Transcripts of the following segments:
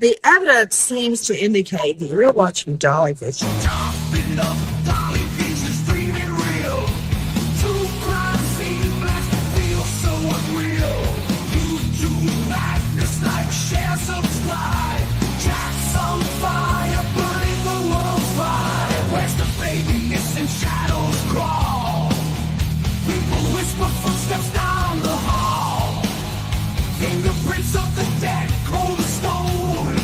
The evidence seems to indicate that you're watching Dolly Vision. Footsteps down the hall, fingerprints of the dead, cold as stone.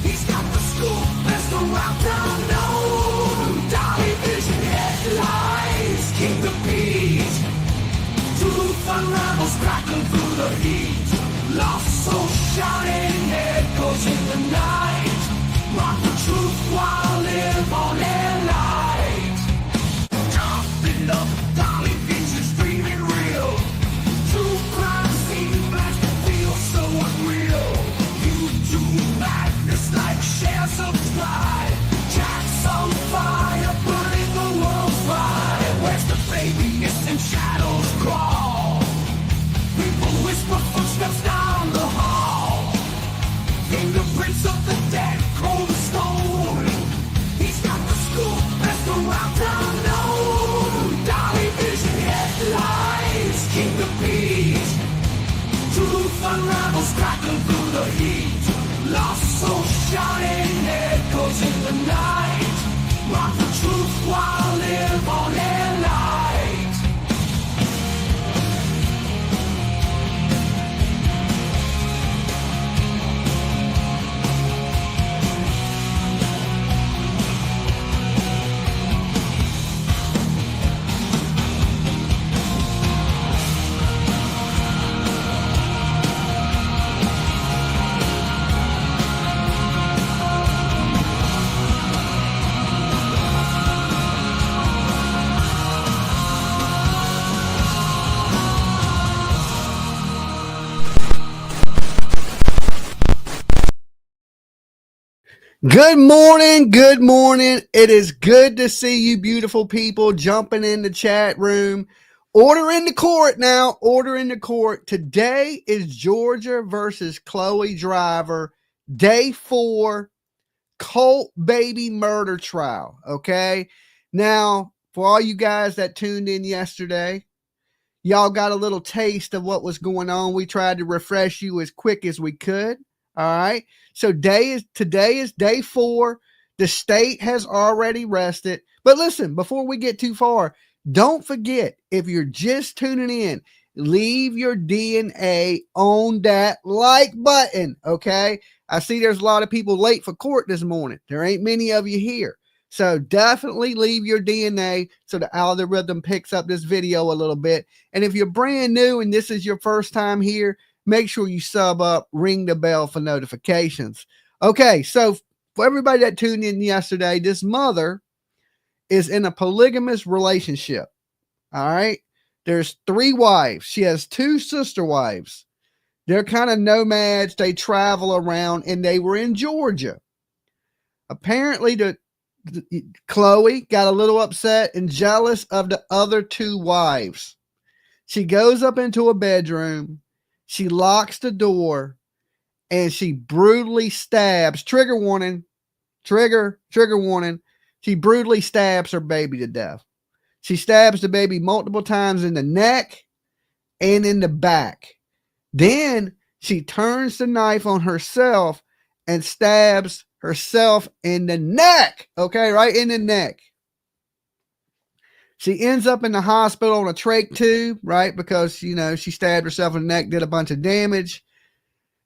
He's got the scoop, best around town known. Dolly Vision headlines, King the Beat. Truth unravels, crackling through the heat. Lost soul shouting, echoes in the night. Mark the truth while live on air light. Jumping up, Dolly Vision's dreaming real. True crime scene flash feels so unreal. YouTube madness like share, subscribe. Jack's on fire, burning the world's fire. Where's the baby? Missing shadows crawl. People whisper footsteps down the hall. Fingerprints of the dead, cold as stone. He's got the scoop, best around town known. Dolly Vision headlines, King the Beat. Truth unravels, crackling through the heat. Lost soul shouting, echoes in the night. Mark the truth while live on air light. Good morning. Good morning. It is good to see you beautiful people jumping in the chat room. Order in the court now. Order in the court. Today is Georgia versus Chloe Driver, day 4, cult baby murder trial. Okay. Now, for all you guys that tuned in yesterday, y'all got a little taste of what was going on. We tried to refresh you as quick as we could. All right. So today is day 4. The state has already rested. But listen, before we get too far, don't forget, if you're just tuning in, leave your DNA on that like button. Okay. I see there's a lot of people late for court this morning. There ain't many of you here. So definitely leave your DNA so the algorithm picks up this video a little bit. And if you're brand new and this is your first time here, make sure you sub up, ring the bell for notifications. Okay, so for everybody that tuned in yesterday, this mother is in a polygamous relationship. All right, there's 3 wives. She has 2 sister wives. They're kind of nomads. They travel around, and they were in Georgia. Apparently, Chloe got a little upset and jealous of the other 2 wives. She goes up into a bedroom. She locks the door and she brutally stabs, trigger warning, trigger warning. She brutally stabs her baby to death. She stabs the baby multiple times in the neck and in the back. Then she turns the knife on herself and stabs herself in the neck. Okay, right in the neck. She ends up in the hospital on a trach tube, right? Because, you know, she stabbed herself in the neck, did a bunch of damage.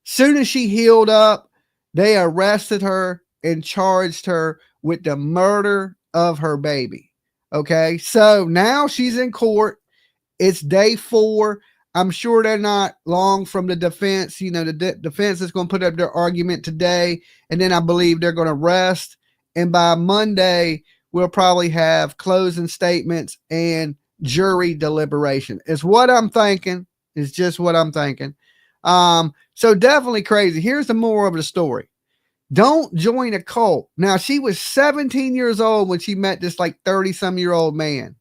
Soon as she healed up, they arrested her and charged her with the murder of her baby. Okay, so now she's in court. It's day 4. I'm sure they're not long from the defense. You know, the defense is going to put up their argument today, and then I believe they're going to rest. And by Monday, we'll probably have closing statements and jury deliberation. It's what I'm thinking. It's just what I'm thinking. So definitely crazy. Here's the moral of the story. Don't join a cult. Now, she was 17 years old when she met this like 30-some-year-old man.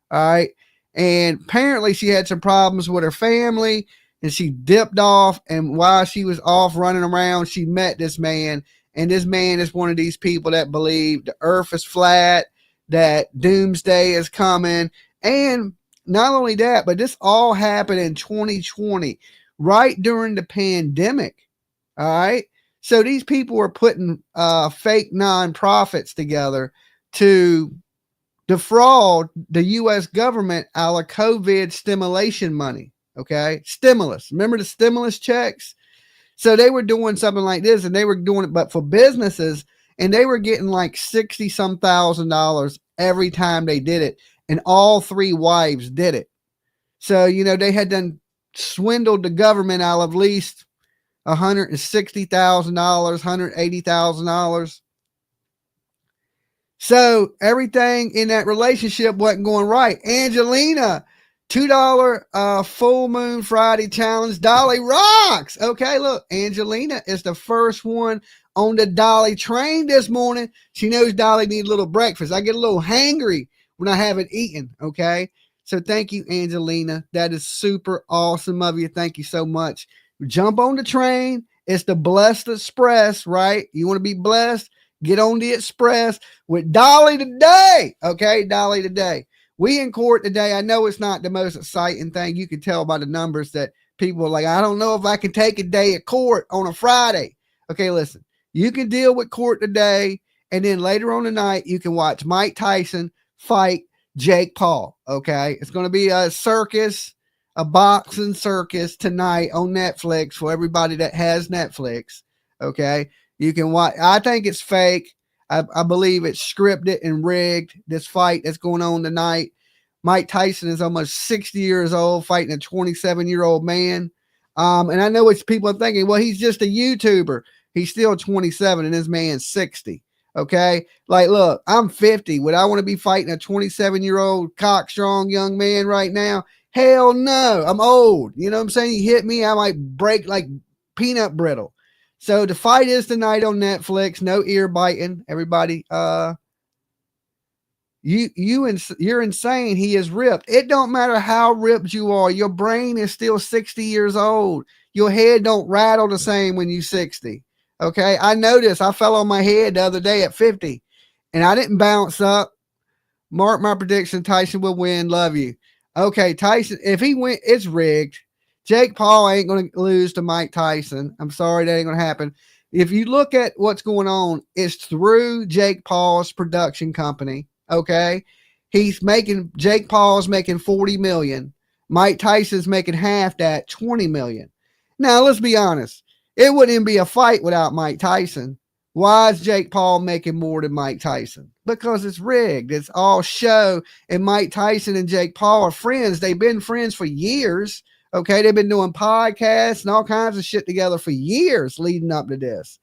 All right. And apparently she had some problems with her family. and she dipped off. And while she was off running around, she met this man. And this man is one of these people that believe the earth is flat, that doomsday is coming. And not only that, but this all happened in 2020, right during the pandemic. All right. So these people were putting fake nonprofits together to defraud the U.S. government out of COVID stimulation money. Okay. Stimulus. Remember the stimulus checks? So they were doing something like this, and they were doing it, but for businesses, and they were getting like 60 some $1,000 every time they did it. And all three wives did it. So, you know, they had done swindled the government out of at least $160,000, $180,000. So everything in that relationship wasn't going right. Angelina, $2 full moon Friday challenge. Dolly rocks. Okay, look, Angelina is the first one on the Dolly train this morning. She knows Dolly needs a little breakfast. I get a little hangry when I haven't eaten. Okay, so thank you, Angelina. That is super awesome of you. Thank you so much. Jump on the train. It's the Blessed Express, right? You want to be blessed? Get on the Express with Dolly today. Okay, Dolly today. We in court today. I know it's not the most exciting thing. You can tell by the numbers that people are like, I don't know if I can take a day of court on a Friday. Okay, listen. You can deal with court today, and then later on tonight, you can watch Mike Tyson fight Jake Paul. Okay, it's going to be a circus, a boxing circus tonight on Netflix for everybody that has Netflix. Okay, you can watch. I think it's fake. I believe it's scripted and rigged, this fight that's going on tonight. Mike Tyson is almost 60 years old fighting a 27-year-old man. And I know it's people are thinking, well, he's just a YouTuber. He's still 27 and this man's 60. Okay. Like, look, I'm 50. Would I want to be fighting a 27-year-old cockstrong young man right now? Hell no. I'm old. You know what I'm saying? You hit me, I might break like peanut brittle. So the fight is tonight on Netflix. No ear biting, everybody. You're insane. He is ripped. It don't matter how ripped you are. Your brain is still 60 years old. Your head don't rattle the same when you're 60. Okay, I noticed. I fell on my head the other day at 50, and I didn't bounce up. Mark my prediction. Tyson will win. Love you. Okay, Tyson. If he win, it's rigged. Jake Paul ain't going to lose to Mike Tyson. I'm sorry, that ain't going to happen. If you look at what's going on, it's through Jake Paul's production company. Okay. Jake Paul's making 40 million. Mike Tyson's making half that, 20 million. Now, let's be honest. It wouldn't even be a fight without Mike Tyson. Why is Jake Paul making more than Mike Tyson? Because it's rigged. It's all show. And Mike Tyson and Jake Paul are friends. They've been friends for years. Okay, they've been doing podcasts and all kinds of shit together for years leading up to this.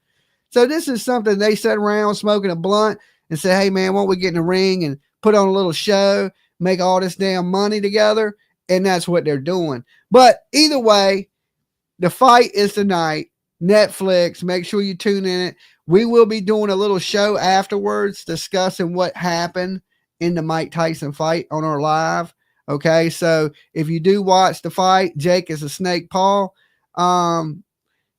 So this is something they sat around smoking a blunt and say, hey, man, why don't we get in the ring and put on a little show, make all this damn money together? And that's what they're doing. But either way, the fight is tonight. Netflix, make sure you tune in it. We will be doing a little show afterwards discussing what happened in the Mike Tyson fight on our live. Okay, so if you do watch the fight, Jake is a snake Paul.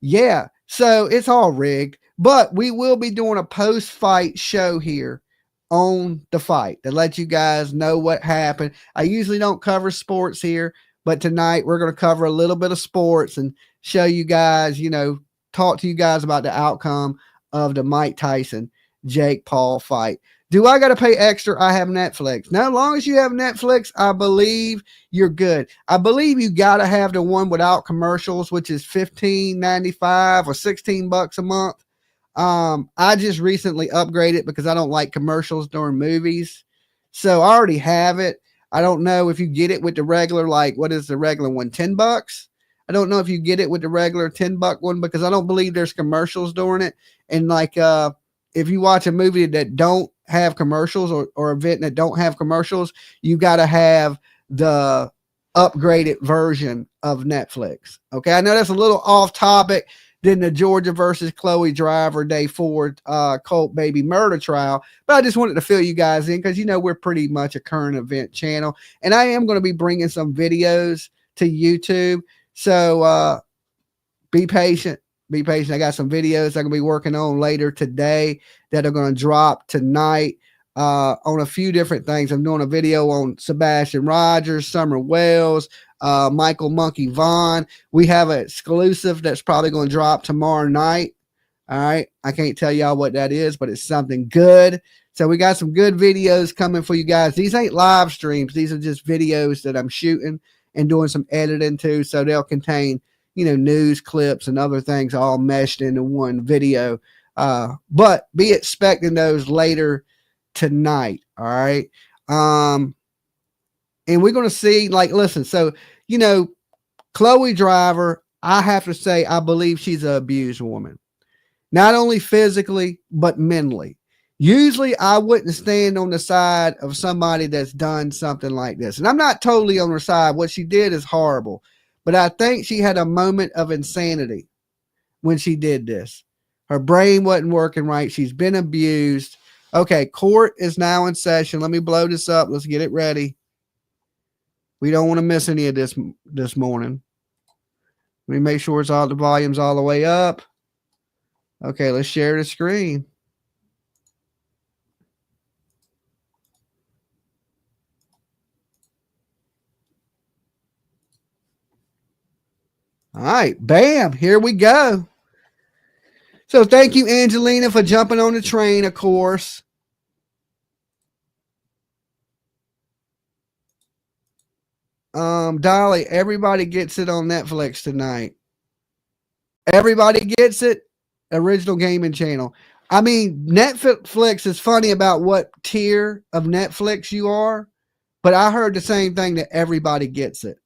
Yeah, so it's all rigged. But we will be doing a post-fight show here on the fight to let you guys know what happened. I usually don't cover sports here, but tonight we're going to cover a little bit of sports and show you guys, talk to you guys about the outcome of the Mike Tyson, Jake Paul fight. Do I got to pay extra? I have Netflix. Now, as long as you have Netflix, I believe you're good. I believe you got to have the one without commercials, which is $15.95 or $16 a month. I just recently upgraded because I don't like commercials during movies. So I already have it. I don't know if you get it with the regular, like, what is the regular one? $10? I don't know if you get it with the regular $10 one because I don't believe there's commercials during it. And like, if you watch a movie that don't have commercials or event that don't have commercials, you got to have the upgraded version of Netflix. Okay. I know that's a little off topic than the Georgia versus Chloe Driver Day 4 Colt baby murder trial, but I just wanted to fill you guys in because, we're pretty much a current event channel, and I am going to be bringing some videos to YouTube. So be patient. Be patient. I got some videos I'm going to be working on later today that are going to drop tonight on a few different things. I'm doing a video on Sebastian Rogers, Summer Wells, Michael Monkey Vaughn. We have an exclusive that's probably going to drop tomorrow night. All right. I can't tell y'all what that is, but it's something good. So we got some good videos coming for you guys. These ain't live streams. These are just videos that I'm shooting and doing some editing to. So they'll contain, news clips and other things all meshed into one video. But be expecting those later tonight. All right. And we're going to see, listen, so, Chloe Driver, I have to say, I believe she's an abused woman. Not only physically, but mentally. Usually I wouldn't stand on the side of somebody that's done something like this. And I'm not totally on her side. What she did is horrible. But I think she had a moment of insanity when she did this. Her brain wasn't working right. She's been abused. Okay, court is now in session. Let me blow this up. Let's get it ready. We don't want to miss any of this morning. Let me make sure the volume's all the way up. Okay, let's share the screen. All right, bam, here we go. So thank you, Angelina, for jumping on the train, of course. Dolly, everybody gets it on Netflix tonight. Everybody gets it. Original gaming channel. I mean, Netflix is funny about what tier of Netflix you are, but I heard the same thing that everybody gets it.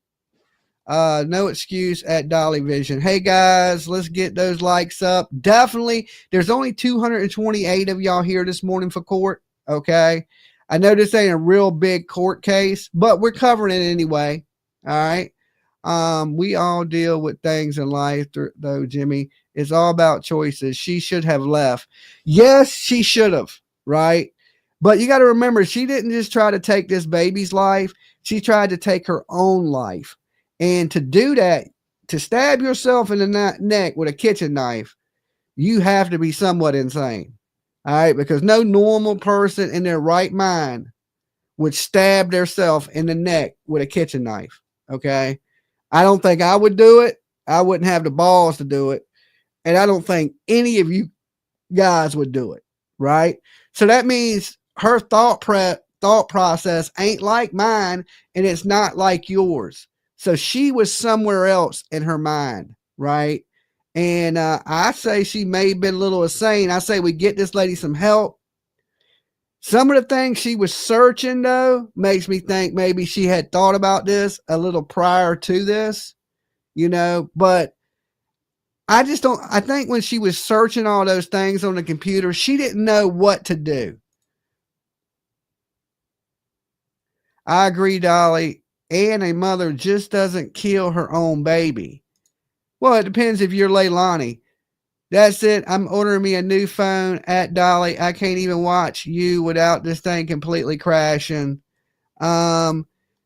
No excuse at Dolly Vision. Hey guys, let's get those likes up. Definitely. There's only 228 of y'all here this morning for court. Okay. I know this ain't a real big court case, but we're covering it anyway. All right. We all deal with things in life though, Jimmy. It's all about choices. She should have left. Yes, she should have. Right. But you got to remember, she didn't just try to take this baby's life. She tried to take her own life. And to do that, to stab yourself in the neck with a kitchen knife, you have to be somewhat insane. All right. Because no normal person in their right mind would stab themselves in the neck with a kitchen knife. Okay. I don't think I would do it. I wouldn't have the balls to do it. And I don't think any of you guys would do it. Right. So that means her thought process ain't like mine, and it's not like yours. So she was somewhere else in her mind, right? And I say she may have been a little insane. I say we get this lady some help. Some of the things she was searching, though, makes me think maybe she had thought about this a little prior to this, but I just don't. I think when she was searching all those things on the computer, she didn't know what to do. I agree, Dolly. And a mother just doesn't kill her own baby. Well, it depends if you're Leilani. That's it. I'm ordering me a new phone at Dolly. I can't even watch you without this thing completely crashing.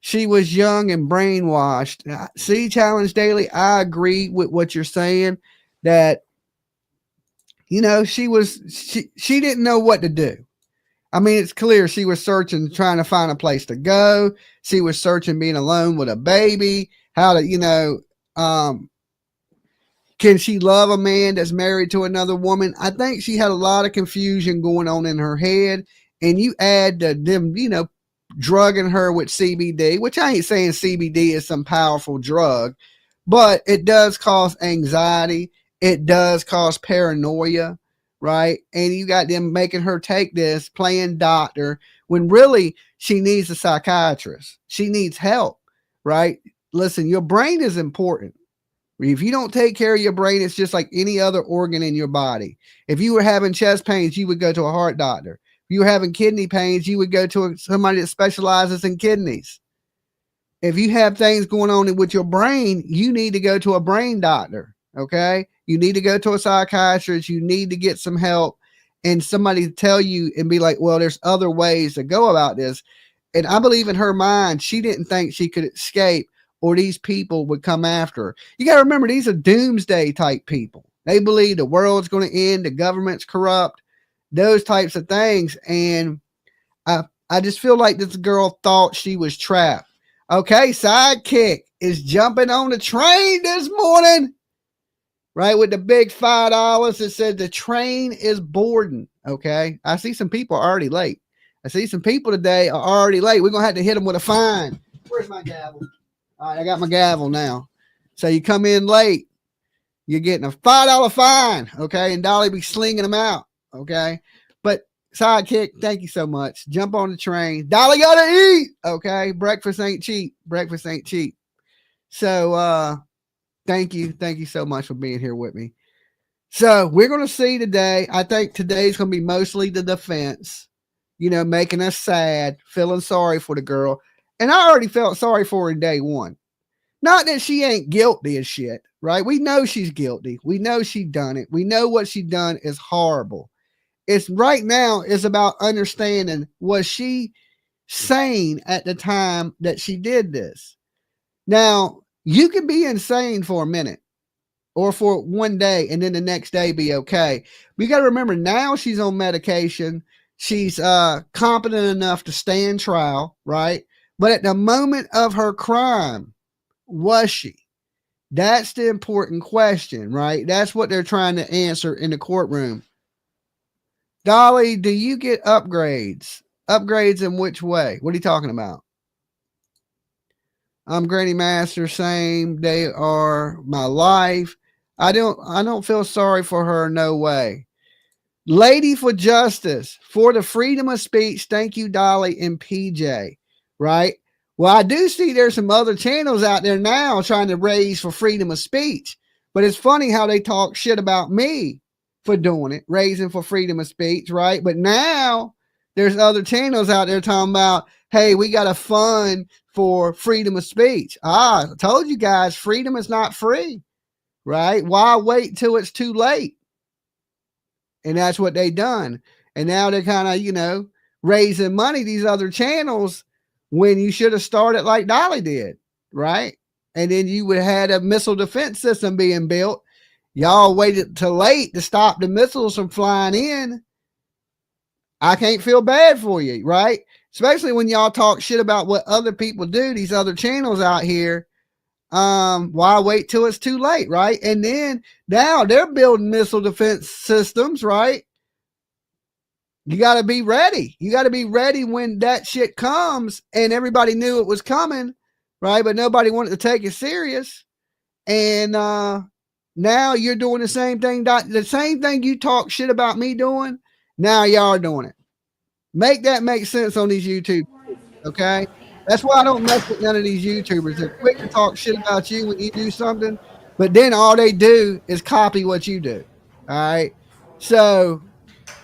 She was young and brainwashed. See, Challenge Daily, I agree with what you're saying, that, she didn't know what to do. I mean, it's clear she was searching, trying to find a place to go. She was searching being alone with a baby. How to, can she love a man that's married to another woman? I think she had a lot of confusion going on in her head. And you add them, drugging her with CBD, which I ain't saying CBD is some powerful drug, but it does cause anxiety. It does cause paranoia. Right. And you got them making her take this, playing doctor, when really she needs a psychiatrist. She needs help. Right. Listen, your brain is important. If you don't take care of your brain, it's just like any other organ in your body. If you were having chest pains, you would go to a heart doctor. If you were having kidney pains, you would go to somebody that specializes in kidneys. If you have things going on with your brain, you need to go to a brain doctor. Okay. You need to go to a psychiatrist. You need to get some help and somebody to tell you and be like, well, there's other ways to go about this. And I believe in her mind, she didn't think she could escape or these people would come after her. You got to remember, these are doomsday type people. They believe the world's going to end, the government's corrupt, those types of things. And I just feel like this girl thought she was trapped. Okay, Sidekick is jumping on the train this morning, right, with the big $5 that says the train is boarding. Okay, I see some people are already late. I see some people today are already late. We're going to have to hit them with a fine. Where's my gavel? All right, I got my gavel now. So you come in late, you're getting a $5 fine, okay? And Dolly be slinging them out, okay? But Sidekick, thank you so much. Jump on the train. Dolly gotta eat, okay? Breakfast ain't cheap. Breakfast ain't cheap. So thank you so much for being here with me. So we're gonna see today. I think today's gonna be mostly the defense, making us sad, feeling sorry for the girl. And I already felt sorry for her in day one. Not that she ain't guilty as shit, right? We know she's guilty. We know she done it. We know what she done is horrible. It's right now is about understanding, was she sane at the time that she did this? Now, you can be insane for a minute or for one day and then the next day be okay. We got to remember, now she's on medication. She's competent enough to stand trial, right? But at the moment of her crime, was she? That's the important question, right? That's what they're trying to answer in the courtroom. Dolly, do you get upgrades? Upgrades in which way? What are you talking about? I'm Granny Master, same. They are my life. I don't feel sorry for her, no way. Lady for Justice, for the freedom of speech. Thank you, Dolly and PJ, right? Well, I do see there's some other channels out there now trying to raise for freedom of speech, but it's funny how they talk shit about me for doing it, raising for freedom of speech, right? But now there's other channels out there talking about, hey, we got a fund for freedom of speech. I told you guys, freedom is not free, right? Why wait till it's too late? And that's what they done. And now they're kind of, raising money, these other channels, when you should have started like Dolly did, right? And then you would have had a missile defense system being built. Y'all waited till late to stop the missiles from flying in. I can't feel bad for you, right? Especially when y'all talk shit about what other people do, these other channels out here. Why wait till it's too late, right? And then now they're building missile defense systems, right? You got to be ready. You got to be ready when that shit comes, and everybody knew it was coming, right? But nobody wanted to take it serious. And now you're doing the same thing. The same thing you talk shit about me doing, now y'all are doing it. Make that make sense on these YouTube, okay? That's why I don't mess with none of these YouTubers. They're quick to talk shit about you when you do something, but then all they do is copy what you do. All right. So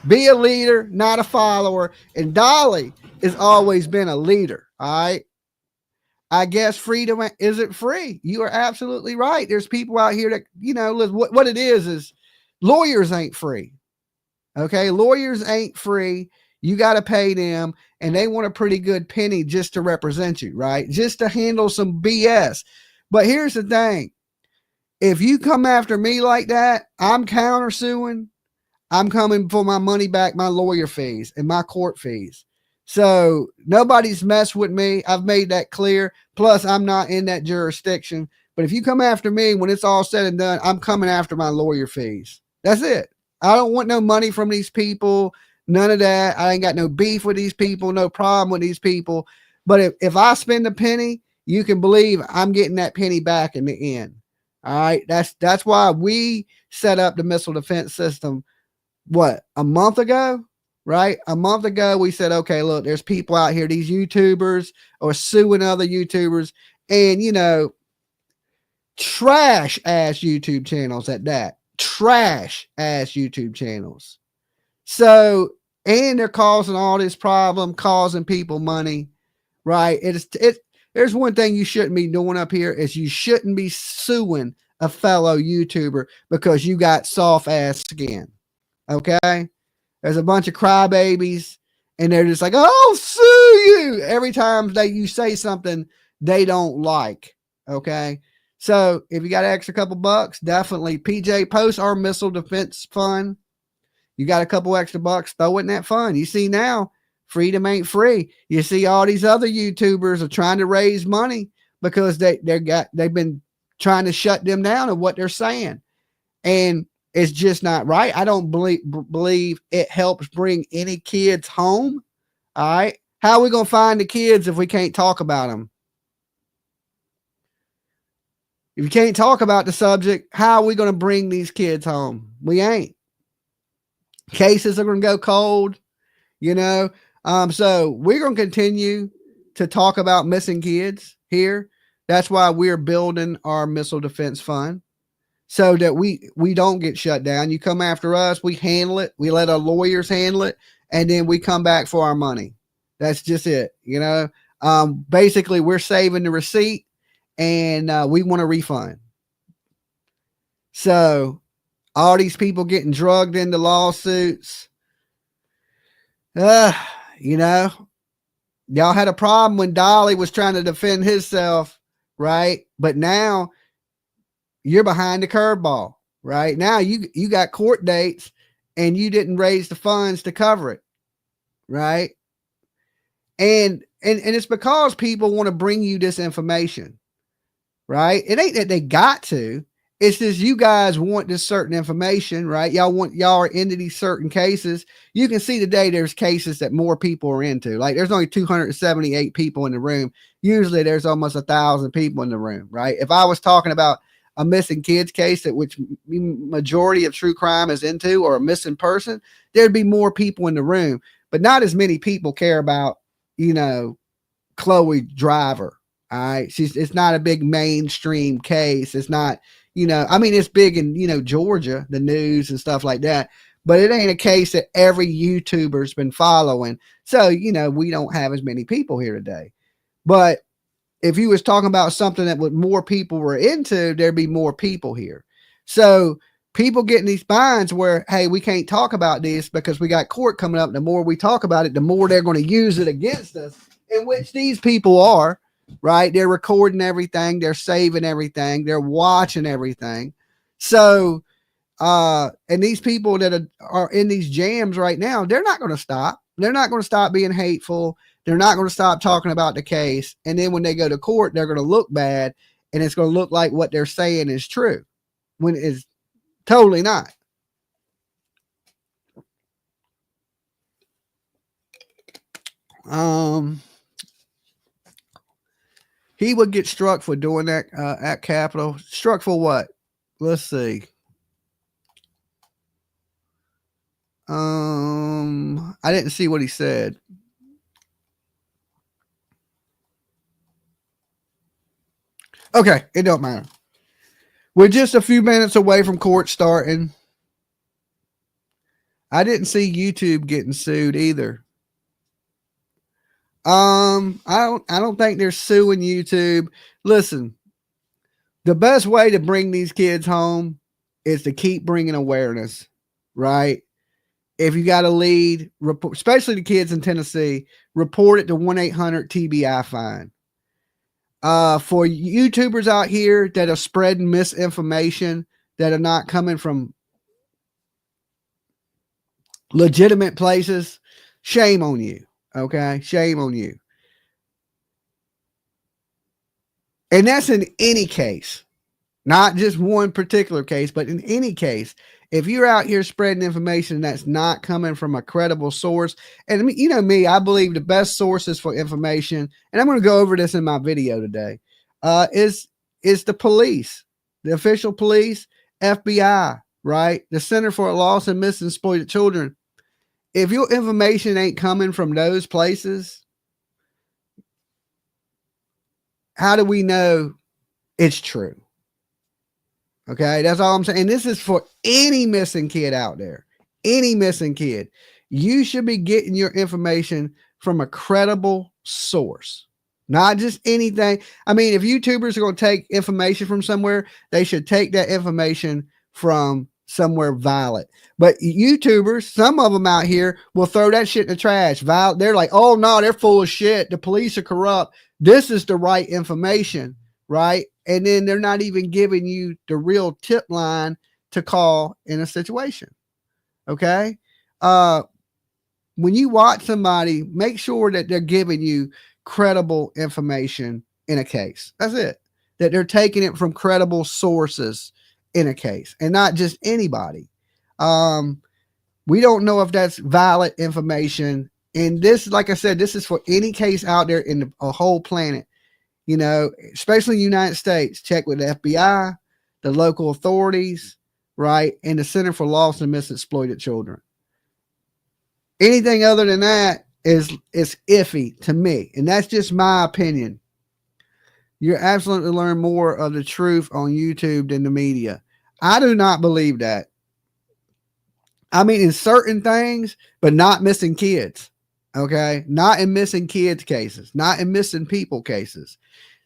be a leader, not a follower. And Dolly has always been a leader. All right. I guess freedom isn't free. You are absolutely right. There's people out here that, what it is lawyers ain't free. Okay. Lawyers ain't free. You got to pay them, and they want a pretty good penny just to represent you, right? Just to handle some BS. But here's the thing. If you come after me like that, I'm countersuing. I'm coming for my money back, my lawyer fees and my court fees. So nobody's messed with me. I've made that clear. Plus, I'm not in that jurisdiction. But if you come after me, when it's all said and done, I'm coming after my lawyer fees. That's it. I don't want no money from these people. None of that. I ain't got no beef with these people, no problem with these people. But if I spend a penny, you can believe I'm getting that penny back in the end. All right. That's why we set up the missile defense system, a month ago, right? A month ago, we said, okay, look, there's people out here, these YouTubers are suing other YouTubers, and, trash ass YouTube channels at that. Trash ass YouTube channels. So, and they're causing all this problem, causing people money, right? There's one thing you shouldn't be doing up here is you shouldn't be suing a fellow YouTuber because you got soft ass skin. Okay. There's a bunch of crybabies and they're just like, oh, sue you every time you say something they don't like. Okay. So if you got an extra couple bucks, definitely PJ post our missile defense fund. You got a couple extra bucks, throw it in that fund. You see now, freedom ain't free. You see all these other YouTubers are trying to raise money because they've been trying to shut them down of what they're saying. And it's just not right. I don't believe it helps bring any kids home. All right. How are we going to find the kids if we can't talk about them? If you can't talk about the subject, how are we going to bring these kids home? We ain't. Cases are going to go cold, you know. So we're going to continue to talk about missing kids here. That's why we're building our missile defense fund so that we don't get shut down. You come after us, we handle it. We let our lawyers handle it, and then we come back for our money. That's just it, you know. Basically, we're saving the receipt, and we want a refund. So all these people getting drugged into lawsuits, you know, y'all had a problem when Dolly was trying to defend himself, right? But now you're behind the curveball, right? Now you got court dates and you didn't raise the funds to cover it, right? And it's because people want to bring you this information, right? It ain't that they got to. It's just you guys want this certain information, right? Y'all are into these certain cases. You can see today there's cases that more people are into. Like there's only 278 people in the room. Usually there's almost 1,000 people in the room, right? If I was talking about a missing kids case that which majority of true crime is into, or a missing person, there'd be more people in the room, but not as many people care about, you know, Chloe Driver. All right. It's not a big mainstream case. It's not, you know, I mean, it's big in, you know, Georgia, the news and stuff like that, but it ain't a case that every YouTuber's been following. So, you know, we don't have as many people here today. But if you was talking about something that what more people were into, there'd be more people here. So people getting these binds where, hey, we can't talk about this because we got court coming up. The more we talk about it, the more they're going to use it against us, in which these people are. Right? They're recording everything. They're saving everything. They're watching everything. So, and these people that are in these jams right now, they're not going to stop. They're not going to stop being hateful. They're not going to stop talking about the case. And then when they go to court, they're going to look bad, and it's going to look like what they're saying is true when it is totally not. He would get struck for doing that at Capitol. Struck for what? Let's see. I didn't see what he said. Okay, it don't matter. We're just a few minutes away from court starting. I didn't see YouTube getting sued either. I don't think they're suing YouTube. Listen, the best way to bring these kids home is to keep bringing awareness, right? If you got a lead, report, especially the kids in Tennessee, report it to 1-800-TBI fine. For YouTubers out here that are spreading misinformation that are not coming from legitimate places, shame on you. Okay, shame on you. And that's in any case, not just one particular case, but in any case. If you're out here spreading information that's not coming from a credible source, and you know me, I believe the best sources for information, and I'm going to go over this in my video today, is the police, the official police, FBI, right? The Center for Lost and Missing Exploited Children. If your information ain't coming from those places, how do we know it's true? Okay, that's all I'm saying. And this is for any missing kid out there. Any missing kid. You should be getting your information from a credible source. Not just anything. I mean, if YouTubers are going to take information from somewhere, they should take that information from somewhere valid. But YouTubers, some of them out here will throw that shit in the trash. They're like, oh no, they're full of shit. The police are corrupt. This is the right information, right? And then they're not even giving you the real tip line to call in a situation. Okay. When you watch somebody, make sure that they're giving you credible information in a case. That's it. That they're taking it from credible sources in a case and not just anybody. We don't know if that's valid information. And this, like I said, this is for any case out there in the whole planet, you know, especially in the United States. Check with the FBI, the local authorities, right? And the Center for Lost and Misexploited Children. Anything other than that is iffy to me. And that's just my opinion. You absolutely learn more of the truth on YouTube than the media. I do not believe that. I mean, in certain things, but not missing kids. Okay. Not in missing kids cases, not in missing people cases.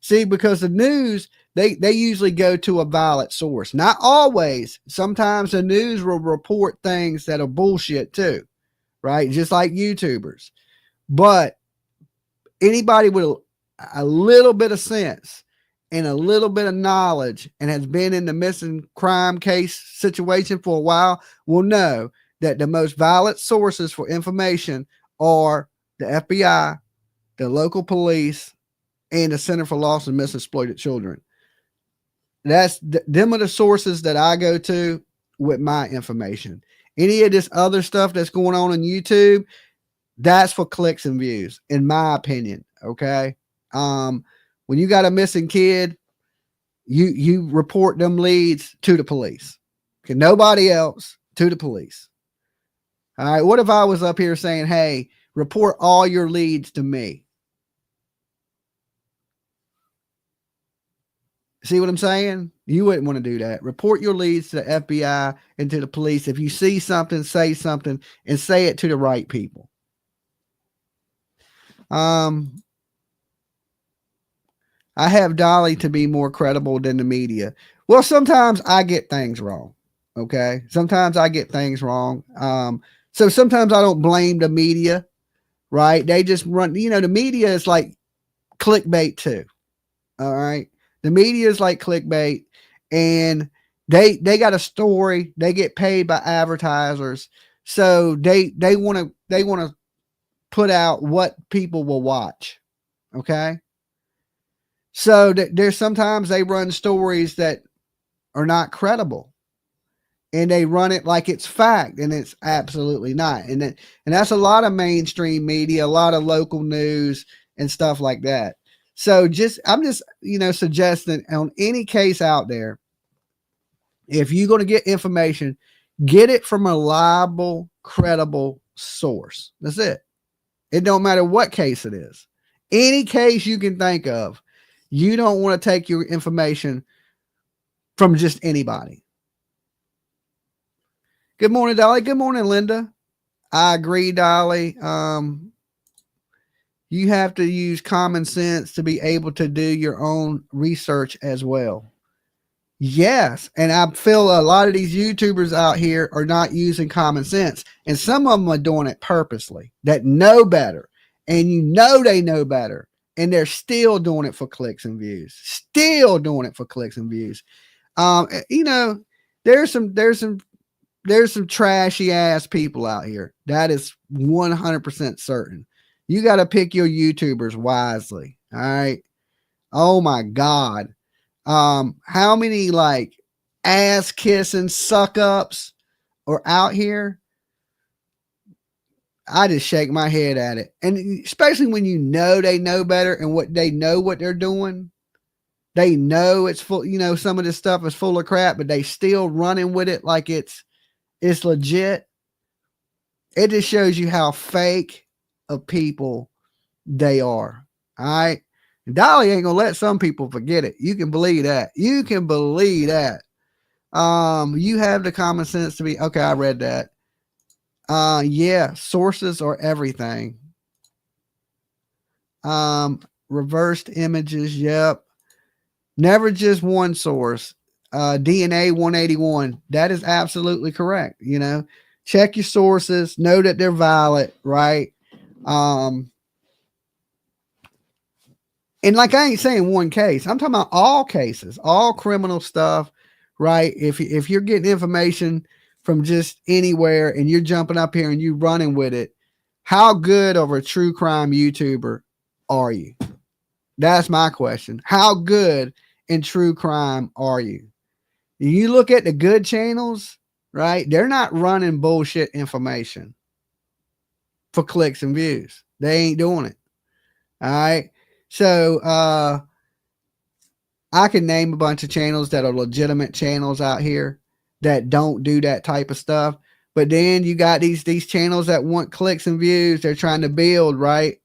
See, because the news, they usually go to a valid source. Not always. Sometimes the news will report things that are bullshit too. Right? Just like YouTubers. But anybody with a little bit of sense and a little bit of knowledge and has been in the missing crime case situation for a while will know that the most valid sources for information are the FBI, the local police, and the Center for Lost and Misexploited Children. Them are the sources that I go to with my information. Any of this other stuff that's going on YouTube, that's for clicks and views, in my opinion. Okay. When you got a missing kid, you report them leads to the police. Okay. Nobody else, to the police. All right. What if I was up here saying, hey, report all your leads to me? See what I'm saying? You wouldn't want to do that. Report your leads to the FBI and to the police. If you see something, say something, and say it to the right people. I have Dolly to be more credible than the media. Well, sometimes I get things wrong. Okay. Sometimes I get things wrong. So sometimes I don't blame the media, right? They just run, you know, the media is like clickbait too. All right. The media is like clickbait, and they got a story. They get paid by advertisers, so they want to put out what people will watch. Okay, so there's sometimes they run stories that are not credible, and they run it like it's fact, and it's absolutely not. And that's a lot of mainstream media, a lot of local news and stuff like that. So I'm just, you know, suggesting on any case out there, if you're going to get information, get it from a reliable, credible source. That's it. It don't matter what case it is. Any case you can think of, you don't want to take your information from just anybody. Good morning, Dolly. Good morning, Linda. I agree, Dolly. You have to use common sense to be able to do your own research as well. Yes. And I feel a lot of these YouTubers out here are not using common sense. And some of them are doing it purposely, that know better. And you know they know better. And they're still doing it for clicks and views. Still doing it for clicks and views. You know, there's some trashy ass people out here. That is 100% certain. You got to pick your YouTubers wisely. All right. Oh my God. How many like ass kissing suck ups are out here? I just shake my head at it. And especially when you know they know better and what they're doing. They know it's full, you know, some of this stuff is full of crap, but they still running with it like it's legit. It just shows you how fake of people they are. All right. Dolly ain't gonna let some people forget it. You can believe that. You can believe that. You have the common sense to be okay. I read that. Yeah, sources are everything. Reversed images. Yep. Never just one source. DNA 181. That is absolutely correct. You know, check your sources, know that they're valid, right? And like, I ain't saying one case. I'm talking about all cases, all criminal stuff, right? If you're getting information from just anywhere and you're jumping up here and you running with it, how good of a true crime YouTuber are you? That's my question. How good in true crime are you? You look at the good channels, right? They're not running bullshit information for clicks and views. They ain't doing it. All right. So I can name a bunch of channels that are legitimate channels out here that don't do that type of stuff. But then you got these channels that want clicks and views. They're trying to build, right?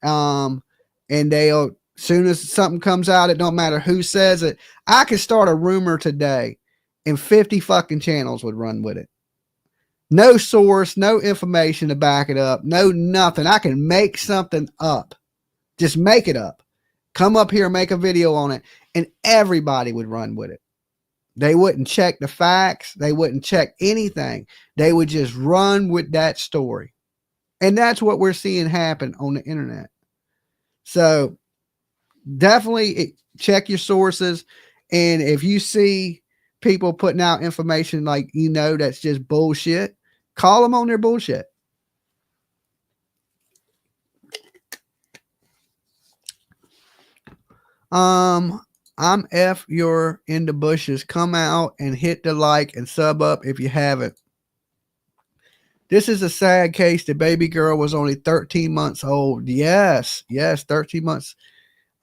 And they'll, soon as something comes out, it don't matter who says it. I could start a rumor today and 50 fucking channels would run with it. No source, no information to back it up, no nothing. I can make something up. Just make it up. Come up here and make a video on it, and everybody would run with it. They wouldn't check the facts. They wouldn't check anything. They would just run with that story. And that's what we're seeing happen on the internet. So definitely check your sources. And if you see people putting out information like, that's just bullshit, call them on their bullshit. I'm F you're in the bushes. Come out and hit the like and sub up if you haven't. This is a sad case. The baby girl was only 13 months old. Yes, 13 months.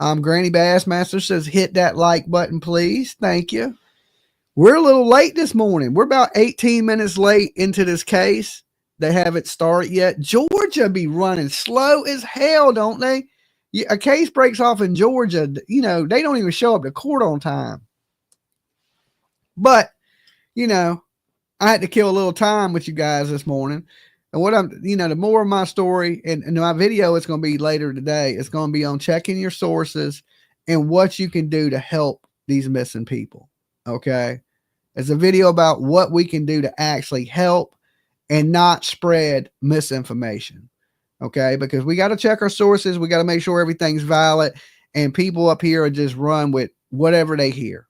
Granny Bassmaster says, hit that like button, please. Thank you. We're a little late this morning. We're about 18 minutes late into this case. They haven't started yet. Georgia be running slow as hell, don't they? A case breaks off in Georgia, they don't even show up to court on time. But, I had to kill a little time with you guys this morning. And what the more of my story and my video is going to be later today, it's going to be on checking your sources and what you can do to help these missing people. Okay. It's a video about what we can do to actually help and not spread misinformation. Okay. Because we got to check our sources. We got to make sure everything's valid, and people up here are just run with whatever they hear,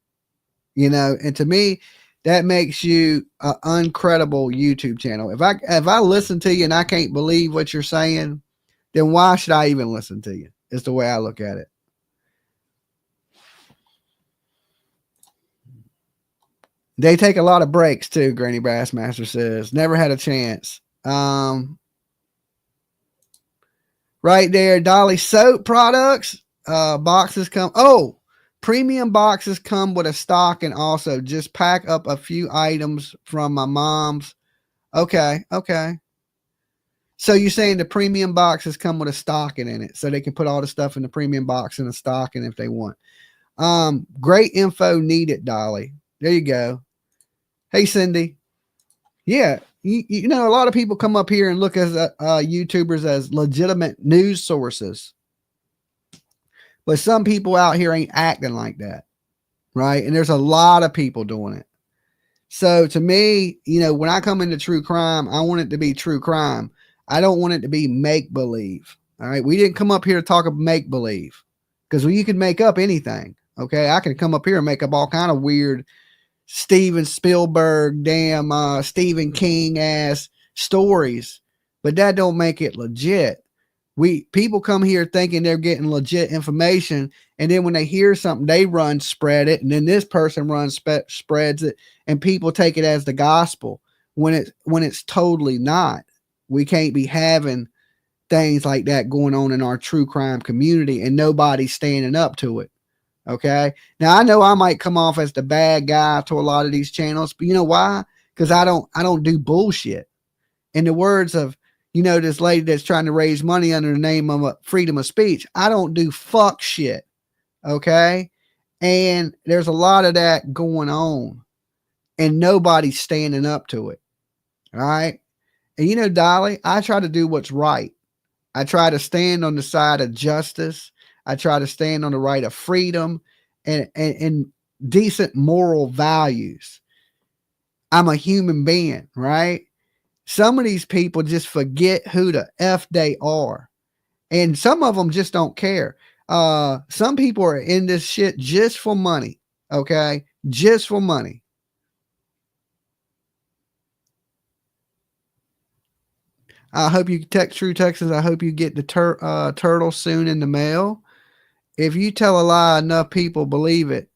and to me, that makes you an uncredible YouTube channel. If I listen to you and I can't believe what you're saying, then why should I even listen to you? Is the way I look at it. They take a lot of breaks too, Granny Bassmaster says. Never had a chance. Right there, Dolly soap products. Boxes come. Oh, premium boxes come with a stock, and also just pack up a few items from my mom's. Okay. So you're saying the premium boxes come with a stocking in it, so they can put all the stuff in the premium box and a stocking if they want. Great info needed, Dolly. There you go. Hey, Cindy. Yeah, a lot of people come up here and look at YouTubers as legitimate news sources. But some people out here ain't acting like that, right? And there's a lot of people doing it. So to me, when I come into true crime, I want it to be true crime. I don't want it to be make-believe, all right? We didn't come up here to talk about make-believe, because you can make up anything, okay? I can come up here and make up all kind of weird Steven Spielberg, Stephen King ass stories, but that don't make it legit. People come here thinking they're getting legit information, and then when they hear something, they run, spread it, and then this person runs, spreads it, and people take it as the gospel when it's totally not. We can't be having things like that going on in our true crime community, and nobody's standing up to it. Okay. Now I know I might come off as the bad guy to a lot of these channels, but you know why? Because I don't do bullshit. In the words of, this lady that's trying to raise money under the name of freedom of speech, I don't do fuck shit. Okay. And there's a lot of that going on, and nobody's standing up to it. All right. And Dolly, I try to do what's right. I try to stand on the side of justice. I try to stand on the right of freedom and decent moral values. I'm a human being, right? Some of these people just forget who the F they are. And some of them just don't care. Some people are in this shit just for money. Okay. Just for money. I hope you text True Texas. I hope you get the turtle soon in the mail. If you tell a lie, enough people believe it.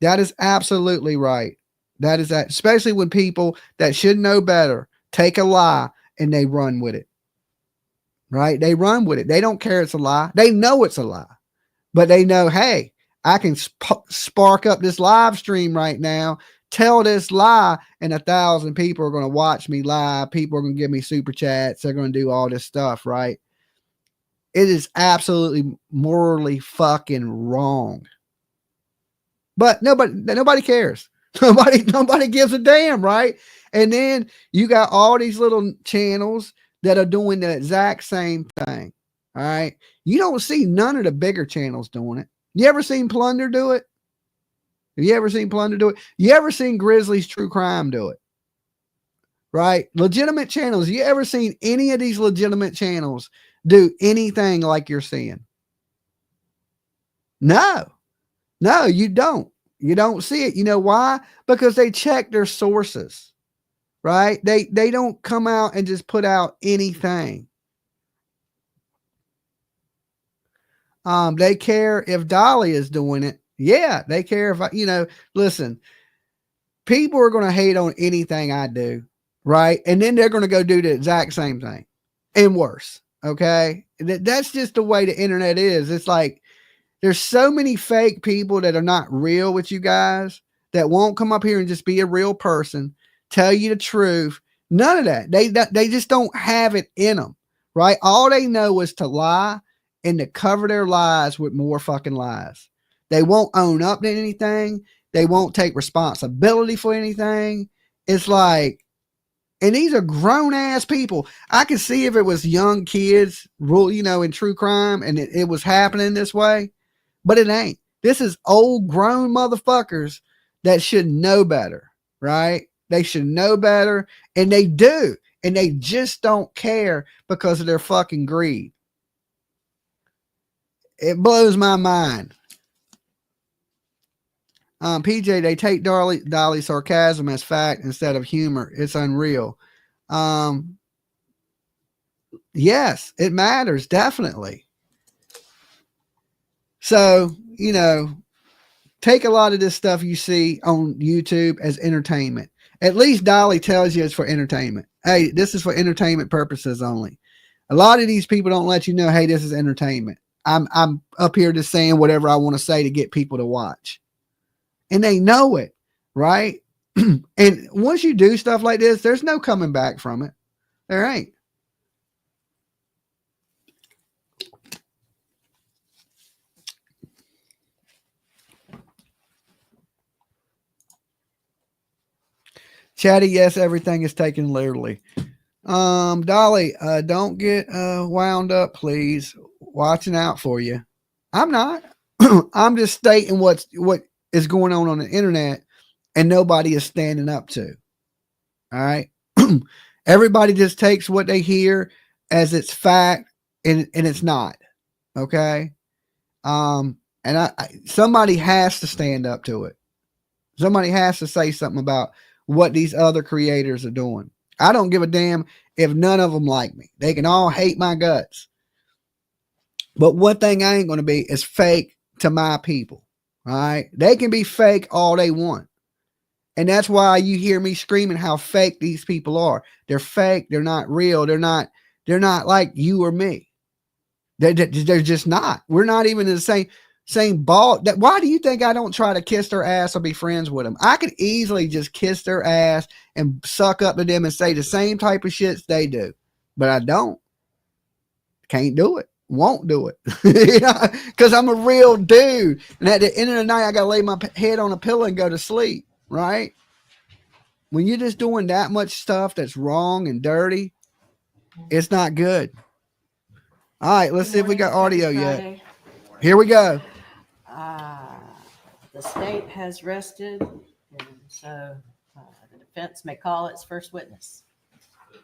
That is absolutely right. That is that, especially when people that should know better take a lie and they run with it. Right? They run with it. They don't care it's a lie. They know it's a lie, but they know, hey, I can spark up this live stream right now, tell this lie, and 1,000 people are going to watch me live. People are going to give me super chats. They're going to do all this stuff, right? It is absolutely morally fucking wrong. But nobody cares. Nobody gives a damn, right? And then you got all these little channels that are doing the exact same thing. All right. You don't see none of the bigger channels doing it. You ever seen Plunder do it? Have you ever seen Plunder do it? You ever seen Grizzly's True Crime do it? Right? Legitimate channels. You ever seen any of these legitimate channels do anything like you're seeing? No, you don't. You don't see it. You know why? Because they check their sources, right? They don't come out and just put out anything. They care if Dolly is doing it. Yeah, they care if listen, people are going to hate on anything I do, right? And then they're going to go do the exact same thing and worse. Okay. That's just the way the internet is. It's like, there's so many fake people that are not real with you guys that won't come up here and just be a real person, tell you the truth. None of that. They just don't have it in them, right? All they know is to lie and to cover their lies with more fucking lies. They won't own up to anything. They won't take responsibility for anything. It's like, and these are grown ass people. I could see if it was young kids, in true crime, and it was happening this way. But it ain't. This is old grown motherfuckers that should know better, right? They should know better, and they do. And they just don't care because of their fucking greed. It blows my mind. PJ, they take Dolly's sarcasm as fact instead of humor. It's unreal. Yes, it matters, definitely. So, take a lot of this stuff you see on YouTube as entertainment. At least Dolly tells you it's for entertainment. Hey, this is for entertainment purposes only. A lot of these people don't let you know, hey, this is entertainment. I'm up here just saying whatever I want to say to get people to watch. And they know it, right? And once you do stuff like this, there's no coming back from it. There ain't. Chatty, yes, everything is taken literally. Dolly, don't get wound up, please. Watching out for you. I'm not. I'm just stating what is going on the internet and nobody is standing up to. All right. Everybody just takes what they hear as it's fact and it's not. Okay. And somebody has to stand up to it. Somebody has to say something about what these other creators are doing. I don't give a damn if none of them like me. They can all hate my guts. But one thing I ain't going to be is fake to my people. All right. They can be fake all they want. And that's why you hear me screaming how fake these people are. They're fake. They're not real. They're not like you or me. They're just not. We're not even in the same ball. Why do you think I don't try to kiss their ass or be friends with them? I could easily just kiss their ass and suck up to them and say the same type of shits they do. But I don't. Can't do it. Won't do it. Because I'm a real dude. And at the end of the night, I got to lay my head on a pillow and go to sleep. Right? When you're just doing that much stuff that's wrong and dirty, it's not good. All right, let's see if we got audio yet. Here we go. The state has rested, and so the defense may call its first witness.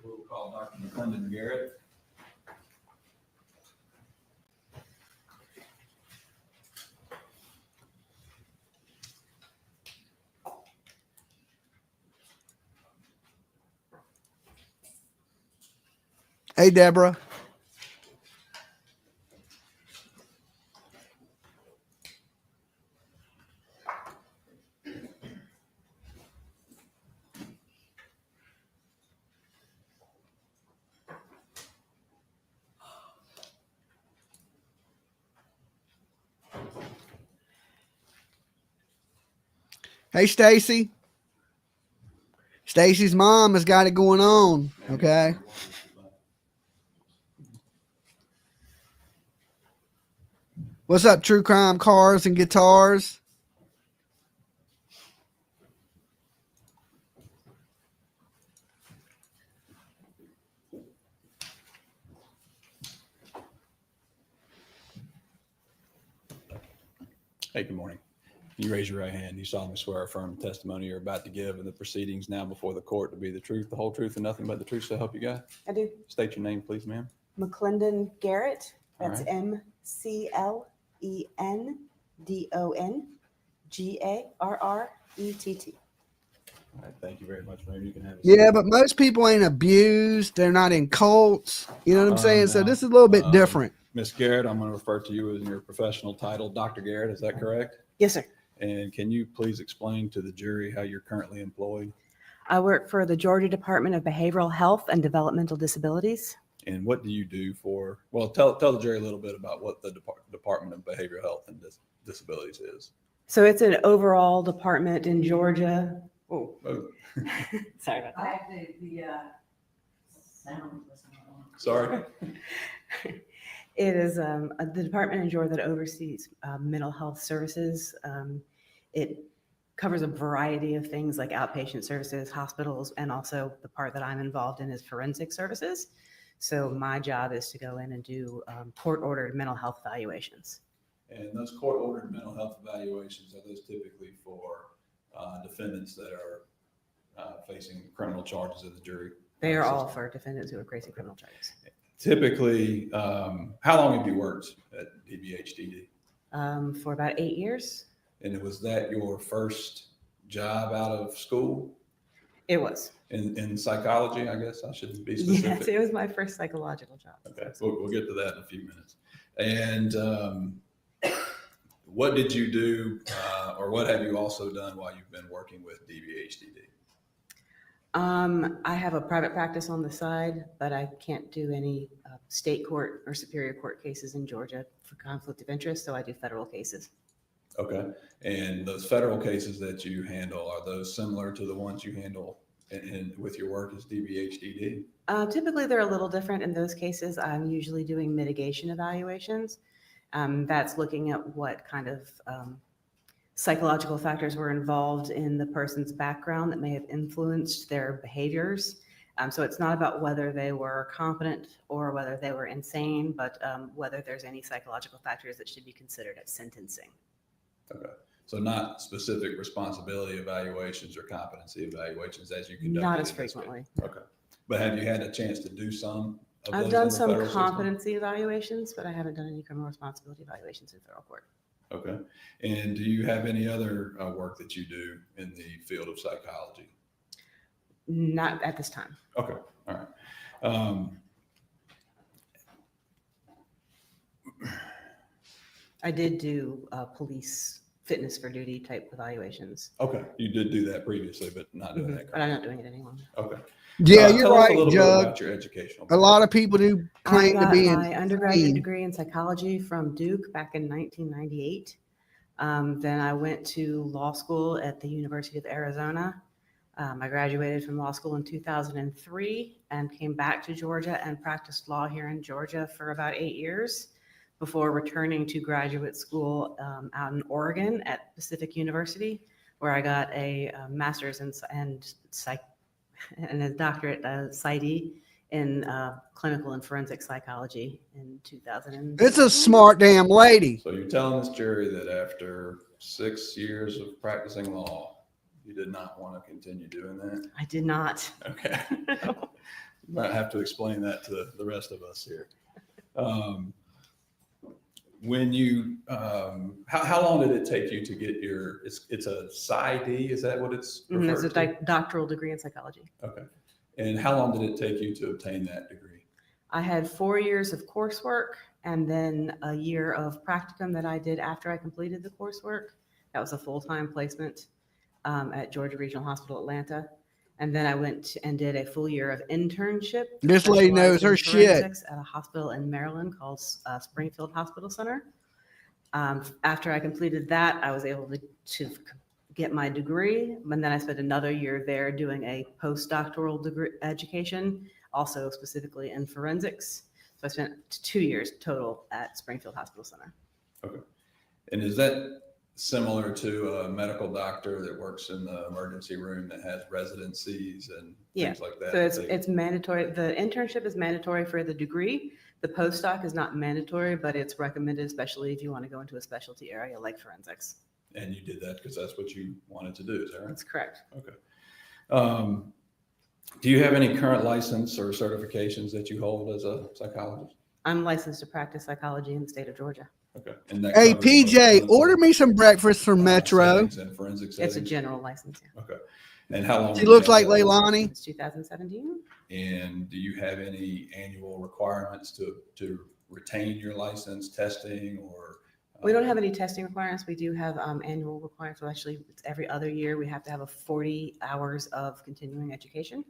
We'll call Dr. McClendon Garrett. Hey, Deborah. Hey, Stacy. Stacy's mom has got it going on. Okay. What's up, True Crime Cars and Guitars? Hey, good morning. Can you raise your right hand? You solemnly swear or affirm the testimony you're about to give in the proceedings now before the court to be the truth, the whole truth, and nothing but the truth, so help you God? I do. State your name, please, ma'am. McClendon Garrett. All That's right. McClendonGarrett. All right, thank you very much, ma'am. You can have a Yeah, seat. but most people ain't abused. They're not in cults. You know what I'm saying? So Now, this is a little bit different. Miss Garrett, I'm going to refer to you as your professional title, Dr. Garrett. Is that correct? Yes, sir. And can you please explain to the jury how you're currently employed? I work for the Georgia Department of Behavioral Health and Developmental Disabilities. And what do you do for, well, tell the jury a little bit about what the Department of Behavioral Health and Disabilities is. So it's an overall department in Georgia. Oh, Oh, sorry about I that. have the sound was not on. sorry. It is the department in Georgia that oversees mental health services. It covers a variety of things like outpatient services, hospitals, and also the part that I'm involved in is forensic services. So my job is to go in and do court-ordered mental health evaluations. And those court-ordered mental health evaluations, are those typically for defendants that are facing criminal charges of the jury? They are all system? for defendants who are facing criminal charges. Typically, how long have you worked at DBHDD? For about 8 years. And was that your first job out of school It was. in psychology? I guess I should be specific. Yes, it was my first psychological job. Okay, we'll get to that in a few minutes. And what did you do, or what have you also done while you've been working with DBHDD? I have a private practice on the side, but I can't do any state court or superior court cases in Georgia for conflict of interest, so I do federal cases. Okay, and those federal cases that you handle, are those similar to the ones you handle with your work as DBHDD? Typically, they're a little different. In those cases, I'm usually doing mitigation evaluations. That's looking at what kind of psychological factors were involved in the person's background that may have influenced their behaviors. So it's not about whether they were competent or whether they were insane, but whether there's any psychological factors that should be considered at sentencing. Okay, so not specific responsibility evaluations or competency evaluations as you conduct. Not as frequently. Okay, but have you had a chance to do some of those I've in done the some federal system? competency evaluations, but I haven't done any criminal responsibility evaluations in federal court. Okay, and do you have any other work that you do in the field of psychology? Not at this time. Okay, all right. I did do police fitness for duty type evaluations, Okay, you did do that previously, but not doing that. but I'm not doing it anymore. Okay. Yeah, you're Tell us a right, little bit Jug. about your educational. A lot of people do I claim to got be my undergraduate insane. degree in psychology from Duke back in 1998. Then I went to law school at the University of Arizona. I graduated from law school in 2003 and came back to Georgia and practiced law here in Georgia for about 8 years before returning to graduate school out in Oregon at Pacific University, where I got a master's and a doctorate PsyD in clinical and forensic psychology in 2000. It's a smart damn lady. So you're telling this jury that after 6 years of practicing law, you did not want to continue doing that? I did not. Okay. You might have to explain that to the rest of us here. When you, how long did it take you to get your, it's a PsyD, is that what it's referred It's to? a doctoral degree in psychology. Okay. And how long did it take you to obtain that degree? I had 4 years of coursework and then a year of practicum that I did after I completed the coursework. That was a full-time placement at Georgia Regional Hospital, Atlanta. And then I went and did a full year of internship. This lady knows specialized in her shit. forensics at a hospital in Maryland called Springfield Hospital Center. After I completed that, I was able to get my degree, and then I spent another year there doing a postdoctoral degree education, also specifically in forensics. So I spent 2 years total at Springfield Hospital Center. Okay. And is that similar to a medical doctor that works in the emergency room that has residencies and things like that? So it's mandatory. The internship is mandatory for the degree. The postdoc is not mandatory, but it's recommended, especially if you want to go into a specialty area like forensics. And you did that because that's what you wanted to do, is that right? That's correct. Okay. Do you have any current license or certifications that you hold as a psychologist? I'm licensed to practice psychology in the state of Georgia. Okay. And that Hey, covers both PJ, clinical, order me some breakfast from Metro. settings and forensic It's settings? a general license. Yeah. Okay. And how long? She have you looks had like that? Leilani. It's 2017. And do you have any annual requirements to retain your license, testing, or? We don't have any testing requirements. We do have annual requirements. Well, actually, it's every other year. We have to have 40 hours of continuing education.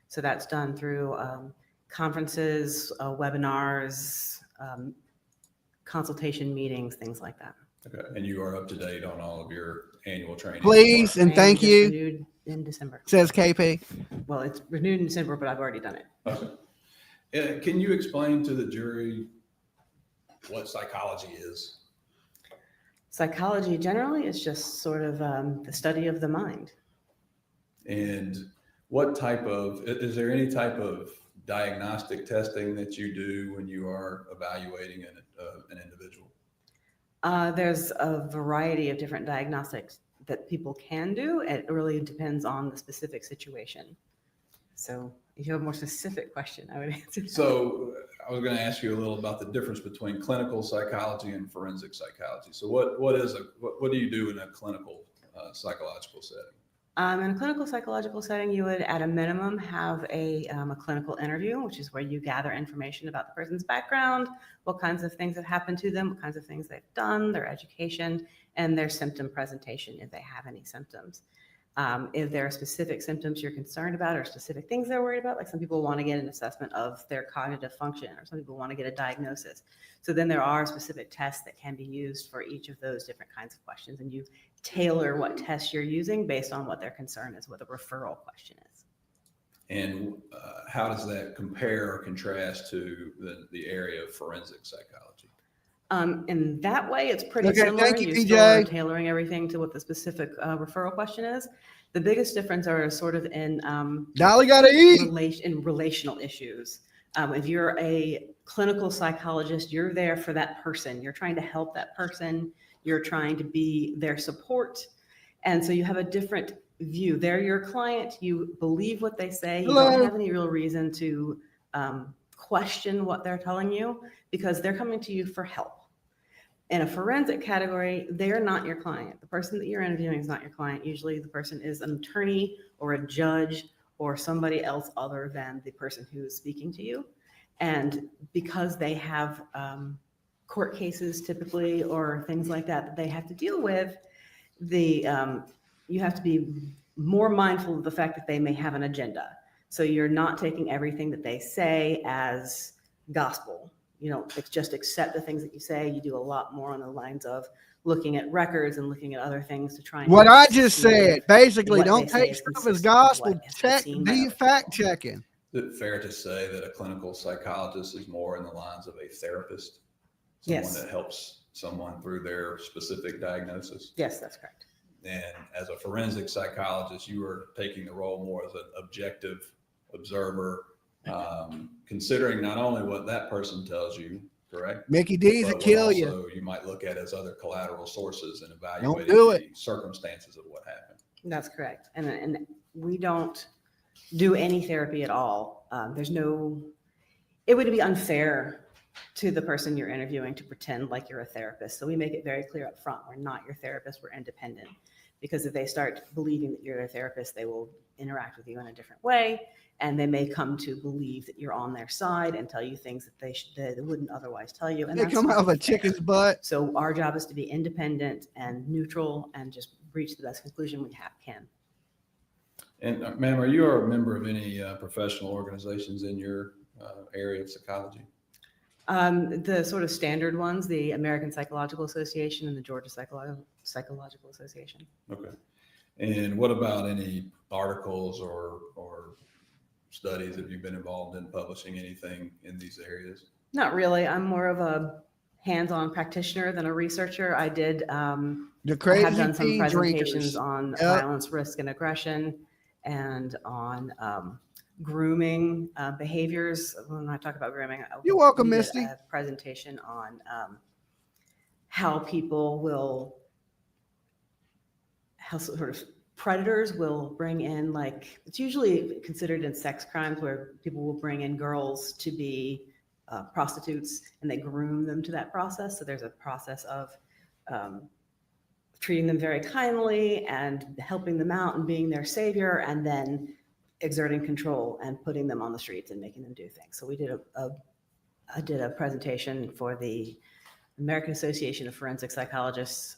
So that's done through conferences, webinars, consultation meetings, things like that. Okay. And you are up to date on all of your annual training? Please and thank just you, renewed in December. says KP. Well, it's renewed in December, but I've already done it. Okay. Can you explain to the jury what psychology is? Psychology generally is just sort of the study of the mind. And what type of, is there any type of diagnostic testing that you do when you are evaluating an individual? There's a variety of different diagnostics that people can do. It really depends on the specific situation. So if you have a more specific question, I would answer that. So I was going to ask you a little about the difference between clinical psychology and forensic psychology. So what do you do in a clinical psychological setting? In a clinical psychological setting, you would at a minimum have a clinical interview, which is where you gather information about the person's background, what kinds of things have happened to them, what kinds of things they've done, their education, and their symptom presentation if they have any symptoms. If there are specific symptoms you're concerned about or specific things they're worried about, like some people want to get an assessment of their cognitive function or some people want to get a diagnosis. So then there are specific tests that can be used for each of those different kinds of questions. And you tailor what tests you're using based on what their concern is, what the referral question is. And how does that compare or contrast to the area of forensic psychology? In that way, it's pretty Okay, similar. thank you, Still are PJ. tailoring everything to what the specific referral question is. The biggest difference are sort of in Dolly gotta eat. relational issues. If you're a clinical psychologist, you're there for that person. You're trying to help that person. You're trying to be their support. And so you have a different view. They're your client. You believe what they say. You Hello. don't have any real reason to question what they're telling you because they're coming to you for help. In a forensic category, they're not your client. The person that you're interviewing is not your client. Usually the person is an attorney or a judge or somebody else other than the person who is speaking to you. And because they have court cases typically or things like that they have to deal with, you have to be more mindful of the fact that they may have an agenda. So you're not taking everything that they say as gospel. You know, it's just accept the things that you say. You do a lot more on the lines of looking at records and looking at other things to try and What I just see said, basically, what don't they say take is stuff as consistent with gospel. what has been Check, seen by do other fact people. checking. Is it fair to say that a clinical psychologist is more in the lines of a therapist? Someone Yes. that helps someone through their specific diagnosis? Yes, that's correct. And as a forensic psychologist, you are taking the role more as an objective observer, considering not only what that person tells you, correct? Mickey D's But will what kill you. also you might look at as other collateral sources and do evaluating it. the circumstances of what happened. That's correct. And we don't do any therapy at all. It would be unfair to the person you're interviewing to pretend like you're a therapist. So we make it very clear up front, we're not your therapist, we're independent. because if they start believing that you're their therapist, they will interact with you in a different way. And they may come to believe that you're on their side and tell you things that they wouldn't otherwise tell you. And They that's come out of not a chicken's fair. butt. So our job is to be independent and neutral and just reach the best conclusion we can. And ma'am, are you a member of any professional organizations in your area of psychology? The sort of standard ones, the American Psychological Association and the Georgia Psychological Association. Okay. And what about any articles or studies? Have you been involved in publishing anything in these areas? Not really. I'm more of a hands-on practitioner than a researcher. I The have crazy done some tea presentations drinkers. on Yep. violence, risk, and aggression, and on grooming behaviors. When I talk about grooming, You're welcome, we did Misty. a presentation on how people will, how sort of predators will bring in, like, it's usually considered in sex crimes where people will bring in girls to be prostitutes and they groom them to that process. So there's a process of treating them very kindly and helping them out and being their savior, and then exerting control and putting them on the streets and making them do things. So we did I did a presentation for the American Association of Forensic Psychologists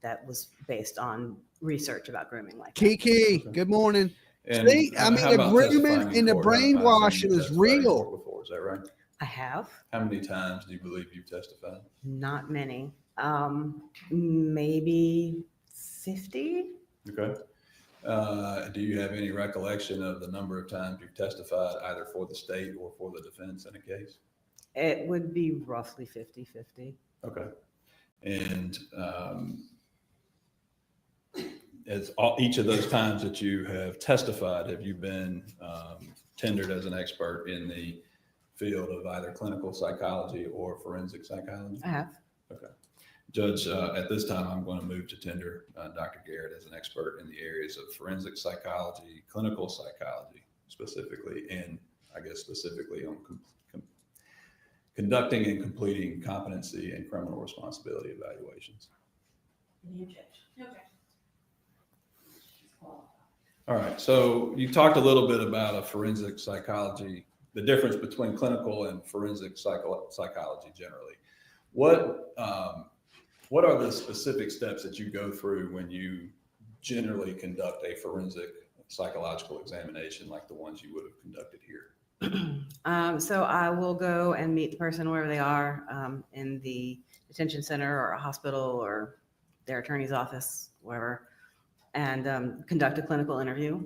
that was based on research about grooming like that. Kiki, good morning. And See, I mean, how the about grooming testifying in and the court? I assume brainwashing you is testified in real. court before, is that right? I have. How many times do you believe you've testified? Not many. Maybe 50. Okay. Do you have any recollection of the number of times you've testified either for the state or for the defense in a case? It would be roughly 50-50. Okay. And each of those times that you have testified, have you been tendered as an expert in the field of either clinical psychology or forensic psychology? I have. Okay. Judge, at this time, I'm going to move to tender Dr. Garrett as an expert in the areas of forensic psychology, clinical psychology specifically, and I guess specifically on conducting and completing competency and criminal responsibility evaluations. All right. So you talked a little bit about a forensic psychology, the difference between clinical and forensic psychology generally. What are the specific steps that you go through when you generally conduct a forensic psychological examination like the ones you would have conducted here? So I will go and meet the person wherever they are, in the detention center or a hospital or their attorney's office, wherever, and conduct a clinical interview.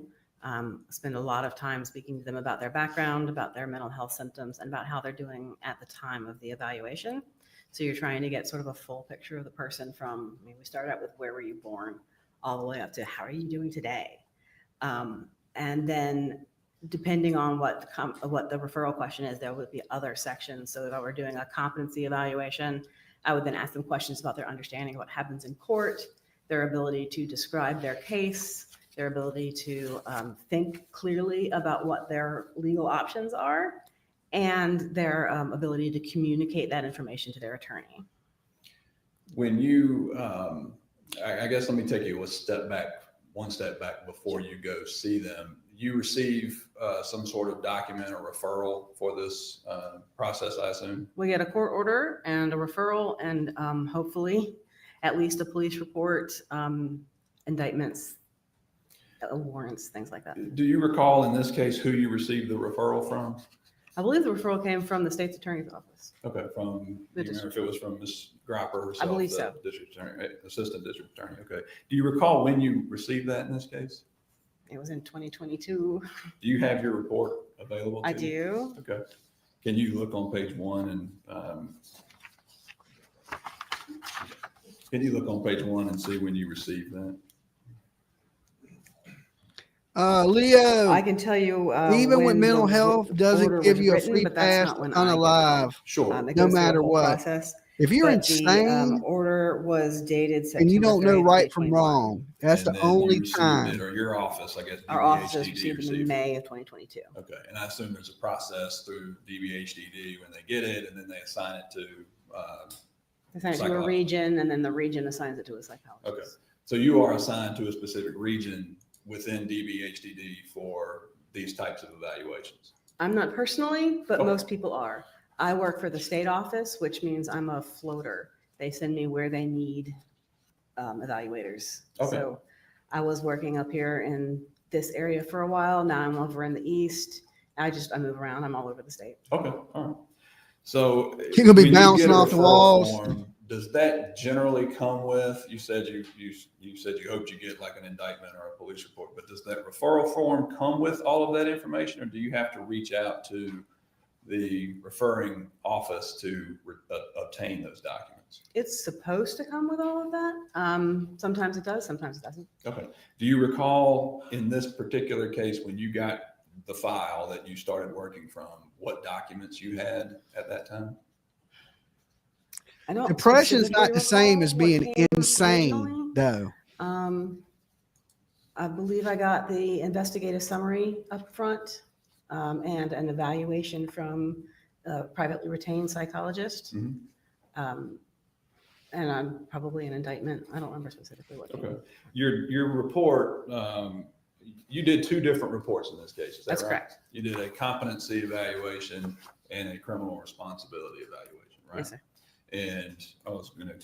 Spend a lot of time speaking to them about their background, about their mental health symptoms, and about how they're doing at the time of the evaluation. So you're trying to get sort of a full picture of the person from, I mean, we start out with where were you born, all the way up to how are you doing today? And then depending on what the referral question is, there would be other sections. So if I were doing a competency evaluation, I would then ask them questions about their understanding of what happens in court, their ability to describe their case, their ability to think clearly about what their legal options are, and their ability to communicate that information to their attorney. When you, I guess let me take you one step back before you go see them. You receive some sort of document or referral for this process, I assume? We get a court order and a referral and hopefully at least a police report, indictments, warrants, things like that. Do you recall in this case who you received the referral from? I believe the referral came from the state's attorney's office. Okay, do you remember if it was from Ms. Gropper herself? I believe the so. District attorney, assistant district attorney, okay. Do you recall when you received that in this case? It was in 2022. Do you have your report available to I you? do. Okay. Can you look on page 1 and can you look on page 1 and see when you received that? Leo, I can tell you. even with when mental the health, order doesn't give was you a written, free but that's pass not when to I get it. unalive. Sure. It No goes through a matter whole what. process. If you're But the insane order was dated September and you don't know 30th, right from 2021. wrong, that's And the then you only received time. it, or your office, I guess. Our offices DBHDD received them in received it. May of 2022. Okay, and I assume there's a process through DBHDD when they get it, and then they assign it to, They send it to a Psychologist. region, and then the region assigns it to a psychologist. okay. So you are assigned to a specific region within DBHDD for these types of evaluations. I'm not personally, but Okay. most people are. I work for the state office, which means I'm a floater. They send me where they need evaluators. Okay. So I was working up here in this area for a while. Now I'm over in the east. I move around. I'm all over the state. Okay, all right. So You're gonna be when you bouncing get a off the referral walls. form, does that generally come with? You said you hoped you get like an indictment or a police report, but does that referral form come with all of that information, or do you have to reach out to the referring office to obtain those documents? It's supposed to come with all of that. Sometimes it does, sometimes it doesn't. Okay. Do you recall in this particular case when you got the file that you started working from, what documents you had at that time? I don't Depression's specifically not the same recall as what being came insane, originally. though. I believe I got the investigative summary up front, and an evaluation from a privately retained psychologist. Mhm. And I'm probably an indictment. I don't remember specifically what. Okay. Your report, you did two different reports in this case. Is that That's right? correct. You did a competency evaluation and a criminal responsibility evaluation, right? Yes, sir. And I was going to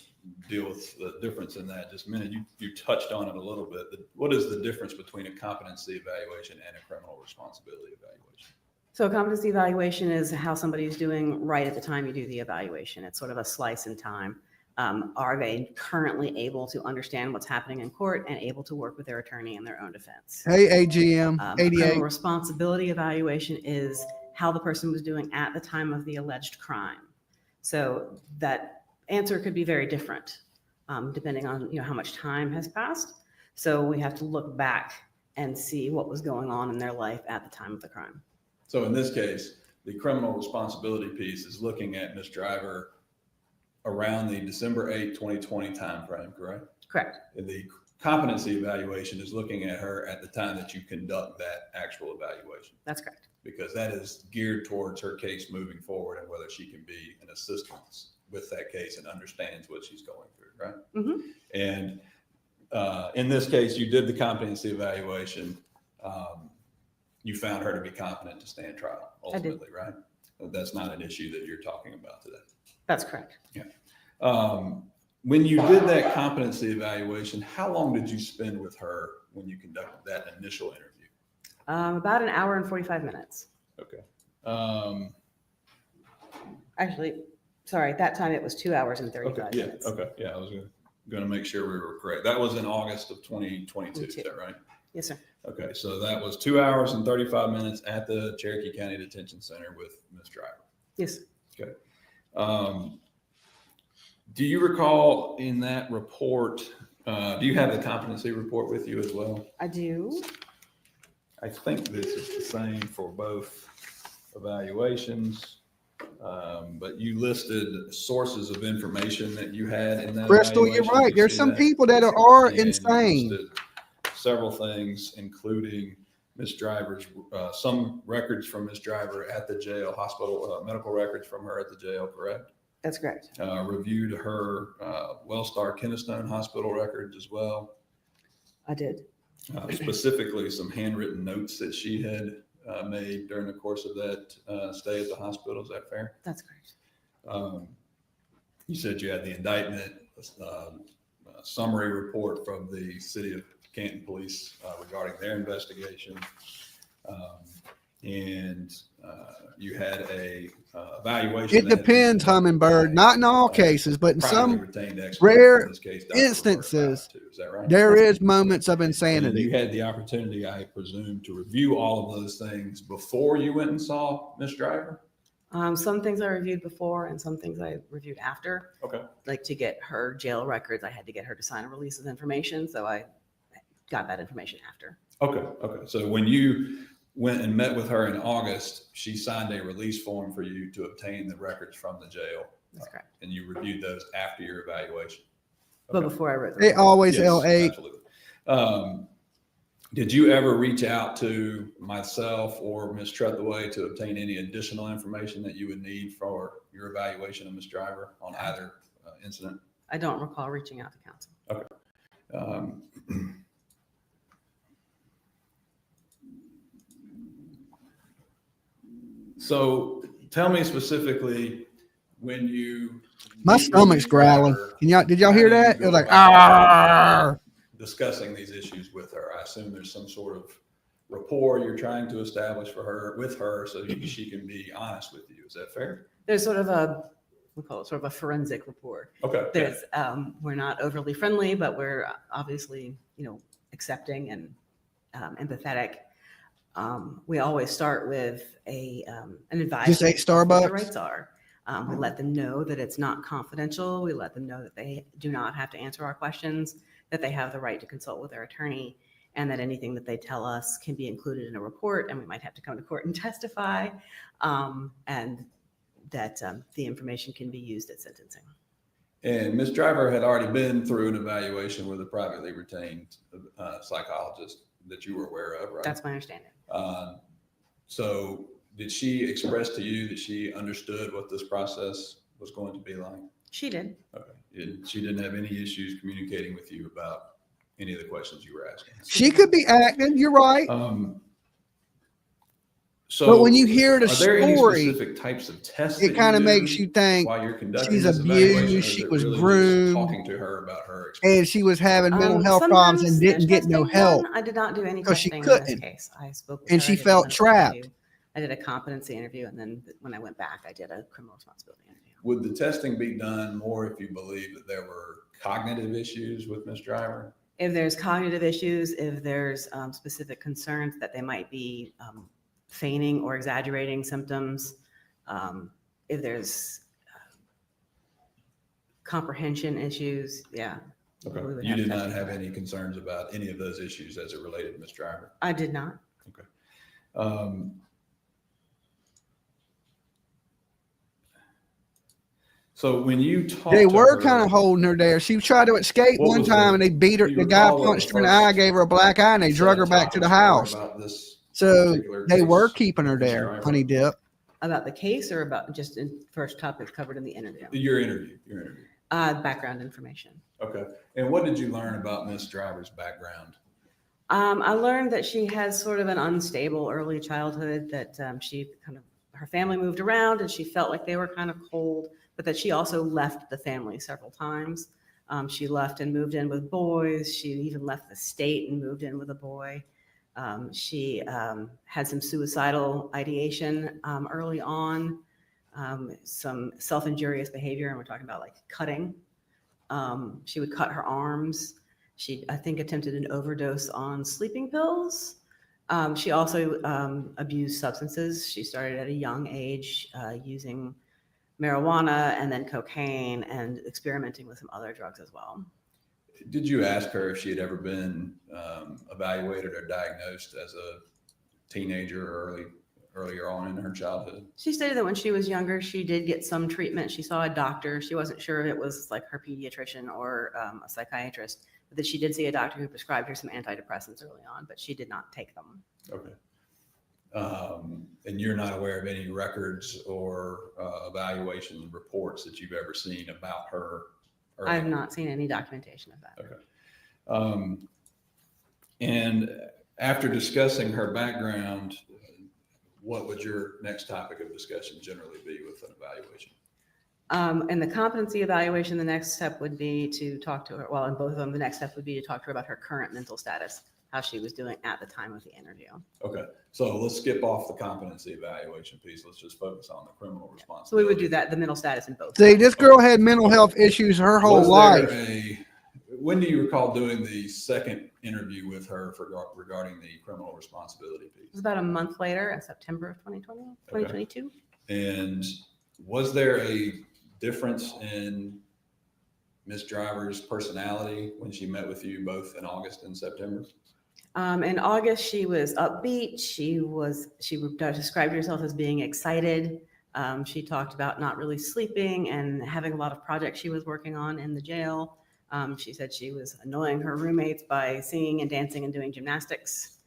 deal with the difference in that just a minute. You touched on it a little bit. What is the difference between a competency evaluation and a criminal responsibility evaluation? So a competency evaluation is how somebody is doing right at the time you do the evaluation. It's sort of a slice in time. Are they currently able to understand what's happening in court and able to work with their attorney in their own defense? Hey, AGM, A 88. criminal responsibility evaluation is how the person was doing at the time of the alleged crime. So that answer could be very different depending on how much time has passed. So we have to look back and see what was going on in their life at the time of the crime. So in this case, the criminal responsibility piece is looking at Ms. Driver around the December 8, 2020 timeframe, correct? Correct. And the competency evaluation is looking at her at the time that you conduct that actual evaluation, That's correct. because that is geared towards her case moving forward and whether she can be an assistance with that case and understands what she's going through, right? Mhm. And in this case, you did the competency evaluation. You found her to be competent to stand trial ultimately, right? That's not an issue that you're talking about today. That's correct. When you did that competency evaluation, how long did you spend with her when you conducted that initial interview? About an hour and 45 minutes. Okay. Actually, sorry, that time it was 2 hours and 35 Okay. Yeah. minutes. Okay. Yeah. I was going to make sure we were correct. That was in August of 2022. Is that right? Yes, sir. Okay. So that was 2 hours and 35 minutes at the Cherokee County Detention Center with Ms. Driver. Yes. Okay. Do you recall in that report, do you have the competency report with you as well? I do. I think this is the same for both evaluations, but you listed sources of information that you had in that. Crystal, you're evaluation. right. You There's see some that? people that are And you insane. listed several things, including Ms. Driver's, some records from Ms. Driver at the jail, hospital, medical records from her at the jail, correct? That's correct. Reviewed her Wellstar Kennestone Hospital records as well. I did. Specifically, some handwritten notes that she had made during the course of that stay at the hospital. Is that fair? That's correct. You said you had the indictment, summary report from the City of Canton Police regarding their investigation. And you had a evaluation. It depends, Hummingbird. Not in all cases, but in some rare instances, is that right? there is moments of And insanity. you had the opportunity, I presume, to review all of those things before you went and saw Ms. Driver? Some things I reviewed before and some things I reviewed after. Okay. Like to get her jail records, I had to get her to sign a release of information. So I got that information after. Okay. Okay. So when you went and met with her in August, she signed a release form for you to obtain the records from the jail. That's correct. And you reviewed those after your evaluation. But Okay. before I wrote They them. always Yes, L8. absolutely. Did you ever reach out to myself or Ms. Trethaway to obtain any additional information that you would need for your evaluation of Ms. Driver on either incident? I don't recall reaching out to counsel. Um, so tell me specifically when you My meet with stomach's Ms. growling. Driver, Did y'all how hear do you that? It go was like, about ah. discussing these issues with her? I assume there's some sort of rapport you're trying to establish with her so she can be honest with you. Is that fair? There's sort of we call it sort of a forensic rapport. Okay. There's, we're not overly friendly, but we're obviously, accepting and empathetic. We always start with an advice. Just ate of what the Starbucks? rights are. We let them know that it's not confidential. We let them know that they do not have to answer our questions, that they have the right to consult with their attorney, and that anything that they tell us can be included in a report, and we might have to come to court and testify, and that the information can be used at sentencing. And Ms. Driver had already been through an evaluation with a privately retained psychologist that you were aware of, right? That's my understanding. So did she express to you that she understood what this process was going to be like? She did. Okay. She didn't have any issues communicating with you about any of the questions you were asking? She could be acting. You're right. So, but when you hear the are there any story, specific types of tests it kind of makes you think while you're conducting she's this evaluation, abused, or is she it was really just groomed, talking to her about her experience? and she was having mental health problems and didn't get no help. I did not do any 'cause she testing in this couldn't. case. I spoke with And her, she I did a felt clinical trapped. interview. I did a competency interview, and then when I went back, I did a criminal responsibility interview. Would the testing be done more if you believe that there were cognitive issues with Ms. Driver? If there's cognitive issues, if there's specific concerns that they might be feigning or exaggerating symptoms, if there's comprehension issues, yeah. Okay. we would You did not testing have for that. any concerns about any of those issues as it related to Ms. Driver? I did not. Okay. So when you talked They to were her, kind of holding her there. She tried to escape What one was time, the- and they beat her. do you The guy recall what punched the her in the first eye, gave her a black eye, and they set drug her of back to the topics were house. about this So particular they case were keeping her with Ms. there, Driver? honey dip. About the case or about just in first topics covered in the interview? Your interview. Background information. Okay. And what did you learn about Ms. Driver's background? I learned that she has sort of an unstable early childhood, that her family moved around and she felt like they were kind of cold, but that she also left the family several times. She left and moved in with boys. She even left the state and moved in with a boy. She had some suicidal ideation early on, some self-injurious behavior, and we're talking about like cutting. She would cut her arms. She, I think, attempted an overdose on sleeping pills. She also abused substances. She started at a young age using marijuana and then cocaine and experimenting with some other drugs as well. Did you ask her if she had ever been evaluated or diagnosed as a teenager or earlier on in her childhood? She stated that when she was younger, she did get some treatment. She saw a doctor. She wasn't sure if it was like her pediatrician or a psychiatrist, but that she did see a doctor who prescribed her some antidepressants early on, but she did not take them. Okay. And you're not aware of any records or evaluation reports that you've ever seen about her? I have not seen any documentation of that. Okay. And after discussing her background, what would your next topic of discussion generally be with an evaluation? In the competency evaluation, the next step would be to talk to her. Well, in both of them, the next step would be to talk to her about her current mental status, how she was doing at the time of the interview. Okay. So let's skip off the competency evaluation piece. Let's just focus on the criminal responsibility. So we would do that, the mental status in both. See, this girl had mental health issues her whole Was life. when do you recall doing the second interview with her regarding the criminal responsibility piece? It was about a month later in September of 2022. And was there a difference in Ms. Driver's personality when she met with you both in August and September? In August, she was upbeat. She described herself as being excited. She talked about not really sleeping and having a lot of projects she was working on in the jail. She said she was annoying her roommates by singing and dancing and doing gymnastics.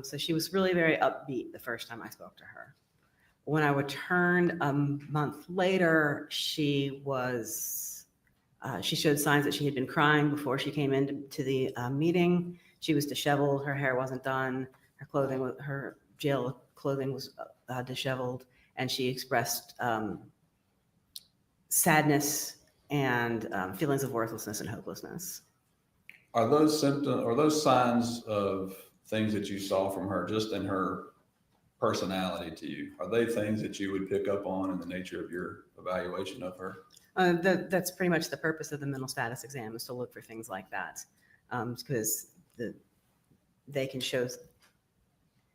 So she was really very upbeat the first time I spoke to her. When I returned a month later, she was She showed signs that she had been crying before she came into the meeting. She was disheveled. Her hair wasn't done. Her jail clothing was disheveled, and she expressed sadness and feelings of worthlessness and hopelessness. Are those symptoms or those signs of things that you saw from her just in her personality to you? Are they things that you would pick up on in the nature of your evaluation of her? That's pretty much the purpose of the mental status exam, is to look for things like that, because they can show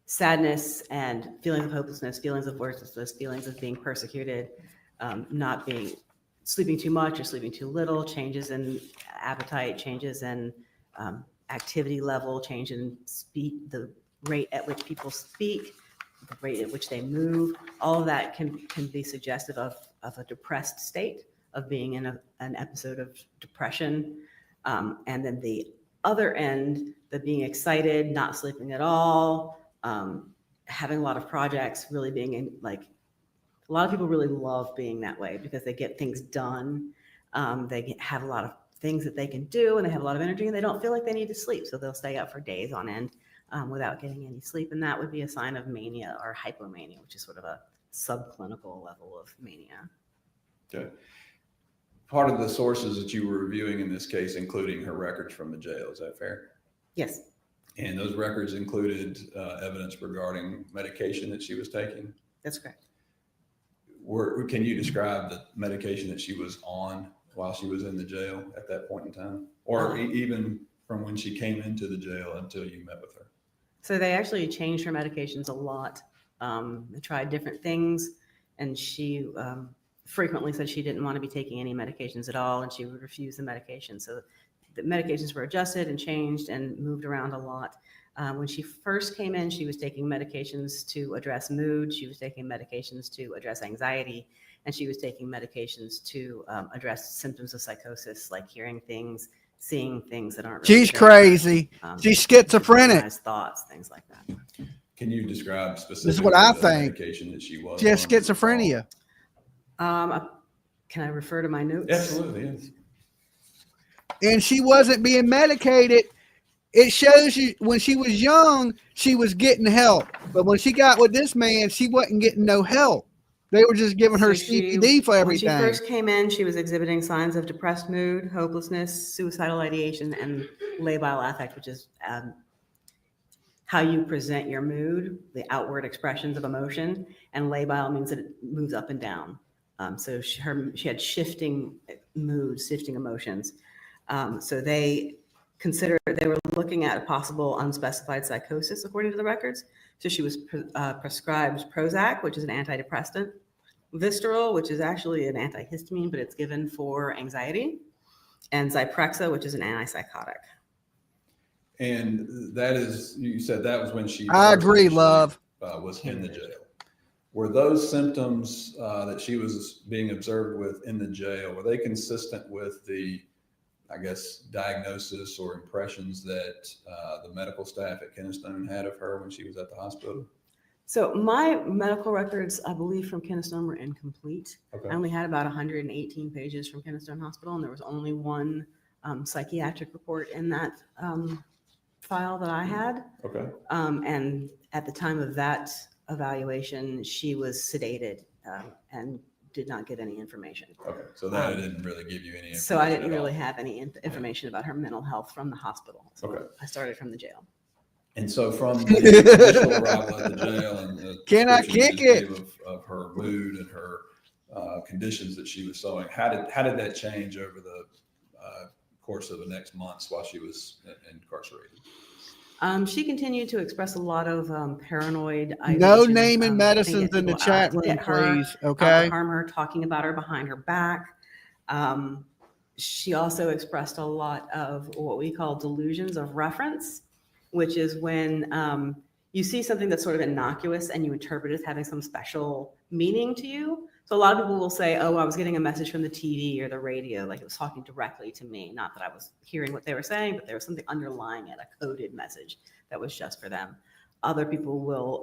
sadness and feelings of hopelessness, feelings of worthlessness, feelings of being persecuted, not being sleeping too much or sleeping too little, changes in appetite, changes in activity level, change in speed, the rate at which people speak, the rate at which they move. All of that can be suggestive of a depressed state, of being in an episode of depression. And then the other end, the being excited, not sleeping at all, having a lot of projects, really being in, like, a lot of people really love being that way because they get things done. They have a lot of things that they can do, and they have a lot of energy, and they don't feel like they need to sleep. So they'll stay up for days on end without getting any sleep. And that would be a sign of mania or hypomania, which is sort of a subclinical level of mania. Okay. Part of the sources that you were reviewing in this case, including her records from the jail, is that fair? Yes. And those records included evidence regarding medication that she was taking? That's correct. Can you describe the medication that she was on while she was in the jail at that point in time? Or even from when she came into the jail until you met with her? So they actually changed her medications a lot. They tried different things, and she frequently said she didn't want to be taking any medications at all, and she would refuse the medication. So the medications were adjusted and changed and moved around a lot. When she first came in, she was taking medications to address mood. She was taking medications to address anxiety, and she was taking medications to address symptoms of psychosis, like hearing things, seeing things that aren't really She's there. crazy. She's schizophrenic. Disorganized thoughts, things like that. Can you describe specifically This is what I the think. medication that she was She has on? schizophrenia. Can I refer to my notes? Absolutely, yes. And she wasn't being medicated. It shows you when she was young, she was getting help. But when she got with this man, she wasn't getting no help. They were just giving her CBD for everything. When she first came in, she was exhibiting signs of depressed mood, hopelessness, suicidal ideation, and labile affect, which is how you present your mood, the outward expressions of emotion. And labile means that it moves up and down. So she had shifting moods, shifting emotions. So they were looking at a possible unspecified psychosis according to the records. So she was prescribed Prozac, which is an antidepressant, Visceral, which is actually an antihistamine, but it's given for anxiety, and Zyprexa, which is an antipsychotic. And that is, you said that was when she I agree, love. Was in the jail. Were those symptoms that she was being observed with in the jail, were they consistent with the, I guess, diagnosis or impressions that the medical staff at Kennestone had of her when she was at the hospital? So my medical records, I believe, from Kennestone were incomplete. Okay. I only had about 118 pages from Kennestone Hospital, and there was only one psychiatric report in that file that I had. Okay. And at the time of that evaluation, she was sedated and did not get any information. Okay. So that didn't really give you any information. So I didn't really have any information about her mental health from the hospital. So Okay. I started from the jail. And so from the initial arrival at the jail and the Can I description kick you it? gave of her mood and her conditions that she was showing, how did that change over the course of the next months while she was incarcerated? She continued to express a lot of paranoid ideation. No naming thinking medicines in the people chat out to room, get her, please. out Okay. to harm her, talking about her behind her back. She also expressed a lot of what we call delusions of reference, which is when you see something that's sort of innocuous and you interpret it as having some special meaning to you. So a lot of people will say, oh, I was getting a message from the TV or the radio, like it was talking directly to me. Not that I was hearing what they were saying, but there was something underlying it, a coded message that was just for them. Other people will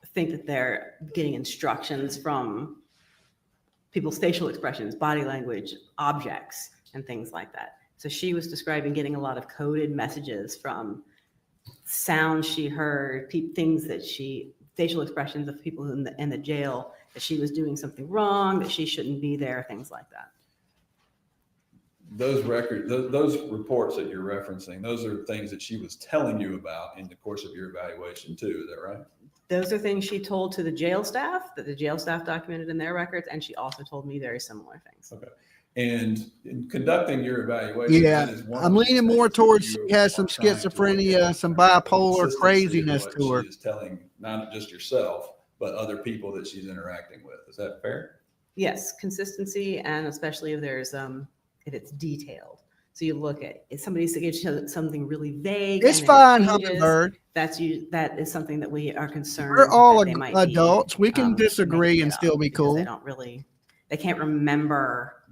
think that they're getting instructions from people's facial expressions, body language, objects, and things like that. So she was describing getting a lot of coded messages from sounds she heard, things that facial expressions of people in the jail, that she was doing something wrong, that she shouldn't be there, things like that. Those records, those reports that you're referencing, those are things that she was telling you about in the course of your evaluation too. Is that right? Those are things she told to the jail staff, that the jail staff documented in their records, and she also told me very similar things. Okay. And in conducting your evaluation, Yeah, that is one I'm of the leaning things more that towards you she has some are trying to look schizophrenia, at, some the bipolar consistency of craziness what to her. She is telling not just yourself, but other people that she's interacting with. Is that fair? Yes, consistency, and especially if there's if it's detailed. So you look at if somebody gives you something really vague. It's and then fine, it changes, Hummingbird. that is something that we are concerned. We're all that they might be, adults. We can disagree making and it still up be because cool. They can't remember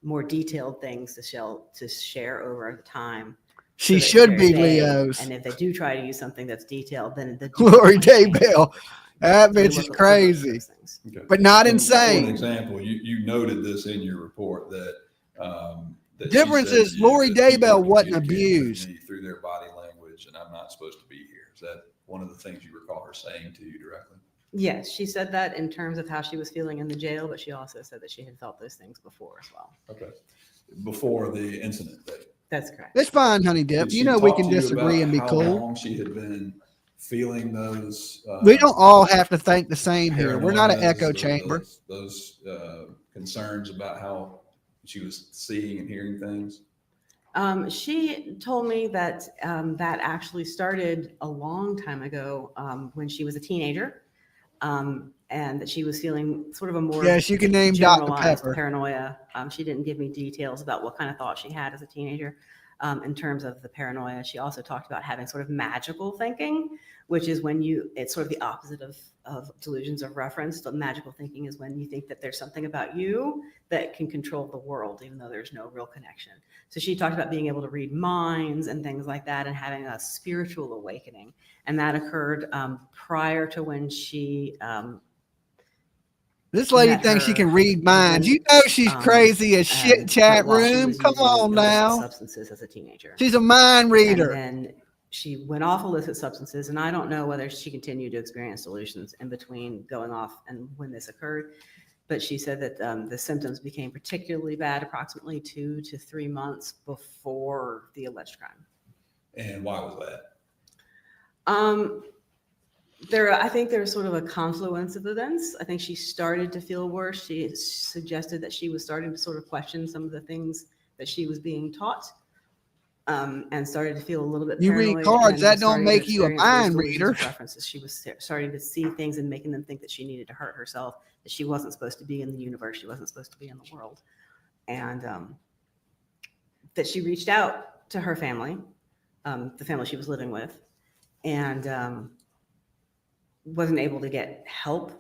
more detailed things to share over time. She So that should they're be vague, Leos. And if they do try to use something that's detailed, then the Lori details might change Daybell. over time. That So we bitch is look at crazy, those things. Okay. but not And For insane. an example, you noted this in your report that that she Difference said is to you Lori that people Daybell are wasn't communicating with abused. me through their body language, and I'm not supposed to be here. Is that one of the things you recall her saying to you directly? Yes, she said that in terms of how she was feeling in the jail, but she also said that she had felt those things before as well. Okay. Before the incident date. That's correct. It's fine, honey dip. Did You she know we talk can to you disagree about and be how cool. long she had been feeling those? We don't all have to think the same here. We're not an paranoias, echo chamber. Those concerns about how she was seeing and hearing things. She told me that that actually started a long time ago when she was a teenager, and that she was feeling sort of a more Yes, you can name Dr. generalized Pepper. paranoia. She didn't give me details about what kind of thoughts she had as a teenager in terms of the paranoia. She also talked about having sort of magical thinking, which is when it's sort of the opposite of delusions of reference. The magical thinking is when you think that there's something about you that can control the world, even though there's no real connection. So she talked about being able to read minds and things like that and having a spiritual awakening. And that occurred prior to when she This lady met thinks she her can read minds. You know she's crazy as shit, and chat while she room. was Come using on illicit now. substances as a teenager. She's a mind reader. And then she went off illicit substances, and I don't know whether she continued to experience delusions in between going off and when this occurred. But she said that the symptoms became particularly bad approximately 2 to 3 months before the alleged crime. And why was that? I think there's sort of a confluence of events. I think she started to feel worse. She suggested that she was starting to sort of question some of the things that she was being taught, and started to feel a little bit You paranoid. read cards, and that was don't starting to make you a experience those mind delusions reader. of references. She was starting to see things and making them think that she needed to hurt herself, that she wasn't supposed to be in the universe, she wasn't supposed to be in the world, and that she reached out to her family, the family she was living with, and wasn't able to get help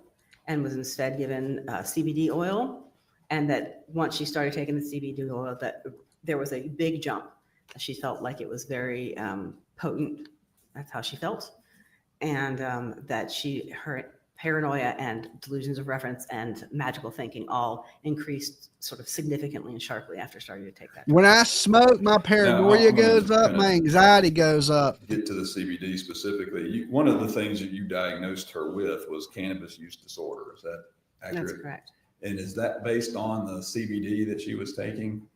and was instead given CBD oil. And that once she started taking the CBD oil, that there was a big jump. She felt like it was very potent. That's how she felt. And that her paranoia and delusions of reference and magical thinking all increased sort of significantly and sharply after starting to take that. When I smoke, my paranoia I'm gonna goes up, kinda my anxiety goes up. Get to the CBD specifically. One of the things that you diagnosed her with was cannabis use disorder. Is that accurate? That's correct. And is that based on the CBD that she was taking?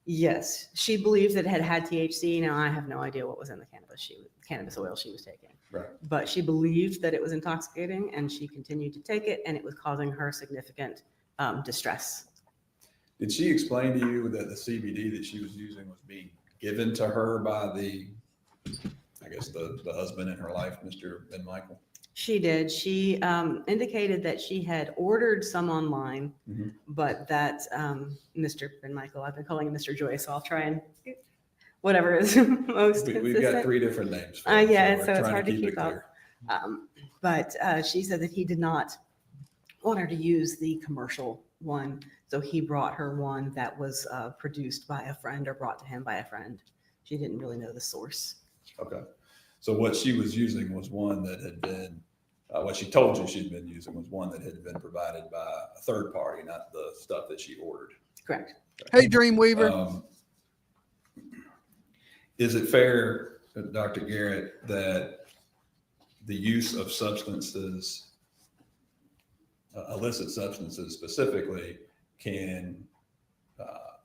Yes, she believes that it had THC. Now I have no idea what was in the cannabis oil she was taking. Right. But she believed that it was intoxicating, and she continued to take it, and it was causing her significant distress. Did she explain to you that the CBD that she was using was being given to her by the husband in her life, Mr. Ben Michael? She did. She indicated that she had ordered some online, Mhm. but that Mr. Ben Michael, I've been calling him Mr. Joy, so I'll try and whatever is most We've got consistent. 3 different names. For Yeah, we're so it's trying hard to it keep up. clear. But she said that he did not want her to use the commercial one. So he brought her one that was produced by a friend or brought to him by a friend. She didn't really know the source. Okay. So what she was using was one that had been what she told you she'd been using was one that had been provided by a third party, not the stuff that she ordered. Correct. Hey, Dreamweaver. Is it fair, Dr. Garrett, that the use of substances, illicit substances specifically, can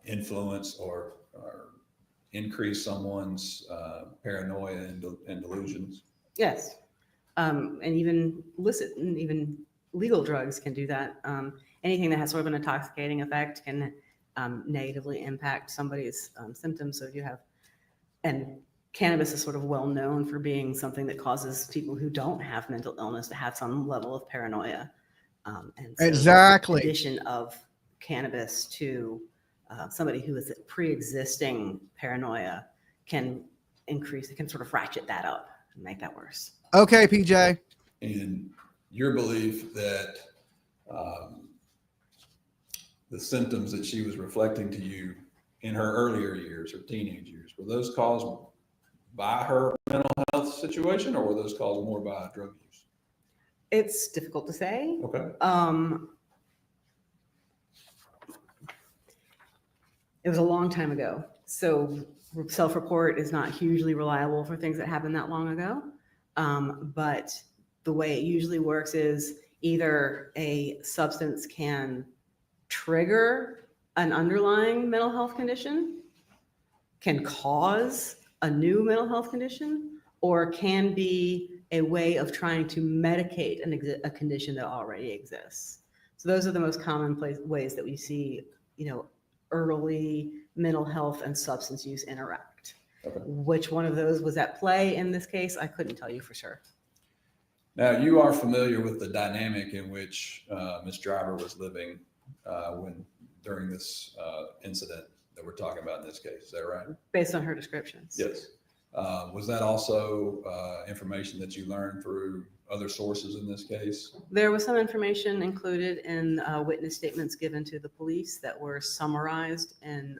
influence or increase someone's paranoia and delusions? Yes. And even illicit and even legal drugs can do that. Anything that has sort of an intoxicating effect can negatively impact somebody's symptoms. So if you have, and cannabis is sort of well known for being something that causes people who don't have mental illness to have some level of paranoia. And so Exactly. the addition of cannabis to somebody who is pre-existing paranoia can increase, it can sort of ratchet that up and make that worse. Okay, PJ. And your belief that the symptoms that she was reflecting to you in her earlier years or teenage years, were those caused by her mental health situation, or were those caused more by drug use? It's difficult to say. Okay. It was a long time ago. So self-report is not hugely reliable for things that happened that long ago. But the way it usually works is either a substance can trigger an underlying mental health condition, can cause a new mental health condition, or can be a way of trying to medicate a condition that already exists. So those are the most common ways that we see, early mental health and substance use interact. Okay. Which one of those was at play in this case, I couldn't tell you for sure. Now, you are familiar with the dynamic in which Ms. Driver was living during this incident that we're talking about in this case. Is that right? Based on her descriptions. Yes. Was that also information that you learned through other sources in this case? There was some information included in witness statements given to the police that were summarized in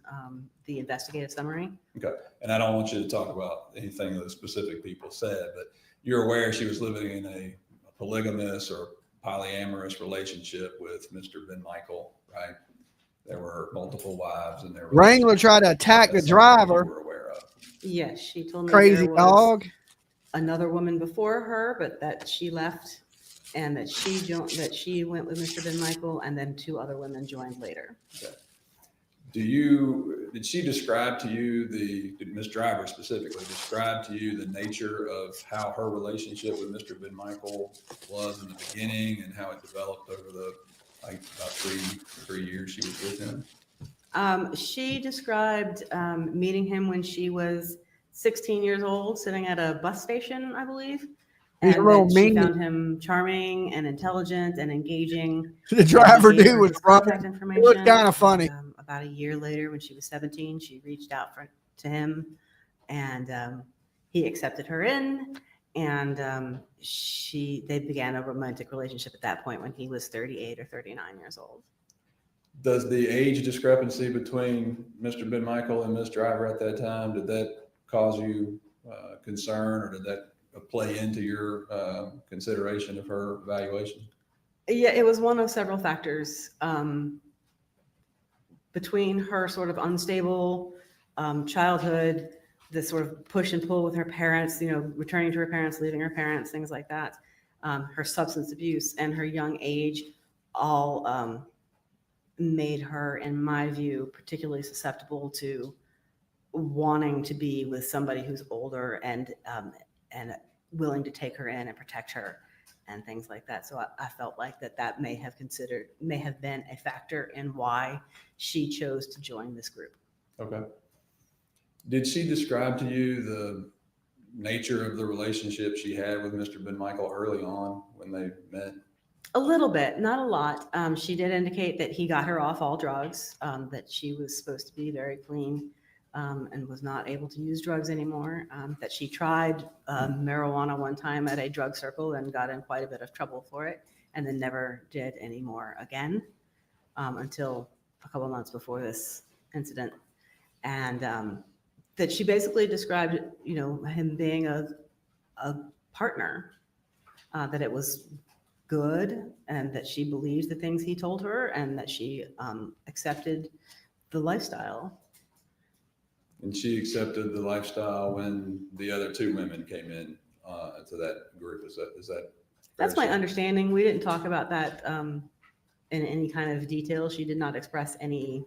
the investigative summary. Okay. And I don't want you to talk about anything that specific people said, but you're aware she was living in a polygamous or polyamorous relationship with Mr. Ben Michael, right? There were multiple wives and there Wrangler tried to attack the driver. You were aware of. Yes, she told me Crazy there was dog. another woman before her, but that she left and that she went with Mr. Ben Michael, and then 2 other women joined later. Okay. Did she describe to you, did Ms. Driver specifically describe to you the nature of how her relationship with Mr. Ben Michael was in the beginning and how it developed over the about three years she was with him? She described meeting him when she was 16 years old, sitting at a bus station, I believe. He's And real that she mean. found him charming and intelligent and engaging. The driver And gave dude her was his contact running. information. It was kind of funny. And, about a year later, when she was 17, she reached out to him, and he accepted her in, and they began a romantic relationship at that point when he was 38 or 39 years old. Does the age discrepancy between Mr. Ben Michael and Ms. Driver at that time, did that cause you concern, or did that play into your consideration of her evaluation? Yeah, it was one of several factors. Between her sort of unstable childhood, the sort of push and pull with her parents, returning to her parents, leaving her parents, things like that, her substance abuse and her young age all made her, in my view, particularly susceptible to wanting to be with somebody who's older and willing to take her in and protect her and things like that. So I felt like that may have been a factor in why she chose to join this group. Okay. Did she describe to you the nature of the relationship she had with Mr. Ben Michael early on when they met? A little bit, not a lot. She did indicate that he got her off all drugs, that she was supposed to be very clean and was not able to use drugs anymore, that she tried marijuana one time at a drug circle and got in quite a bit of trouble for it, and then never did anymore again until a couple months before this incident. And that she basically described, him being a partner that it was good and that she believed the things he told her and that she accepted the lifestyle. And she accepted the lifestyle when the other two women came in to that group. Is that? That's fair my to say? understanding. We didn't talk about that in any kind of detail. She did not express any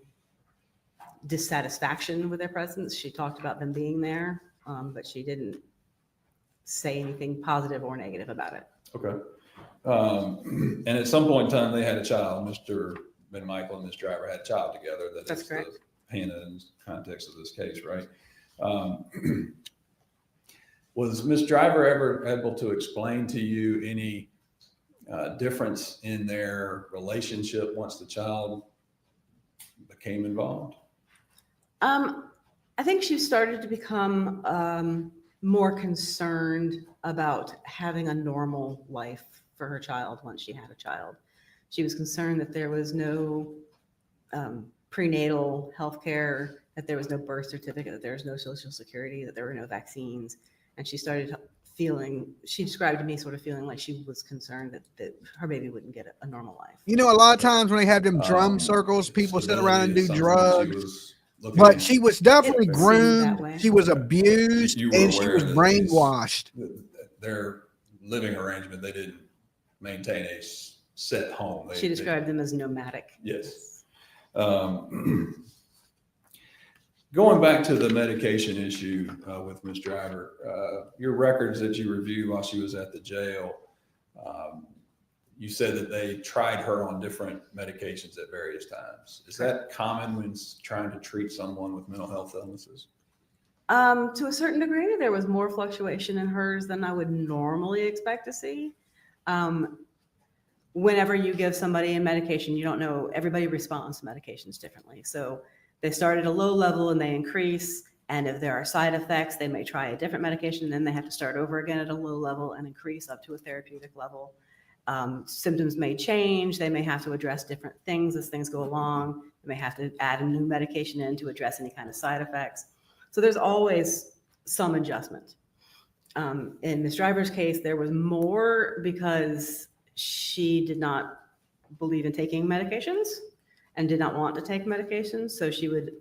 dissatisfaction with their presence. She talked about them being there, but she didn't say anything positive or negative about it. Okay. And at some point in time, they had a child. Mr. Ben Michael and Ms. Driver had a child together. That's is correct. Hannah in the context of this case, right? Was Ms. Driver ever able to explain to you any difference in their relationship once the child became involved? I think she started to become more concerned about having a normal life for her child once she had a child. She was concerned that there was no prenatal health care, that there was no birth certificate, that there was no social security, that there were no vaccines. And she started feeling, she described to me sort of feeling like she was concerned that her baby wouldn't get a normal life. You know, a lot of times when they have them drum circles, people sit around and do Stability is something that she drugs. was looking But into. she was definitely It seemed that groomed. way. She was abused, You were and she aware was that brainwashed. their living arrangement, they didn't maintain a set home. She described them as nomadic. Yes. Going back to the medication issue with Ms. Driver, your records that you reviewed while she was at the jail, you said that they tried her on different medications at various times. Is that common when trying to treat someone with mental health illnesses? To a certain degree, there was more fluctuation in hers than I would normally expect to see. Whenever you give somebody a medication, you don't know, everybody responds to medications differently. So they start at a low level and they increase. And if there are side effects, they may try a different medication. Then they have to start over again at a low level and increase up to a therapeutic level. Symptoms may change. They may have to address different things as things go along. They may have to add a new medication in to address any kind of side effects. So there's always some adjustment. In Ms. Driver's case, there was more because she did not believe in taking medications and did not want to take medications. So she would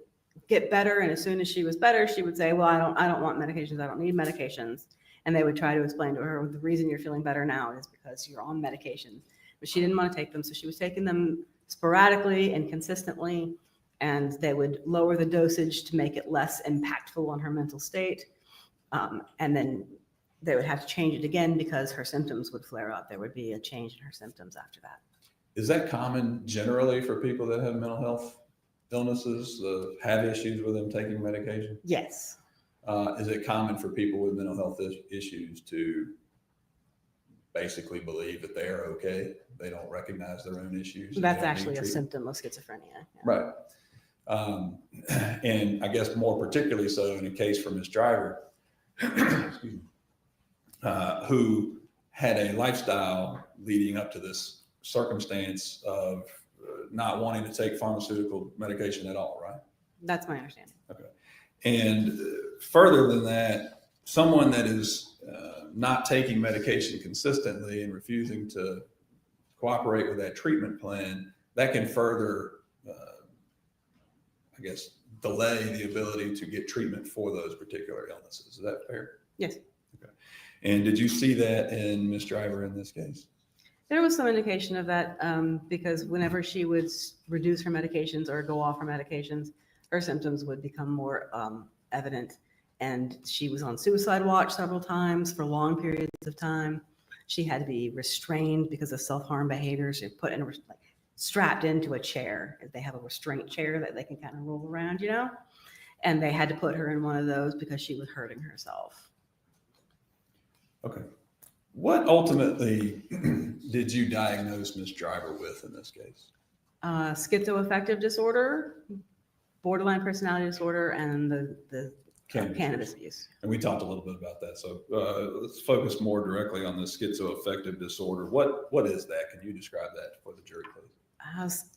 get better, and as soon as she was better, she would say, well, I don't want medications. I don't need medications. And they would try to explain to her, the reason you're feeling better now is because you're on medication. But she didn't want to take them, so she was taking them sporadically and consistently, and they would lower the dosage to make it less impactful on her mental state. And then they would have to change it again because her symptoms would flare up. There would be a change in her symptoms after that. Is that common generally for people that have mental health illnesses, have issues with them taking medication? Yes. Is it common for people with mental health issues to basically believe that they are okay? They don't recognize their own issues? That's actually a symptom of schizophrenia. Yeah. Right. And I guess more particularly so in a case for Ms. Driver, excuse me, who had a lifestyle leading up to this circumstance of not wanting to take pharmaceutical medication at all, right? That's my understanding. Okay. And further than that, someone that is not taking medication consistently and refusing to cooperate with that treatment plan, that can further, I guess, delay the ability to get treatment for those particular illnesses. Is that fair? Yes. Okay. And did you see that in Ms. Driver in this case? There was some indication of that because whenever she would reduce her medications or go off her medications, her symptoms would become more evident. And she was on suicide watch several times for long periods of time. She had to be restrained because of self-harm behaviors. She put in strapped into a chair. They have a restraint chair that they can kind of roll around, you know? And they had to put her in one of those because she was hurting herself. Okay. What ultimately did you diagnose Ms. Driver with in this case? Schizoaffective disorder, borderline personality disorder, and the cannabis abuse. And we talked a little bit about that. So let's focus more directly on the schizoaffective disorder. What is that? Can you describe that for the jury, please?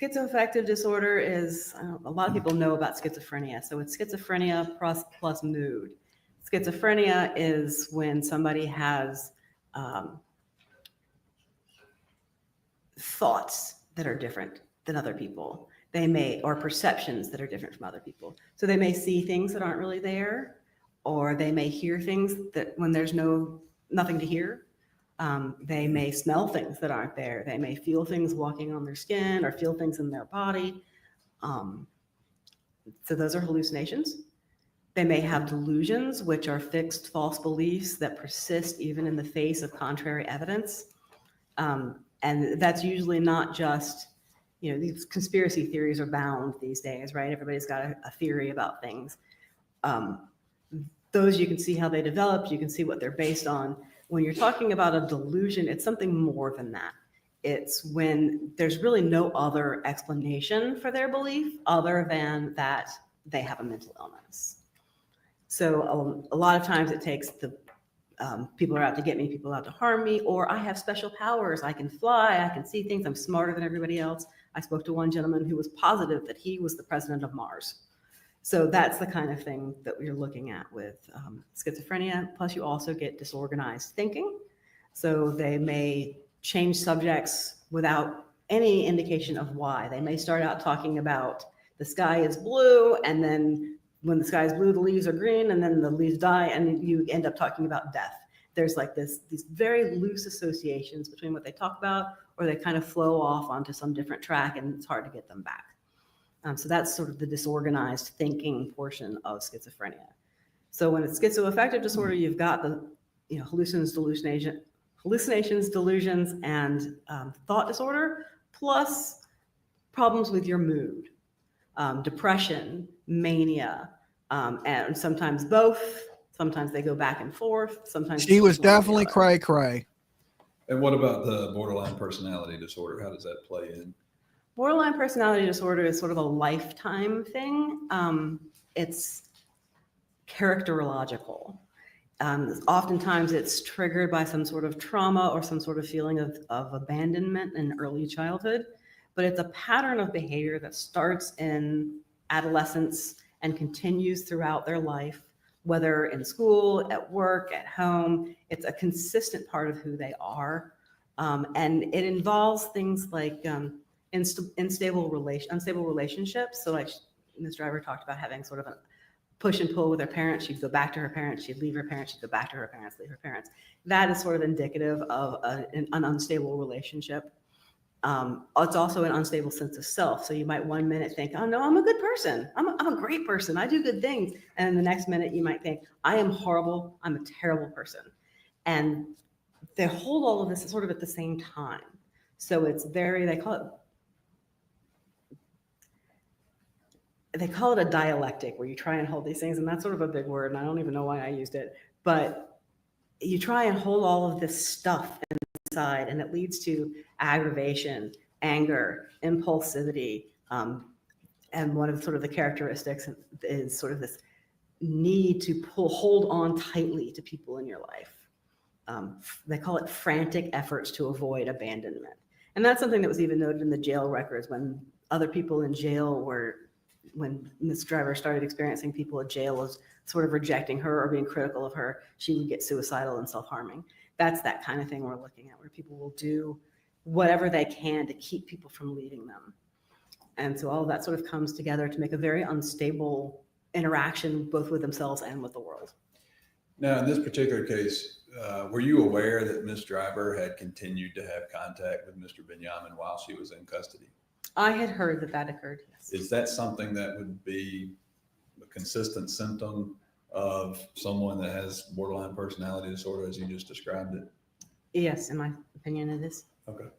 Schizoaffective disorder is, a lot of people know about schizophrenia. So it's schizophrenia plus mood. Schizophrenia is when somebody has thoughts that are different than other people. They may, or perceptions that are different from other people. So they may see things that aren't really there, or they may hear things that when there's nothing to hear. They may smell things that aren't there. They may feel things walking on their skin or feel things in their body. So those are hallucinations. They may have delusions, which are fixed false beliefs that persist even in the face of contrary evidence. And that's usually not just, these conspiracy theories are bound these days, right? Everybody's got a theory about things. Those you can see how they developed, you can see what they're based on. When you're talking about a delusion, it's something more than that. It's when there's really no other explanation for their belief other than that they have a mental illness. So a lot of times it takes people are out to get me, people are out to harm me, or I have special powers. I can fly, I can see things, I'm smarter than everybody else. I spoke to one gentleman who was positive that he was the president of Mars. So that's the kind of thing that we're looking at with schizophrenia. Plus you also get disorganized thinking. So they may change subjects without any indication of why. They may start out talking about the sky is blue, and then when the sky is blue, the leaves are green, and then the leaves die, and you end up talking about death. There's like these very loose associations between what they talk about, or they kind of flow off onto some different track, and it's hard to get them back. So that's sort of the disorganized thinking portion of schizophrenia. So when it's schizoaffective disorder, you've got the hallucinations, delusions, and thought disorder, plus problems with your mood, depression, mania, and sometimes both. Sometimes they go back and forth. Sometimes She was definitely cray. cray. And what about the borderline personality disorder? How does that play in? Borderline personality disorder is sort of a lifetime thing. It's characterological. Oftentimes it's triggered by some sort of trauma or some sort of feeling of abandonment in early childhood, but it's a pattern of behavior that starts in adolescence and continues throughout their life, whether in school, at work, at home. It's a consistent part of who they are. And it involves things like unstable relationships. So like Ms. Driver talked about having sort of a push and pull with her parents. She'd go back to her parents, she'd leave her parents, she'd go back to her parents, leave her parents. That is sort of indicative of an unstable relationship. It's also an unstable sense of self. So you might one minute think, oh no, I'm a good person. I'm a great person. I do good things. And the next minute you might think, I am horrible. I'm a terrible person. And they hold all of this sort of at the same time. So it's they call it a dialectic, where you try and hold these things. And that's sort of a big word. And I don't even know why I used it, but you try and hold all of this stuff inside, and it leads to aggravation, anger, impulsivity. And one of sort of the characteristics is sort of this need to hold on tightly to people in your life. They call it frantic efforts to avoid abandonment. And that's something that was even noted in the jail records when other people in jail when Ms. Driver started experiencing people at jail as sort of rejecting her or being critical of her, she would get suicidal and self-harming. That's that kind of thing we're looking at, where people will do whatever they can to keep people from leaving them. And so all of that sort of comes together to make a very unstable interaction, both with themselves and with the world. Now, in this particular case, were you aware that Ms. Driver had continued to have contact with Mr. Benyamin while she was in custody? I had heard that occurred, yes. Is that something that would be a consistent symptom of someone that has borderline personality disorder, as you just described it? Yes, in my opinion, it is. Okay.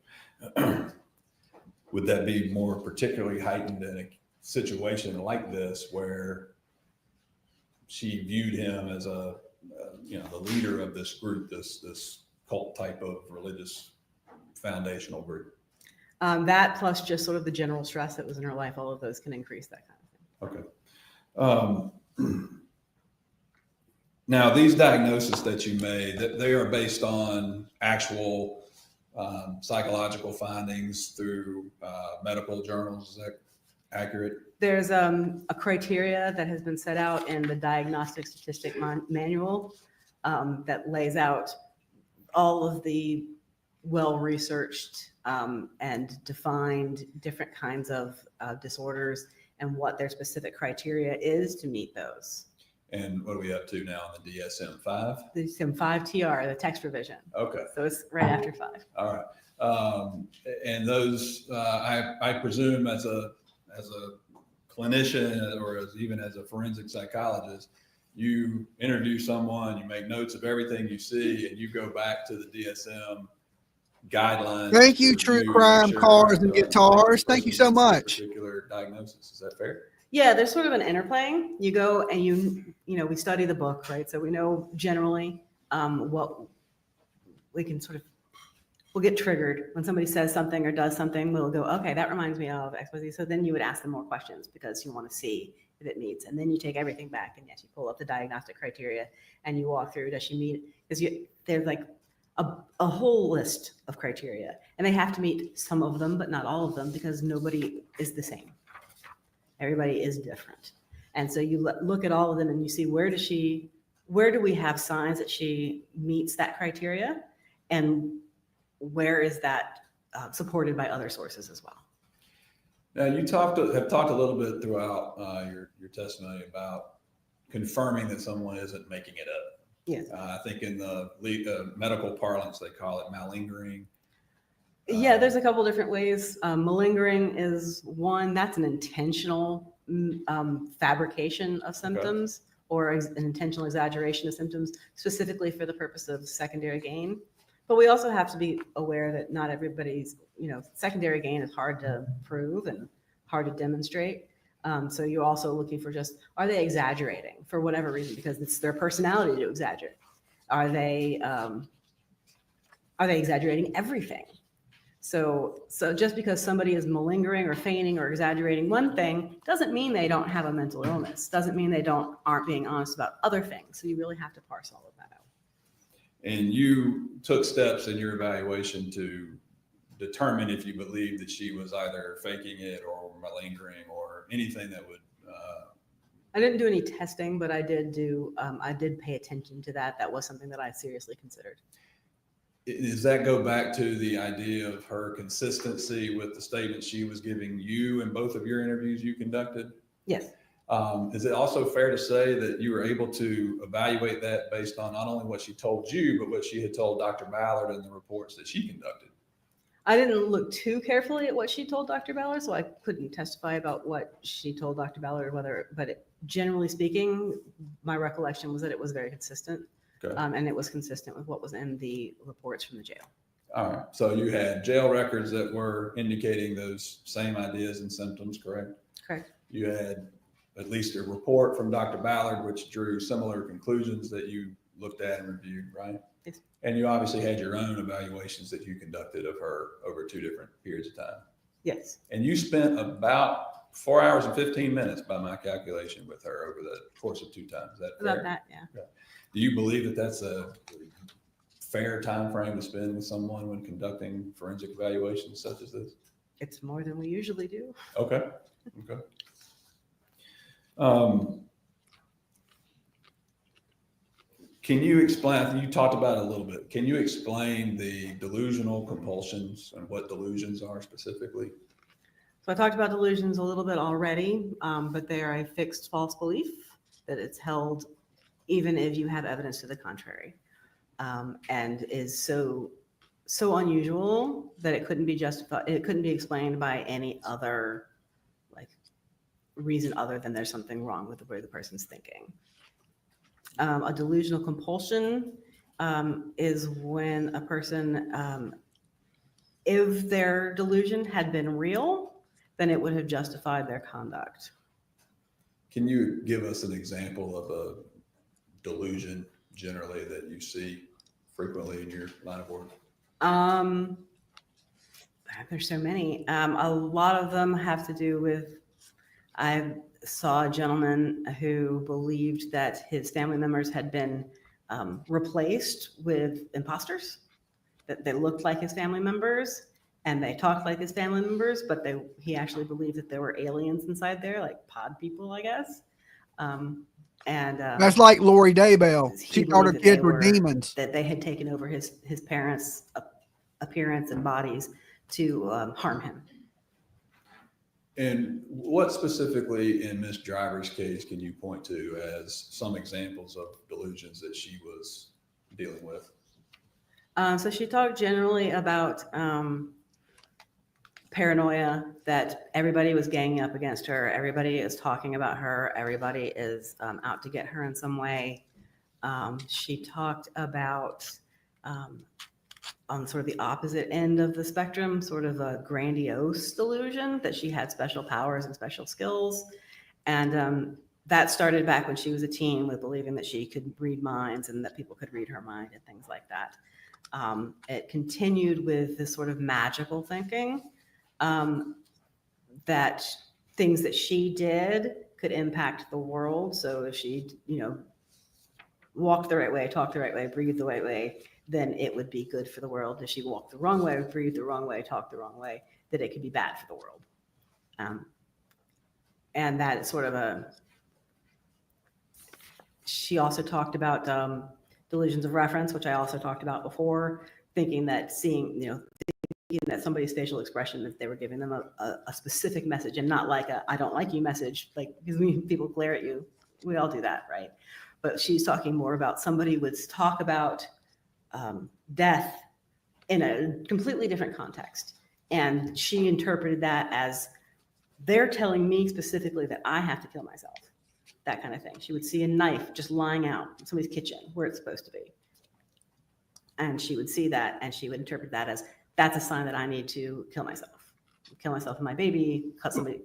Would that be more particularly heightened in a situation like this, where she viewed him as the leader of this group, this cult type of religious foundational group? That plus just sort of the general stress that was in her life, all of those can increase that kind of thing. Okay. Now, these diagnoses that you made, they are based on actual psychological findings through medical journals. Is that accurate? There's a criteria that has been set out in the Diagnostic Statistic Manual that lays out all of the well researched and defined different kinds of disorders and what their specific criteria is to meet those. And what are we up to now on the DSM-5? The DSM-5 TR, the text revision. Okay. So it's right after 5. All right. And those, I presume as a clinician or even as a forensic psychologist, you interview someone, you make notes of everything you see, and you go back to the DSM guidelines. Thank you, to True review, Crime, make sure Cars, and the Guitars. Thank you so person fits much. a particular diagnosis. Is that fair? Yeah, there's sort of an interplay. You go and you know, we study the book, right? So we know generally what we can sort of, we'll get triggered when somebody says something or does something. We'll go, okay, that reminds me of XYZ. So then you would ask them more questions because you want to see if it meets. And then you take everything back and yes, you pull up the diagnostic criteria and you walk through, does she meet? Because there's like a whole list of criteria and they have to meet some of them, but not all of them because nobody is the same. Everybody is different. And so you look at all of them and you see where do we have signs that she meets that criteria and where is that supported by other sources as well. Now you have talked a little bit throughout your testimony about confirming that someone isn't making it up. Yes. I think in the medical parlance, they call it malingering. Yeah, there's a couple different ways. Malingering is one. That's an intentional fabrication of symptoms or an intentional exaggeration of symptoms, specifically for the purpose of secondary gain. But we also have to be aware that not everybody's, secondary gain is hard to prove and hard to demonstrate. So you're also looking for just, are they exaggerating for whatever reason? Because it's their personality to exaggerate. Are they exaggerating everything? So just because somebody is malingering or feigning or exaggerating one thing doesn't mean they don't have a mental illness. Doesn't mean they aren't being honest about other things. So you really have to parse all of that out. And you took steps in your evaluation to determine if you believed that she was either faking it or malingering or anything that would. I didn't do any testing, but I did pay attention to that. That was something that I seriously considered. Does that go back to the idea of her consistency with the statements she was giving you in both of your interviews you conducted? Yes. Is it also fair to say that you were able to evaluate that based on not only what she told you, but what she had told Dr. Ballard in the reports that she conducted? I didn't look too carefully at what she told Dr. Ballard, so I couldn't testify about what she told Dr. Ballard, generally speaking, my recollection was that it was very consistent. Okay. And it was consistent with what was in the reports from the jail. All right. So you had jail records that were indicating those same ideas and symptoms, correct? Correct. You had at least a report from Dr. Ballard, which drew similar conclusions that you looked at and reviewed, right? Yes. And you obviously had your own evaluations that you conducted of her over 2 different periods of time. Yes. And you spent about 4 hours and 15 minutes by my calculation with her over the course of 2 times. Is that fair? About that, yeah. Do you believe that that's a fair time frame to spend with someone when conducting forensic evaluations such as this? It's more than we usually do. Okay. Can you explain, you talked about it a little bit, can you explain the delusional compulsions and what delusions are specifically? So I talked about delusions a little bit already, but they are a fixed false belief that it's held even if you have evidence to the contrary, and is so unusual that it couldn't be justified. It couldn't be explained by any other reason other than there's something wrong with the way the person's thinking. A delusional compulsion is when a person, if their delusion had been real, then it would have justified their conduct. Can you give us an example of a delusion generally that you see frequently in your line of work? There's so many. A lot of them have to do with, I saw a gentleman who believed that his family members had been replaced with imposters, that they looked like his family members and they talked like his family members, but he actually believed that there were aliens inside there, like pod people, I guess. That's like Lori Daybell. She thought her kids were demons. That they had taken over his parents' appearance and bodies to harm him. And what specifically in Miss Driver's case can you point to as some examples of delusions that she was dealing with? So she talked generally about paranoia, that everybody was ganging up against her. Everybody is talking about her. Everybody is out to get her in some way. She talked about, on sort of the opposite end of the spectrum, sort of a grandiose delusion that she had special powers and special skills. And that started back when she was a teen, with believing that she could read minds and that people could read her mind and things like that. It continued with this sort of magical thinking, that things that she did could impact the world. So if she, walked the right way, talked the right way, breathed the right way, then it would be good for the world. If she walked the wrong way, breathed the wrong way, talked the wrong way, that it could be bad for the world. And that is sort of she also talked about delusions of reference, which I also talked about before, thinking that thinking that somebody's facial expression, that they were giving them a specific message, and not like a "I don't like you" message, like, because when people glare at you, we all do that, right? But she's talking more about somebody would talk about death in a completely different context. And she interpreted that as, they're telling me specifically that I have to kill myself, that kind of thing. She would see a knife just lying out in somebody's kitchen where it's supposed to be. And she would see that, and she would interpret that as, that's a sign that I need to kill myself and my baby, cut somebody,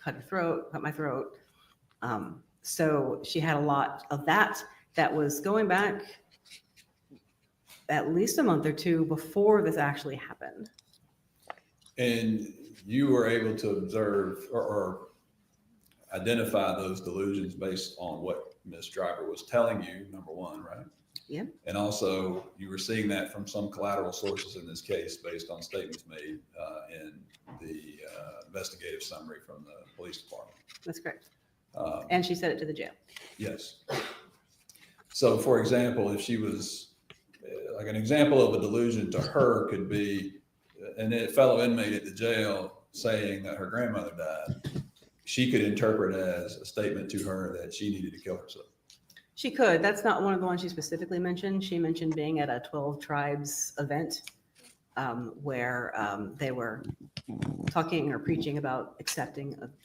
cut her throat, cut my throat. So she had a lot of that was going back at least a month or two before this actually happened. And you were able to observe or identify those delusions based on what Miss Driver was telling you, number one, right? Yeah. And also you were seeing that from some collateral sources in this case based on statements made in the investigative summary from the police department. That's correct. And she said it to the jail. Yes. So for example, if she was like, an example of a delusion to her could be a fellow inmate at the jail saying that her grandmother died, she could interpret as a statement to her that she needed to kill herself. She could. That's not one of the ones she specifically mentioned. She mentioned being at a 12 tribes event where they were talking or preaching about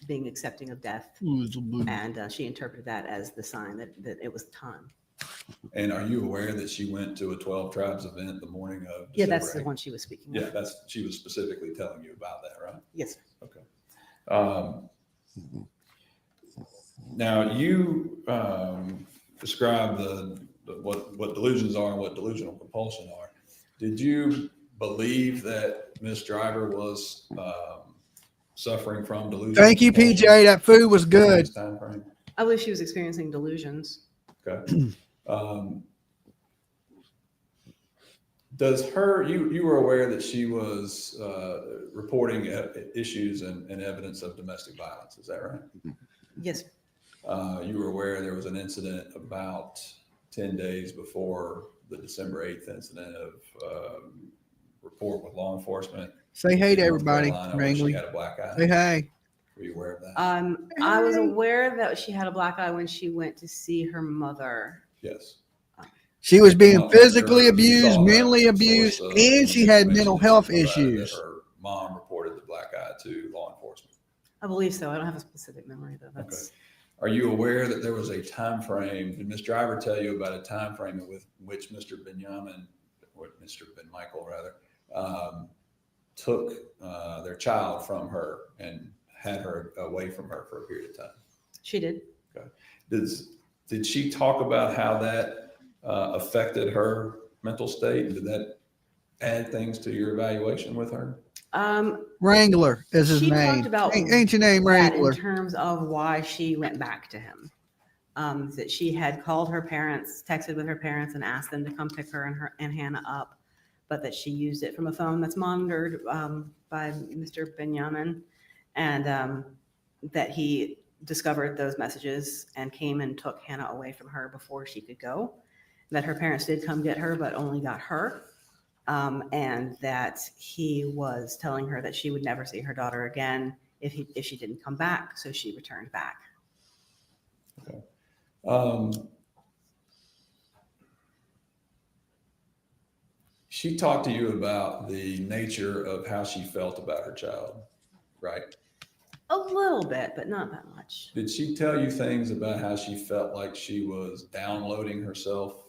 being accepting of death. And she interpreted that as the sign that it was time. And are you aware that she went to a 12 tribes event the morning of December Yeah, that's 8th? the one she was speaking Yeah, of. she was specifically telling you about that, right? Yes. Okay. Now you describe what delusions are and what delusional compulsion are. Did you believe that Miss Driver was suffering from delusions? Thank you, PJ. That food was good. I believe she was experiencing delusions. Okay. Does you were aware that she was reporting issues and evidence of domestic violence, is that right? Yes. You were aware there was an incident about 10 days before the December 8th incident of report with law enforcement. Say hey to in North everybody, Carolina where she Wrangly. had a black eye. Say hey. Were you aware of that? I was aware that she had a black eye when she went to see her mother. Yes. She was being Well, physically you abused, saw that mentally source abused, of and she had mental information health provided issues. that her mom reported the black eye to law enforcement. I believe so. I don't have a specific memory though. That's Are you aware that there was a time frame? Did Ms. Driver tell you about a time frame with which Mr. Michael took their child from her and had her away from her for a period of time? She did. Okay. Did she talk about how that affected her mental state? Did that add things to your evaluation with her? Wrangler is his She name. talked about Ain't your name that Wrangler? in terms of why she went back to him. That she had called her parents, texted with her parents, and asked them to come pick her and Hannah up, but that she used it from a phone that's monitored by Mr. Benjamin, and that he discovered those messages and came and took Hannah away from her before she could go. That her parents did come get her, but only got her. and that he was telling her that she would never see her daughter again if she didn't come back. So she returned back. She talked to you about the nature of how she felt about her child, right? A little bit, but not that much. Did she tell you things about how she felt like she was downloading herself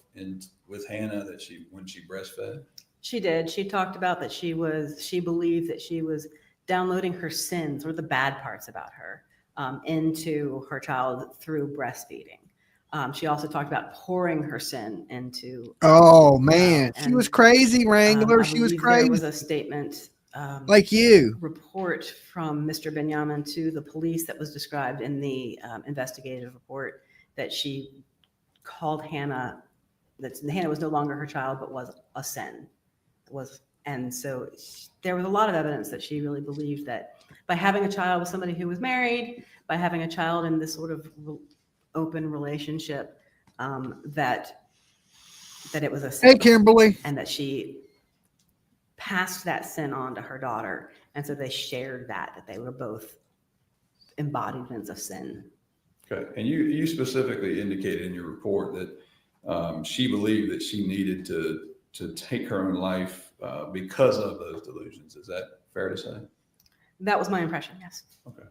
with Hannah when she breastfed? She did. She talked about that she believed that she was downloading her sins or the bad parts about her into her child through breastfeeding. She also talked about pouring her sin into. Oh man, she was crazy, Wrangler. I She was believe crazy. There was a statement, like you. report from Mr. Benyamin to the police that was described in the investigative report that she called Hannah. That Hannah was no longer her child, but was a sin. And so there was a lot of evidence that she really believed that by having a child with somebody who was married, by having a child in this sort of open relationship, that it was a sin. Hey, Kimberly. And that she passed that sin on to her daughter. And so they shared that they were both embodiments of sin. Okay. And you specifically indicated in your report that she believed that she needed to take her own life because of those delusions. Is that fair to say? That was my impression, yes. Okay.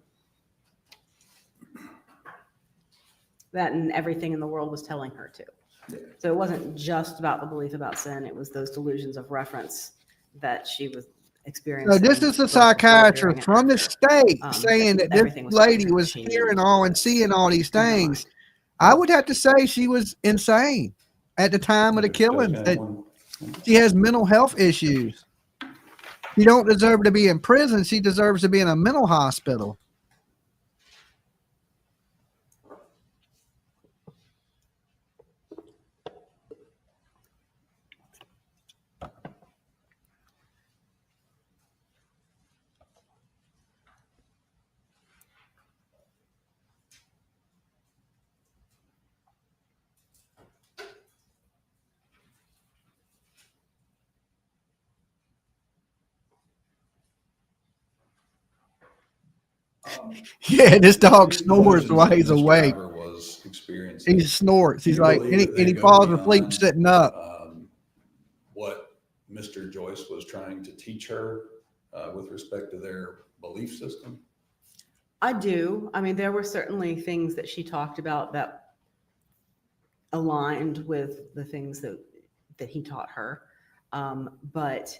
That and everything in the world was telling her to. Yeah. So it wasn't just about the belief about sin. It was those delusions of reference that she was experiencing. So this is a both before, psychiatrist during, from the and after. state saying that this Everything was telling lady her was she hearing needed all and this seeing all these in her things. mind. I would have to say she was insane at the time of the killing. That she has mental health issues. She don't deserve to be in prison. She deserves to be in a mental hospital. Yeah, this dog snores while he's awake. Was experiencing. He snorts. He's You like, believe and he, that they and he go falls asleep beyond, sitting up. What Mr. Joyce was trying to teach her with respect to their belief system? I do. I mean, there were certainly things that she talked about that aligned with the things that he taught her. But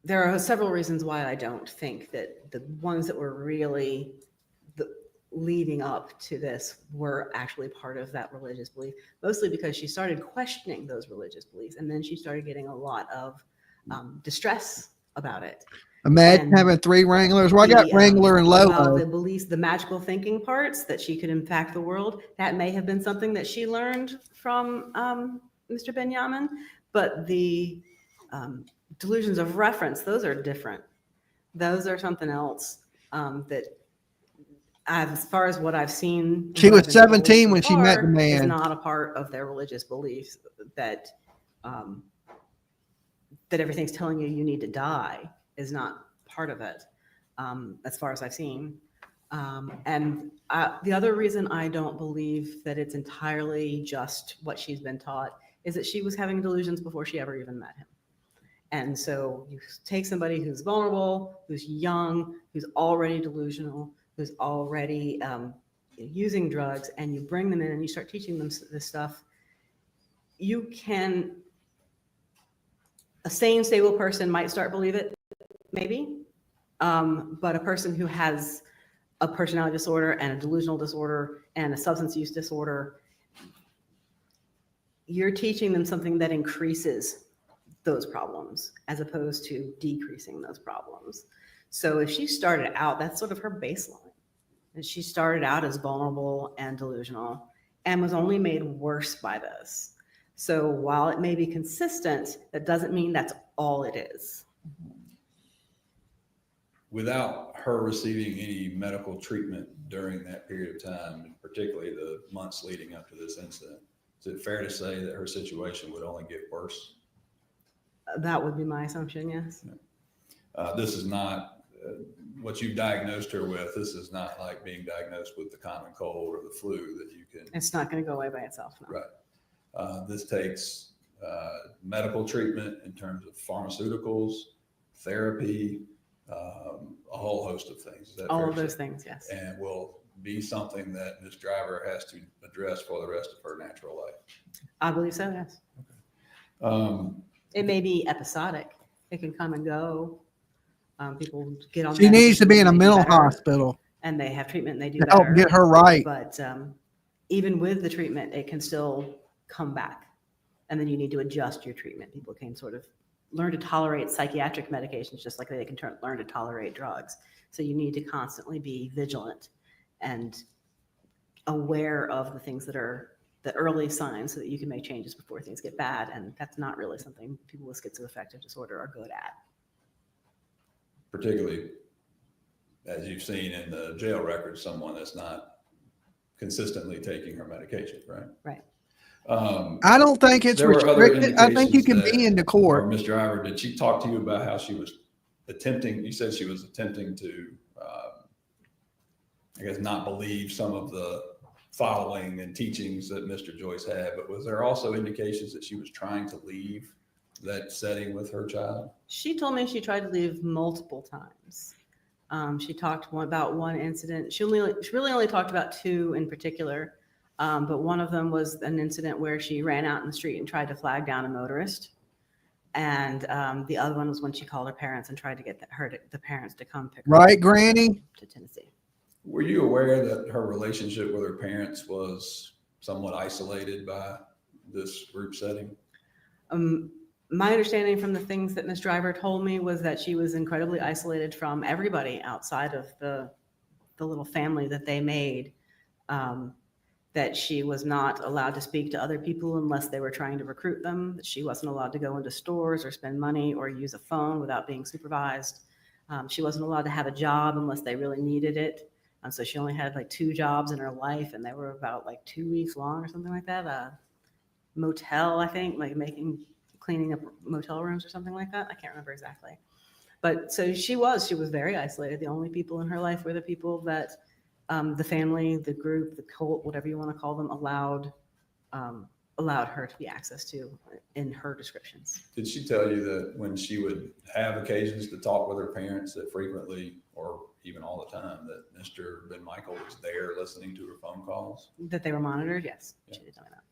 there are several reasons why I don't think that the ones that were really leading up to this were actually part of that religious belief, mostly because she started questioning those religious beliefs, and then she started getting a lot of distress about it. Imagine having 3 Wranglers. Well, I got Wrangler and While Lolo. the beliefs, the magical thinking parts that she could impact the world, that may have been something that she learned from Mr. Benyamin, but the delusions of reference, those are different. Those are something else that, as far as what I've seen, She was 17 when she met the is man. not a part of their religious beliefs that that everything's telling you need to die is not part of it, as far as I've seen. And the other reason I don't believe that it's entirely just what she's been taught is that she was having delusions before she ever even met him. And so you take somebody who's vulnerable, who's young, who's already delusional, who's already using drugs, and you bring them in and you start teaching them this stuff. A sane, stable person might start believe it, maybe, but a person who has a personality disorder and a delusional disorder and a substance use disorder, you're teaching them something that increases those problems as opposed to decreasing those problems. So if she started out, that's sort of her baseline. And she started out as vulnerable and delusional and was only made worse by this. So while it may be consistent, that doesn't mean that's all it is. Without her receiving any medical treatment during that period of time, particularly the months leading up to this incident, is it fair to say that her situation would only get worse? That would be my assumption, yes. This is not what you've diagnosed her with. This is not like being diagnosed with the common cold or the flu that you can. It's not going to go away by itself. No. Right. This takes medical treatment in terms of pharmaceuticals, therapy, a whole host of things. Is that All fair of to those say? things, yes. And will be something that Ms. Driver has to address for the rest of her natural life. I believe so, yes. Okay. It may be episodic. It can come and go. People get on. She needs to be in a medications and they do mental better, hospital and they have treatment and they do to help better. get her right. But even with the treatment, it can still come back, and then you need to adjust your treatment. People can sort of learn to tolerate psychiatric medications just like they can learn to tolerate drugs. So you need to constantly be vigilant and aware of the things that are the early signs so that you can make changes before things get bad. And that's not really something people with schizoaffective disorder are good at. Particularly, as you've seen in the jail records, someone that's not consistently taking her medication, right? Right. I don't think it's There were other restricted. I think you can indications be in the Or court. Ms. Driver, did she talk to you about how she was attempting, you said she was attempting to, I guess, not believe some of the following and teachings that Mr. Joyce had, but was there also indications that she was trying to leave that setting with her child? She told me she tried to leave multiple times. She talked about one incident. She really only talked about two in particular, but one of them was an incident where she ran out in the street and tried to flag down a motorist. And the other one was when she called her parents and tried to get the parents to come pick her Right, up Granny? to Tennessee. Were you aware that her relationship with her parents was somewhat isolated by this group setting? My understanding from the things that Ms. Driver told me was that she was incredibly isolated from everybody outside of the little family that they made, that she was not allowed to speak to other people unless they were trying to recruit them, that she wasn't allowed to go into stores or spend money or use a phone without being supervised. She wasn't allowed to have a job unless they really needed it. So she only had like 2 jobs in her life, and they were about like 2 weeks long or something like that. A motel, I think, like cleaning up motel rooms or something like that. I can't remember exactly. But so she was very isolated. The only people in her life were the people that the family, the group, the cult, whatever you want to call them, allowed her to be access to in her descriptions. Did she tell you that when she would have occasions to talk with her parents that frequently, or even all the time, that Mr. Ben Michael was there listening to her phone calls? That they were monitored? Yes. Yeah. She did tell me that.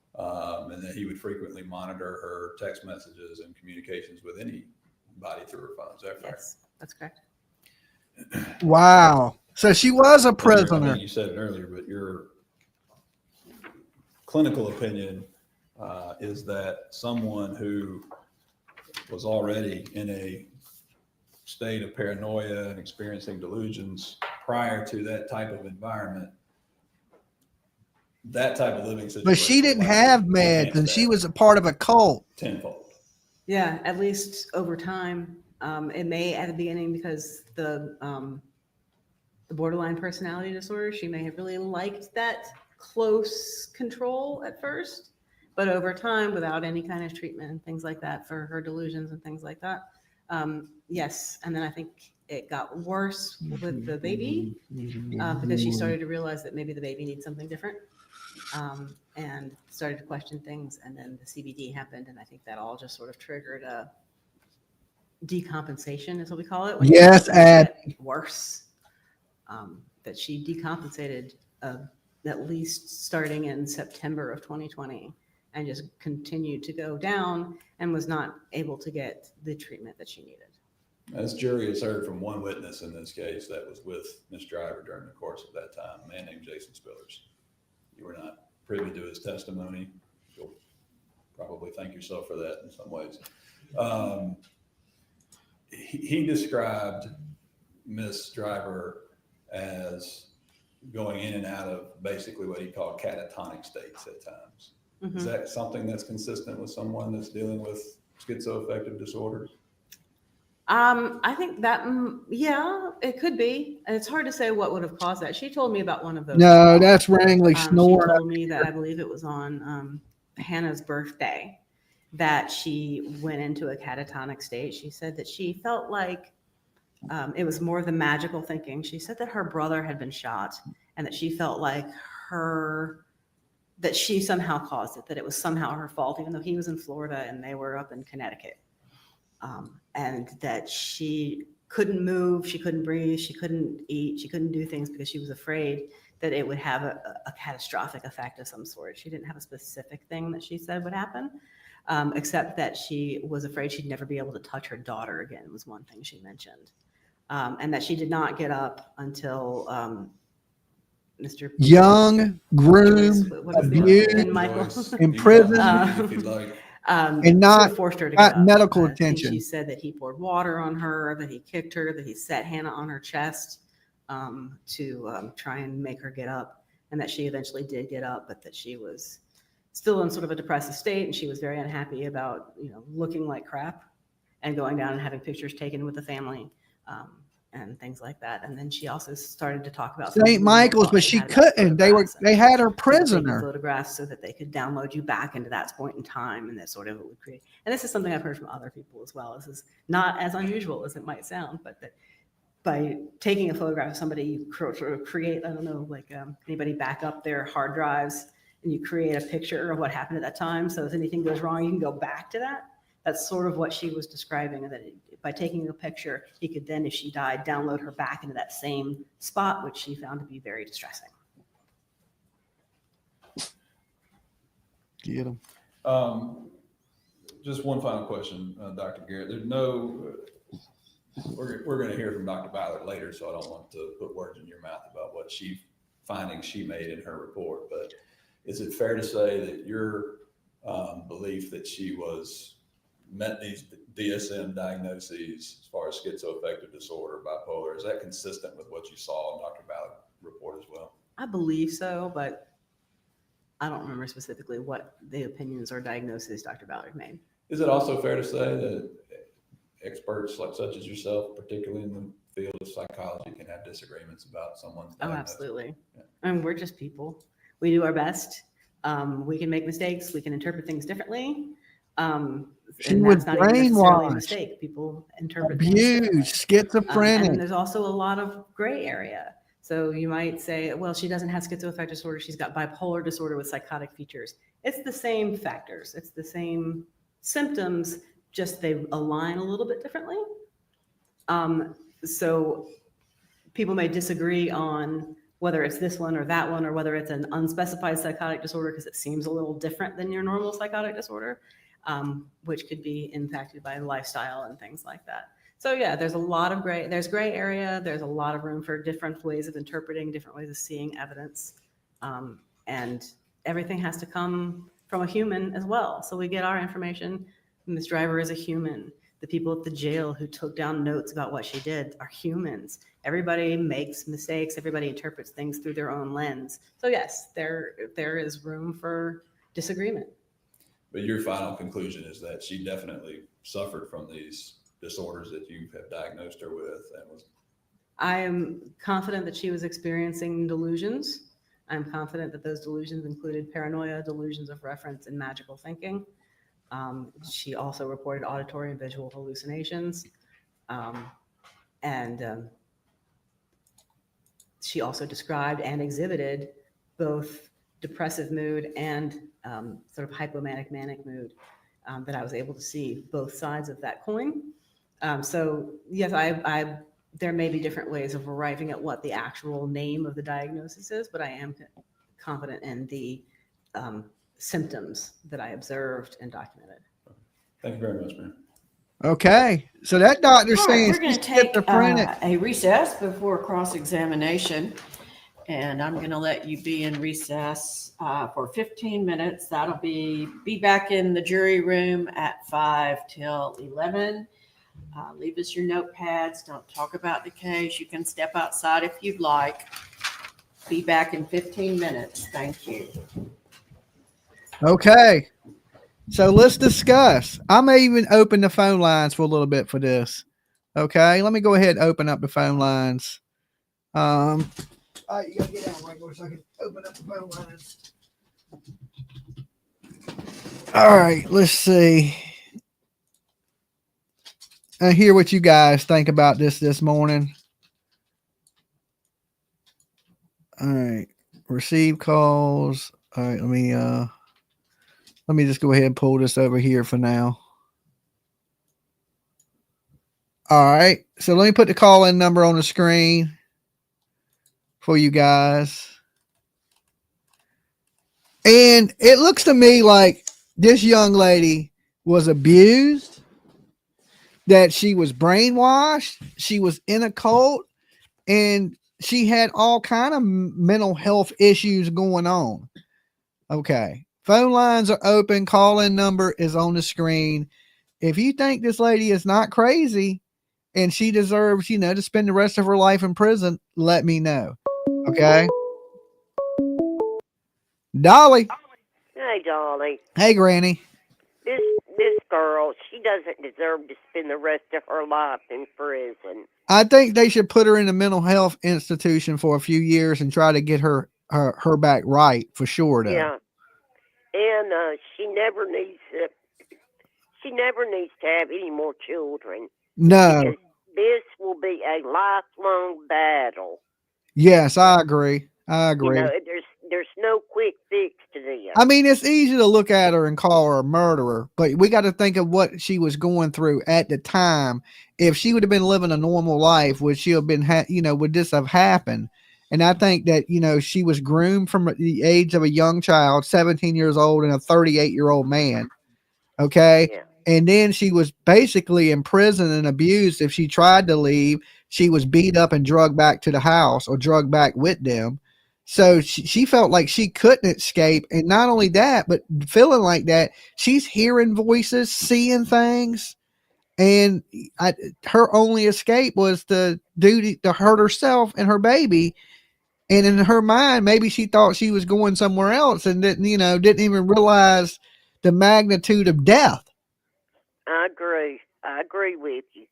And that he would frequently monitor her text messages and communications with anybody through her phone. Is that fair? Yes, that's correct. Wow. So she was a I mean, prisoner. you said it earlier, but your clinical opinion is that someone who was already in a state of paranoia and experiencing delusions prior to that type of environment, that type of living situation. But she didn't have meds, and she was a part of a cult. Tenfold. Yeah, at least over time. It may at the beginning because the borderline personality disorder, she may have really liked that close control at first, but over time, without any kind of treatment and things like that for her delusions and things like that, yes. And then I think it got worse with the baby because she started to realize that maybe the baby needs something different. And started to question things, and then the CBD happened, and I think that all just sort of triggered a decompensation, is what we call it. When Yes, and worse. That she decompensated at least starting in September of 2020, and just continued to go down, and was not able to get the treatment that she needed. As jury has heard from one witness in this case that was with Ms. Driver during the course of that time, a man named Jason Spillers. You were not privy to his testimony. You'll probably thank yourself for that in some ways. He described Ms. Driver as going in and out of basically what he called catatonic states at times. Mm-hmm. Is that something that's consistent with someone that's dealing with schizoaffective disorders? I think that, yeah, it could be. And it's hard to say what would have caused that. She told me about one of those. No, that's Wrangley She snoring. told me that I believe it was on Hannah's birthday, that she went into a catatonic state. She said that she felt like it was more the magical thinking. She said that her brother had been shot and that she felt like that she somehow caused it, that it was somehow her fault, even though he was in Florida and they were up in Connecticut. And that she couldn't move, she couldn't breathe, she couldn't eat, she couldn't do things because she was afraid that it would have a catastrophic effect of some sort. She didn't have a specific thing that she said would happen, except that she was afraid she'd never be able to touch her daughter again, was one thing she mentioned. And that she did not get up until Mr. Young, groomed, abused, and Michael in prison, If you'd like. and sort not of forced her to got get up. medical And attention. she said that he poured water on her, that he kicked her, that he set Hannah on her chest to try and make her get up, and that she eventually did get up, but that she was still in sort of a depressive state, and she was very unhappy about looking like crap and going down and having pictures taken with the family. And things like that. And then she also started to talk about St. Michael's, but she couldn't. They had her prisoner. Photographs so that they could download you back into that point in time, and that sort of would create. And this is something I've heard from other people as well. This is not as unusual as it might sound, but that by taking a photograph of somebody, you sort of create, I don't know, like anybody back up their hard drives, and you create a picture of what happened at that time. So if anything goes wrong, you can go back to that. That's sort of what she was describing, and that by taking a picture, he could then, if she died, download her back into that same spot, which she found to be very distressing. Get him. Just one final question, Dr. Garrett. There's no, we're going to hear from Dr. Ballard later, so I don't want to put words in your mouth about what findings she made in her report. But is it fair to say that your belief that she met these DSM diagnoses as far as schizoaffective disorder, bipolar, is that consistent with what you saw in Dr. Ballard's report as well? I believe so, but I don't remember specifically what the opinions or diagnoses Dr. Ballard made. Is it also fair to say that experts such as yourself, particularly in the field of psychology, can have disagreements about someone's diagnosis? Oh, absolutely. Yeah. And we're just people. We do our best. We can make mistakes. We can interpret things differently. She and was that's not even necessarily a brainwashed, mistake. People interpret things abused, differently. schizophrenic. And there's also a lot of gray area. So you might say, well, she doesn't have schizoaffective disorder. She's got bipolar disorder with psychotic features. It's the same factors. It's the same symptoms, just they align a little bit differently. So people may disagree on whether it's this one or that one, or whether it's an unspecified psychotic disorder because it seems a little different than your normal psychotic disorder, which could be impacted by lifestyle and things like that. So yeah, there's a lot of gray area. There's a lot of room for different ways of interpreting, different ways of seeing evidence. And everything has to come from a human as well. So we get our information, and this driver is a human. The people at the jail who took down notes about what she did are humans. Everybody makes mistakes. Everybody interprets things through their own lens. So yes, there is room for disagreement. But your final conclusion is that she definitely suffered from these disorders that you have diagnosed her with, and was. I am confident that she was experiencing delusions. I'm confident that those delusions included paranoia, delusions of reference, and magical thinking. She also reported auditory and visual hallucinations. She also described and exhibited both depressive mood and sort of hypomanic manic mood that I was able to see both sides of that coin. So yes, there may be different ways of arriving at what the actual name of the diagnosis is, but I am confident in the symptoms that I observed and documented. Thank you very much, man. Okay, so that doctor's All right, saying we're going to she's take schizophrenic. a recess before cross-examination, and I'm going to let you be in recess for 15 minutes. That'll be back in the jury room at 5 till 11. Leave us your notepads. Don't talk about the case. You can step outside if you'd like. Be back in 15 minutes. Thank you. Okay, so let's discuss. I may even open the phone lines for a little bit for this. Okay, let me go ahead and open up the phone lines. All right, you gotta get out right so I can open up the phone lines. All right, let's see. I hear what you guys think about this morning. All right, receive calls. All right, let me just go ahead and pull this over here for now. All right, so let me put the call in number on the screen for you guys. And it looks to me like this young lady was abused, that she was brainwashed, she was in a cult, and she had all kind of mental health issues going on. Okay. Phone lines are open. Call-in number is on the screen. If you think this lady is not crazy and she deserves, to spend the rest of her life in prison, let me know. Okay. Dolly. Hey, Dolly. Hey, Granny. This girl, she doesn't deserve to spend the rest of her life in prison. I think they should put her in a mental health institution for a few years and try to get her back right for sure. Though. Yeah, and she never needs to have any more children. No. Because this will be a lifelong battle. Yes, I agree. There's no quick fix to this. I mean, it's easy to look at her and call her a murderer, but we got to think of what she was going through at the time. If she would have been living a normal life, would she have been, would this have happened? And I think that, she was groomed from the age of a young child, 17 years old, and a 38-year-old man. Okay. Yeah. And then she was basically imprisoned and abused. If she tried to leave, she was beat up and drugged back to the house or drugged back with them. So she felt like she couldn't escape. And not only that, but feeling like that, she's hearing voices, seeing things. And her only escape was to hurt herself and her baby. And in her mind, maybe she thought she was going somewhere else and didn't even realize the magnitude of death. I agree with you.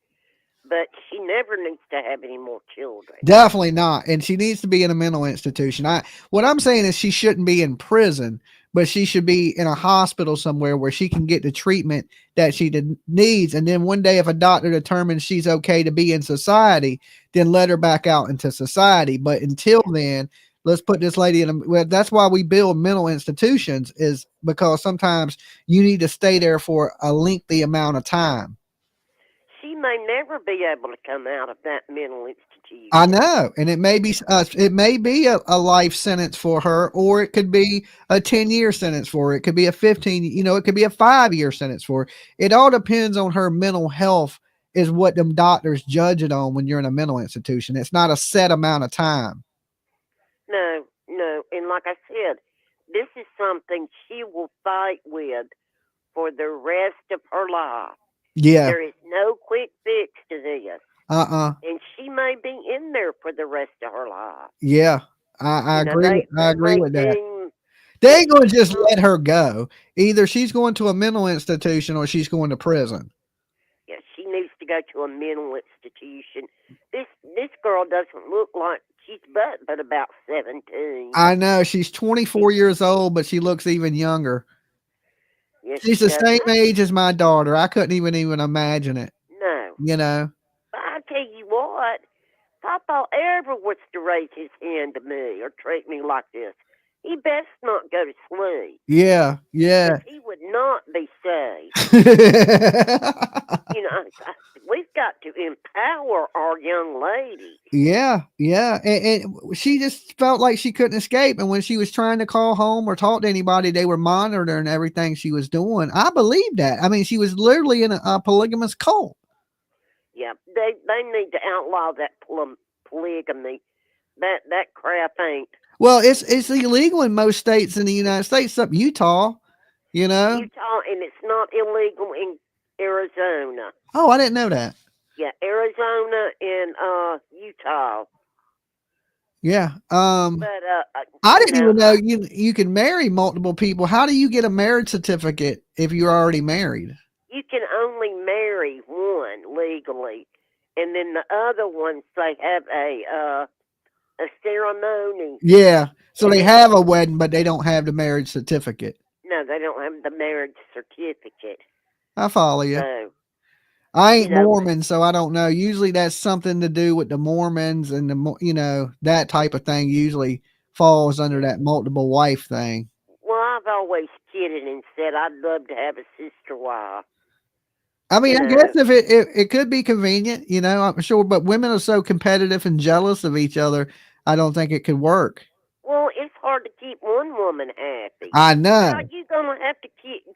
But she never needs to have any more children. Definitely not. And she needs to be in a mental institution. What I'm saying is she shouldn't be in prison, but she should be in a hospital somewhere where she can get the treatment that she needs. And then one day, if a doctor determines she's okay to be in society, then let her back out into society. But until then, let's put this lady in that's why we build mental institutions, is because sometimes you need to stay there for a lengthy amount of time. She may never be able to come out of that mental institution. I know, and it may be a life sentence for her, or it could be a 10-year sentence for her. It could be a 15, it could be a 5-year sentence for her. It all depends on her mental health, is what them doctors judge it on when you're in a mental institution. It's not a set amount of time. No, and like I said, this is something she will fight with for the rest of her life. Yeah. There is no quick fix to this. And she may be in there for the rest of her life. Yeah. I agree. I agree with that. They ain't going to just let her go. Either she's going to a mental institution or she's going to prison. Yeah, she needs to go to a mental institution. This girl doesn't look like she's but about 17. I know. She's 24 years old, but she looks even younger. Yes, she's the same age as my daughter. I couldn't even imagine it. No. But I tell you what, Papa ever was to raise his hand to me or treat me like this, he best not go to sleep. Yeah. He would not be safe. We've got to empower our young lady. Yeah. And she just felt like she couldn't escape. And when she was trying to call home or talk to anybody, they were monitoring everything she was doing. I believe that. I mean, she was literally in a polygamous cult. Yeah, they need to outlaw that polygamy. That crap ain't. Well, it's illegal in most states in the United States, except Utah. Utah, and it's not illegal in Arizona. Oh, I didn't know that. Yeah, Arizona and Utah. Yeah. But I didn't even know you can marry multiple people. How do you get a marriage certificate if you're already married? You can only marry one legally, and then the other ones they have a ceremony. Yeah. So they have a wedding, but they don't have the marriage certificate. No, they don't have the marriage certificate. I follow you. So, I ain't you know, Mormon, so I don't know. Usually that's something to do with the Mormons and that type of thing usually falls under that multiple wife thing. well, I've always kidded and said I'd love to have a sister wife. I mean, You I know. guess if it could be convenient, I'm sure, but women are so competitive and jealous of each other. I don't think it could work. Well, it's hard to keep one woman happy. I know. How you gonna have to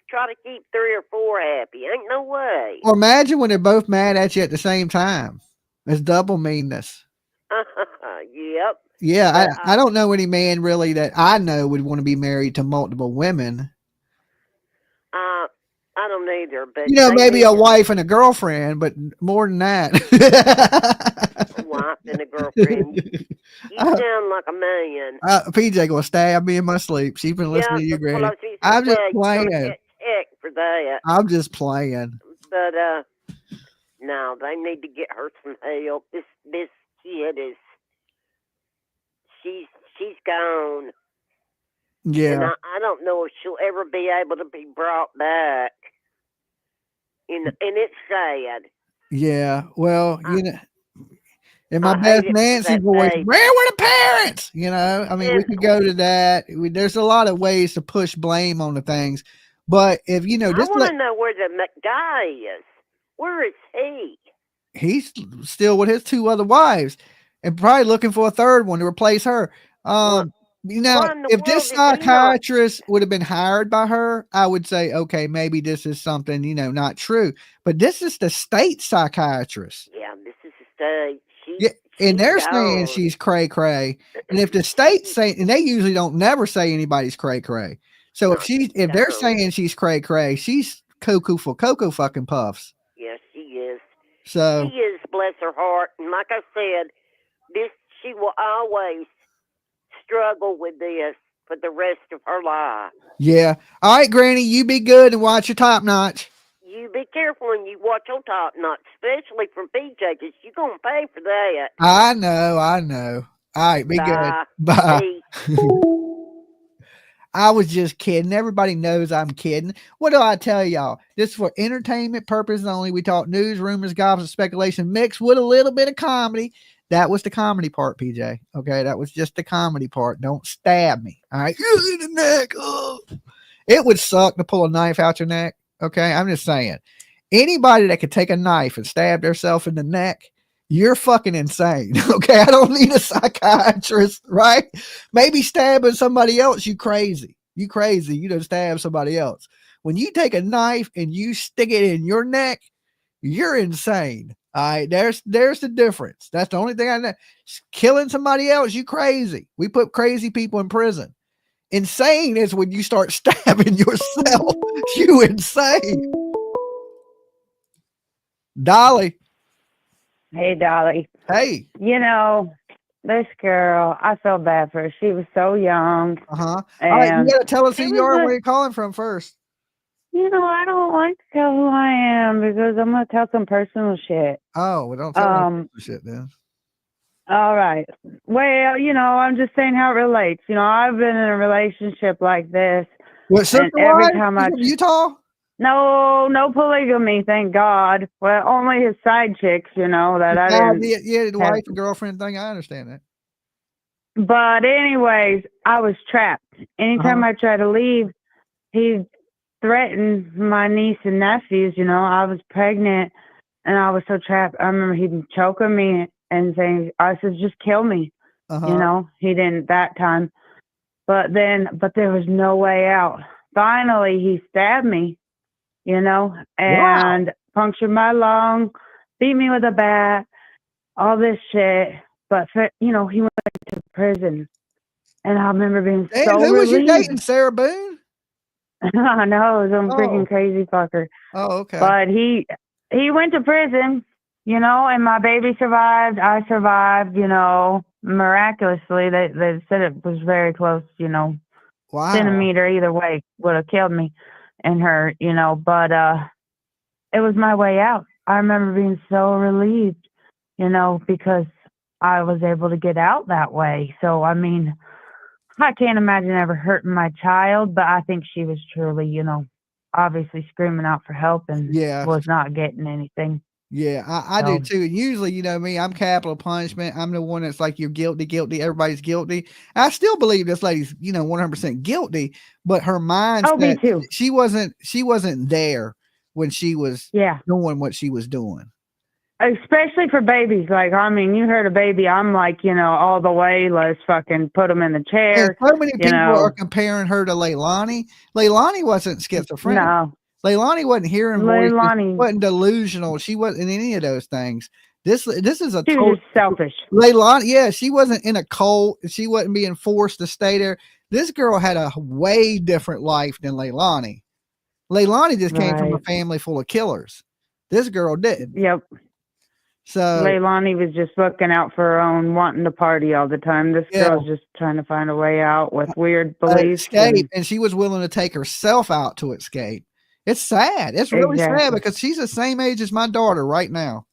try to keep 3 or 4 happy? Ain't no way. Or imagine when they're both mad at you at the same time. It's double meanness. Yep. Yeah, But I don't know any man really that I know would want to be married to multiple women. I don't either. But Maybe a wife and a girlfriend, but more than that. A wife and a girlfriend. You sound like a man. PJ gonna stab me in my sleep. She's been listening to you, that's what I Granny. was going to I'm just say. You're gonna playing. get checked for that. I'm just playing. But no, they need to get her some help. This kid is she's gone. Yeah. And I don't know if she'll ever be able to be brought back. And it's sad. Yeah. Well, and my I best hate it for Nancy that voice, baby. where were the parents? I mean, we And could go to that. There's a lot of ways to push blame on the things. But if, I just want to know where the guy is. Where is he? he's still with his 2 other wives and probably looking for a third one to replace her. Why in the If this world is he not? psychiatrist would have been hired by her, I would say, okay, maybe this is something, not true. But this is the state psychiatrist. Yeah, this is the state. Yeah, and they're gone. saying she's cray cray. And if the state say, and they usually don't never say anybody's cray cray. So if they're saying she's cray cray, she's cuckoo for Cocoa fucking puffs. Yes, she is. So She is, bless her heart. And like I said, she will always struggle with this for the rest of her life. yeah. All right, Granny, you be good and watch your top notch. You be careful and you watch your top notch, especially from PJ, because you're going to pay for that. I know. All right, be good. Bye. I was just kidding. Everybody knows I'm kidding. What do I tell y'all? This is for entertainment purposes only. We talk news, rumors, gossip, speculation, mixed with a little bit of comedy. That was the comedy part, PJ. Okay, that was just the comedy part. Don't stab me. All right, in the neck. Oh. It would suck to pull a knife out your neck. Okay, I'm just saying. Anybody that could take a knife and stab themselves in the neck, you're fucking insane. Okay, I don't need a psychiatrist, right? Maybe stabbing somebody else, you crazy. You crazy. You don't stab somebody else. When you take a knife and you stick it in your neck, you're insane. All right, there's the difference. That's the only thing I know. Killing somebody else, you crazy. We put crazy people in prison. Insane is when you start stabbing yourself. You insane. Dolly. Hey, Dolly. Hey. This girl, I feel bad for her. She was so young. All right, you gotta tell us who you are and where you're calling from first. I don't like to tell who I am because I'm gonna tell some personal shit. Oh, well, don't tell me shit then. All right. Well, I'm just saying how it relates. I've been in a relationship like this. What, and every time from Utah? No polygamy, thank God. Well, only his side chicks, that I didn't. Yeah, the wife and girlfriend thing. I understand that. But anyways, I was trapped. Anytime I tried to leave, he threatened my niece and nephews. I was pregnant and I was so trapped. I remember he'd choking me and saying, I said, just kill me. He didn't that time. But there was no way out. Finally, he stabbed me, and punctured my lung, beat me with a bat, all this shit. But, he went to prison. And I remember being so who was you relieved. dating, Sarah Boone? I know, some freaking crazy fucker. Oh, okay. But he went to prison, and my baby survived. I survived, miraculously. They said it was very close, Wow. Centimeter either way would have killed me and her, but it was my way out. I remember being so relieved, because I was able to get out that way. So, I mean, I can't imagine ever hurting my child, but I think she was truly, you know, obviously screaming out for help and Yeah. was not getting anything. Yeah, I do So, too. And usually, you know me, I'm capital punishment. I'm the one that's like, you're guilty, guilty. Everybody's guilty. I still believe this lady's, 100% guilty, but her oh, me mindset, too. she wasn't there when she was Yeah. doing what she was doing. Especially for babies. Like, I mean, you heard a baby, I'm like, you know, all the way, let's fucking put them in the And chair, so many you people are know. comparing her to Leilani. Leilani wasn't schizophrenic. No. Leilani wasn't hearing voices, Leilani, wasn't delusional. She wasn't in any of those things. This is a she total was just selfish. Leilani. Yeah, she wasn't in a cult. She wasn't being forced to stay there. This girl had a way different life than Leilani. Leilani just came from a Right. family full of killers. This girl didn't. Yep. So Leilani was just looking out for her own, wanting to party all the time. This yeah, girl's just trying to find a way out with weird beliefs. escape, and she was willing to take herself out to escape. It's sad. It's really sad Exactly. because she's the same age as my daughter right now.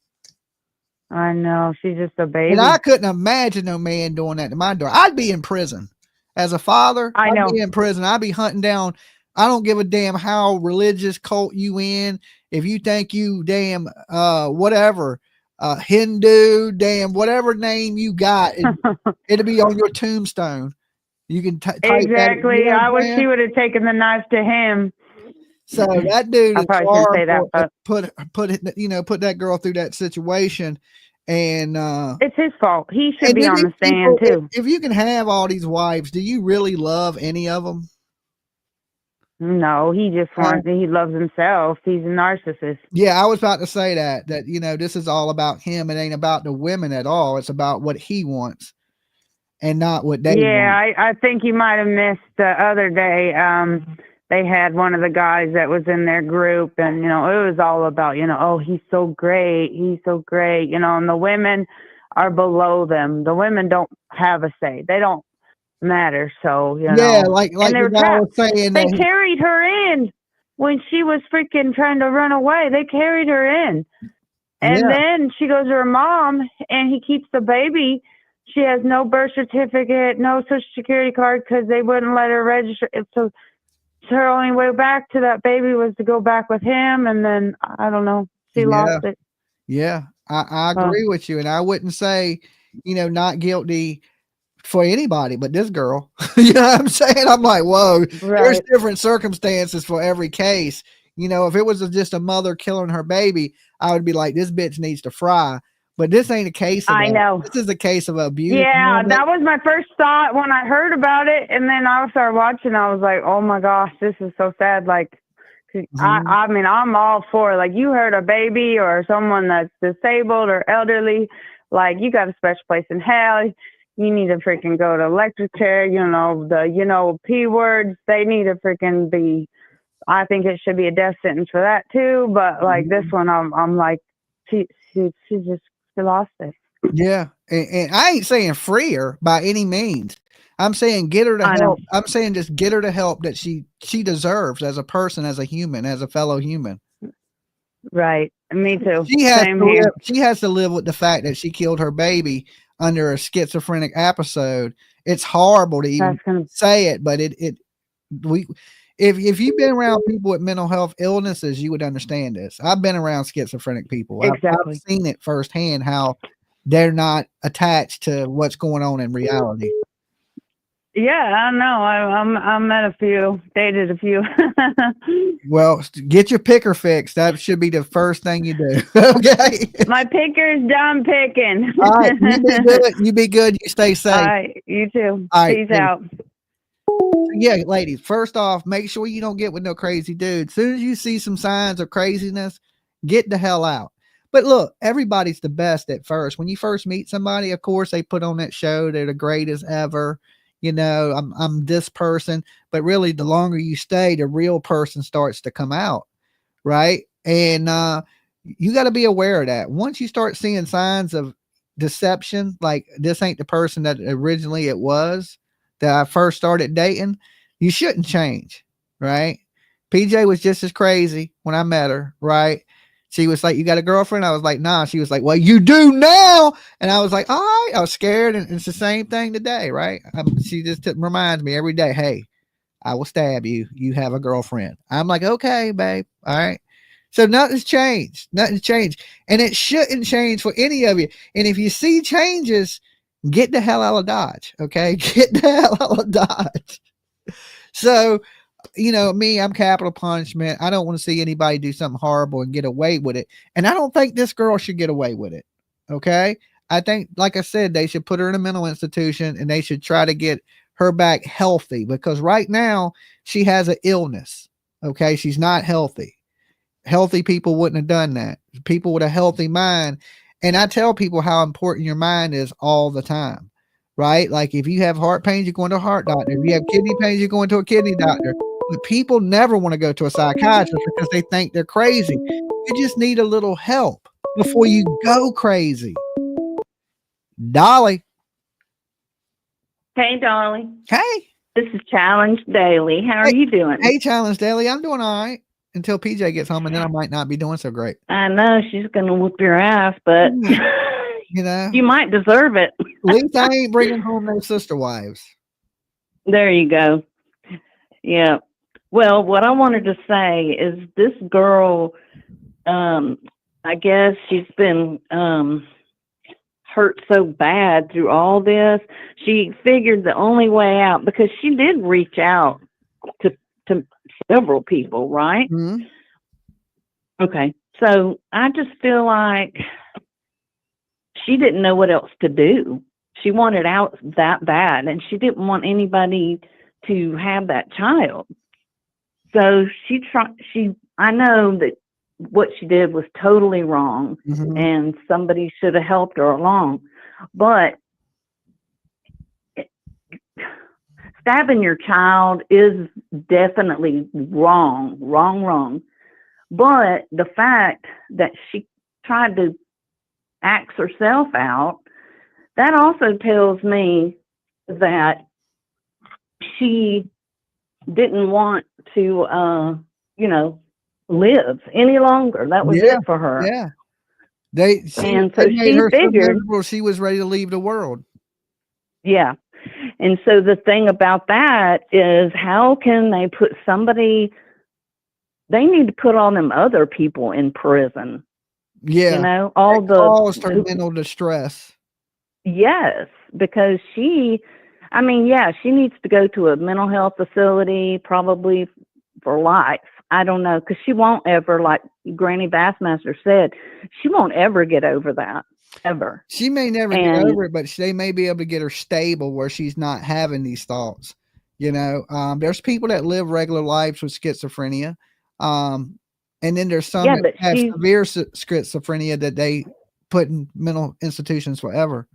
I know. She's just a baby. And I couldn't imagine no man doing that to my daughter. I'd be in prison. As a father, I know. I'd be in prison. I'd be hunting down. I don't give a damn how religious cult you in. If you think you damn whatever, Hindu, damn whatever name you got, it'll be on your tombstone. You can type that. Exactly. You know what I I'm wish saying? she would have taken the knife to him. So that dude I is probably shouldn't say that, horrible. but Put that girl through that situation, and it's his fault. He should and be then on the these people, stand too. if you can have all these wives, do you really love any of them? No, he just wants. He loves himself. He's a narcissist. Yeah, I was about to say that this is all about him. It ain't about the women at all. It's about what he wants and not what they Yeah, want. I think you might have missed the other day. They had one of the guys that was in their group, and you know, it was all about, you know, oh, he's so great, you know, and the women are below them. The women don't have a say. They don't matter. So, you Yeah, know, like and they the were guy trapped. was saying They that carried her in when she was freaking trying to run away. They carried her in. And yeah, then she goes to her mom, and he keeps the baby. She has no birth certificate, no social security card because they wouldn't let her register. So her only way back to that baby was to go back with him. And then, I don't know, she lost it. yeah, I agree with you, and I wouldn't say, not guilty for anybody, but this girl. You know what I'm saying? I'm like, whoa, there's Right. different circumstances for every case. If it was just a mother killing her baby, I would be like, this bitch needs to fry. But this ain't a case of I that. know. This is a case of abuse. Yeah, that was my first thought when I heard about it. And then I started watching. I was like, oh my gosh, this is so sad. Like, I mean, I'm all for, like, you hurt a baby or someone that's disabled or elderly, like, you got a special place in hell. You need to freaking go to electric chair, the P words. They need to freaking be, I think it should be a death sentence for that too. But like this one, I'm like, she lost it. Yeah. And I ain't saying free her by any means. I'm saying get her to help. I'm saying just get her to help that she deserves as a person, as a human, as a fellow human. Right. Me too. She has to live with the fact that she killed her baby under a schizophrenic episode. It's horrible to even say it, but if you've been around people with mental health illnesses, you would understand this. I've been around schizophrenic people. Exactly. I've seen it firsthand how they're not attached to what's going on in reality. Yeah, I know. I met a few, dated a few. Well, get your picker fixed. That should be the first thing you do. Okay. My picker's done picking. All right. You be good. You be good. You stay safe. All right. You too. All right. Peace out. Yeah, ladies, first off, make sure you don't get with no crazy dude. As soon as you see some signs of craziness, get the hell out. But look, everybody's the best at first. When you first meet somebody, of course, they put on that show, they're the greatest ever. I'm this person, but really the longer you stay, the real person starts to come out. Right. And, you got to be aware of that. Once you start seeing signs of deception, like this ain't the person that originally it was that I first started dating, you shouldn't change. Right. PJ was just as crazy when I met her. Right. She was like, you got a girlfriend? I was like, nah. She was like, well, you do now. And I was like, all right. I was scared. And it's the same thing today, right? She just reminds me every day, hey, I will stab you. You have a girlfriend. I'm like, okay, babe. All right. So nothing's changed. Nothing's changed. And it shouldn't change for any of you. And if you see changes, get the hell out of Dodge. Okay. Get the hell out of Dodge. So, me, I'm capital punishment. I don't want to see anybody do something horrible and get away with it. And I don't think this girl should get away with it. Okay. I think, like I said, they should put her in a mental institution and they should try to get her back healthy, because right now she has an illness. Okay. She's not healthy. Healthy people wouldn't have done that. People with a healthy mind. And I tell people how important your mind is all the time, right? Like if you have heart pains, you're going to a heart doctor. If you have kidney pains, you're going to a kidney doctor. But people never want to go to a psychiatrist because they think they're crazy. You just need a little help before you go crazy. Dolly. Hey, Dolly. Hey. This is Challenge Daily. How are you doing? Hey, Challenge Daily. I'm doing all right until PJ gets home, and then I might not be doing so great. I know she's going to whoop your ass, but you might deserve it. At least I ain't bringing home no sister wives. There you go. Yeah. Well, what I wanted to say is this girl, I guess she's been hurt so bad through all this. She figured the only way out, because she did reach out to several people, right? Mm-hmm. Okay. So I just feel like she didn't know what else to do. She wanted out that bad, and she didn't want anybody to have that child. So I know that what she did was totally wrong, mm-hmm. and somebody should have helped her along. But stabbing your child is definitely wrong. But the fact that she tried to axe herself out, that also tells me that she didn't want to, live any longer. That was it for her. Yeah. So she figured she was ready to leave the world. Yeah. And so the thing about that is, how can they put somebody, they need to put all them other people in prison. Yeah. All the caused her mental distress. Yes, because she needs to go to a mental health facility, probably for life. I don't know, because she won't ever, like Granny Bassmaster said, she won't ever get over that, ever. She may never get over it, but they may be able to get her stable where she's not having these thoughts. There's people that live regular lives with schizophrenia. And then there's some that have severe schizophrenia that they put in mental institutions forever.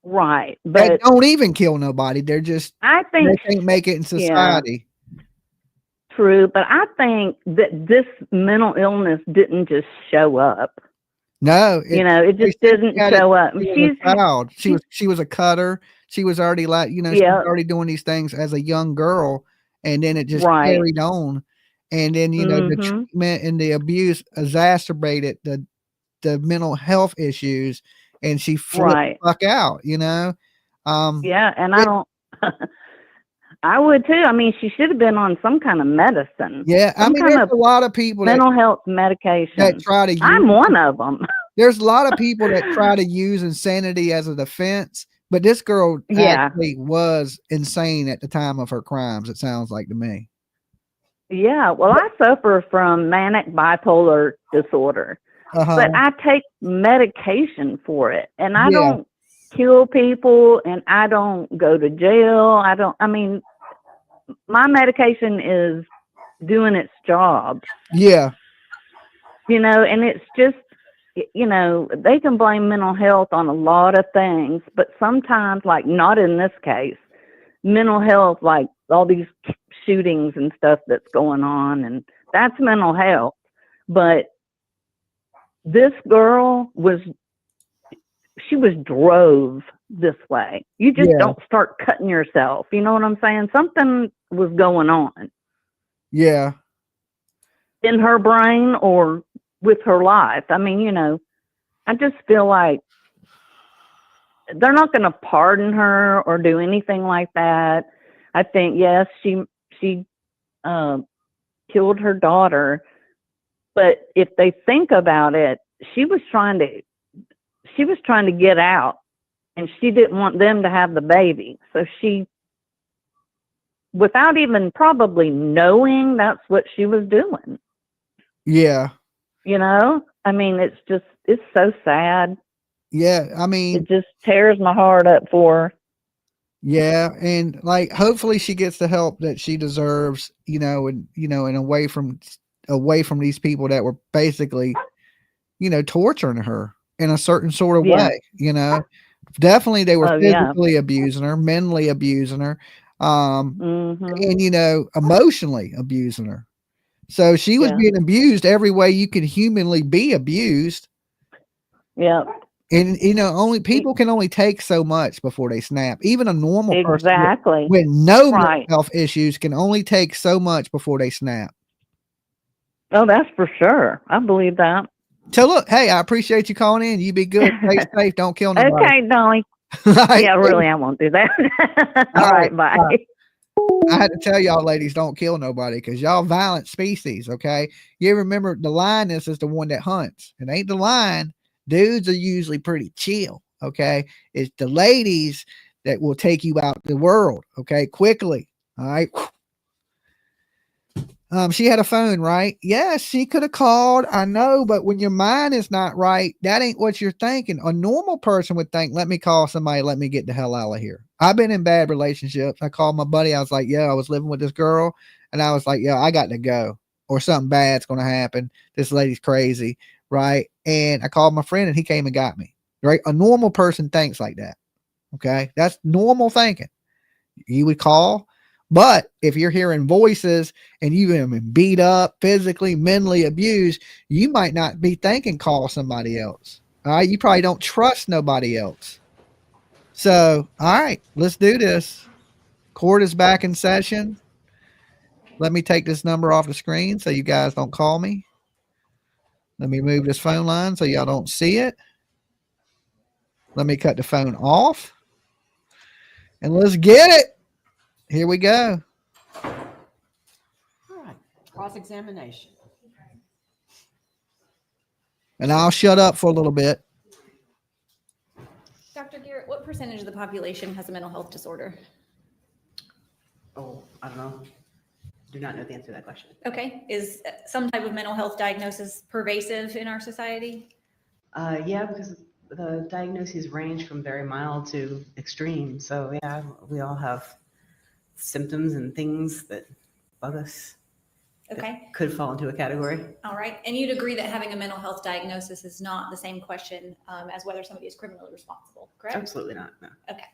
Right. But they don't even kill nobody. They're just, they can't make it in society. Yeah. True. But I think that this mental illness didn't just show up. No, it just didn't show up. She's a child. She was a cutter. She was already she was already doing these things as a young girl, and then it just carried on. And then, the treatment and the abuse exacerbated the mental health issues, and she flipped the fuck out, Yeah. And I don't, I would too. I mean, she should have been on some kind of medicine. Yeah. There's a lot of people mental health medication that try to use. I'm one of them. There's a lot of people that try to use insanity as a defense, but this girl actually was insane at the time of her crimes. It sounds like to me. Yeah, well, I suffer from manic bipolar disorder, but I take medication for it, and I don't kill people, and I don't go to jail. My medication is doing its job. Yeah. And it's just, they can blame mental health on a lot of things, but sometimes, like not in this case, mental health, like all these shootings and stuff that's going on, and that's mental health. But this girl was drove this way. You just don't start cutting yourself. You know what I'm saying? Something was going on. Yeah. in her brain or with her life. I mean, you know, I just feel like they're not going to pardon her or do anything like that. I think, yes, she killed her daughter, but if they think about it, she was trying to get out, and she didn't want them to have the baby. So she, without even probably knowing that's what she was doing. Yeah. You know, I mean, it's so sad. Yeah. I mean, It just tears my heart up for her. yeah. And like, hopefully she gets the help that she deserves, and away from these people that were basically, torturing her in a certain sort of Yeah. way. Definitely they were Oh, yeah. physically abusing her, mentally abusing her, Mm-hmm. and emotionally abusing her. So she was Yeah. being abused every way you could humanly be abused. Yeah. And only people can only take so much before they snap. Even a normal Exactly. person with no Right. mental health issues can only take so much before they snap. Oh, that's for sure. I believe that. So look, hey, I appreciate you calling in. You be good, stay safe, don't kill nobody. Okay, Dolly. Right. Yeah, really, I won't do that. All right, bye. All right. I had to tell y'all ladies, don't kill nobody because y'all violent species, okay? You remember the lioness is the one that hunts. It ain't the lion. Dudes are usually pretty chill, okay? It's the ladies that will take you out the world, okay? Quickly, all right? She had a phone, right? Yes, she could have called. I know, but when your mind is not right, that ain't what you're thinking. A normal person would think, let me call somebody, let me get the hell out of here. I've been in bad relationships. I called my buddy. I was like, I was living with this girl. And I was like, I got to go or something bad's going to happen. This lady's crazy, right? And I called my friend and he came and got me, right? A normal person thinks like that, okay? That's normal thinking. You would call. But if you're hearing voices and you've been beat up, physically, mentally abused, you might not be thinking call somebody else. All right. You probably don't trust nobody else. So, all right, let's do this. Court is back in session. Let me take this number off the screen so you guys don't call me. Let me move this phone line so y'all don't see it. Let me cut the phone off. And let's get it. Here we go. All right, cross-examination. And I'll shut up for a little bit. Dr. Garrett, what percentage of the population has a mental health disorder? Oh, I don't know. Do not know the answer to that question. Okay, is some type of mental health diagnosis pervasive in our society? Yeah, because the diagnoses range from very mild to extreme. So yeah, we all have symptoms and things that bug us. Okay. Could fall into a category. All right. And you'd agree that having a mental health diagnosis is not the same question as whether somebody is criminally responsible, correct? Absolutely not. No. Okay.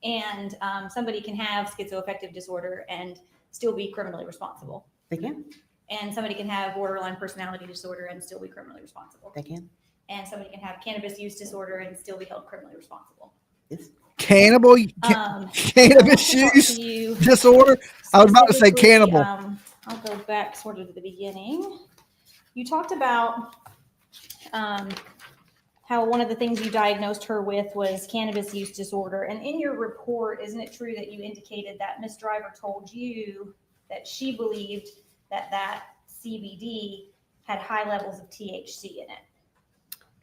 And somebody can have schizoaffective disorder and still be criminally responsible. They can. And somebody can have borderline personality disorder and still be criminally responsible. They can. And somebody can have cannabis use disorder and still be held criminally responsible. Yes. Cannabis use disorder. I was about to say cannibal. I'll go back sort of to the beginning. You talked about how one of the things you diagnosed her with was cannabis use disorder. And in your report, isn't it true that you indicated that Ms. Driver told you that she believed that CBD had high levels of THC in it?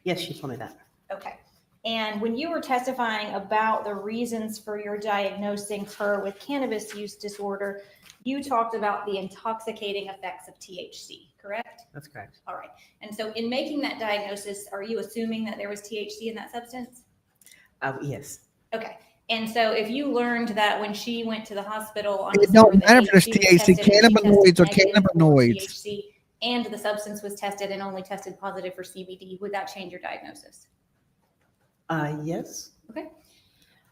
Yes, she told me that. Okay. And when you were testifying about the reasons for your diagnosing her with cannabis use disorder, you talked about the intoxicating effects of THC, correct? That's correct. All right. And so in making that diagnosis, are you assuming that there was THC in that substance? Yes. Okay. And so if you learned that when she went to the hospital on It don't December matter if the there's 8th, she was THC, tested and she cannabinoids tested or negative for cannabinoids. THC, and the substance was tested and only tested positive for CBD, would that change your diagnosis? Yes. Okay.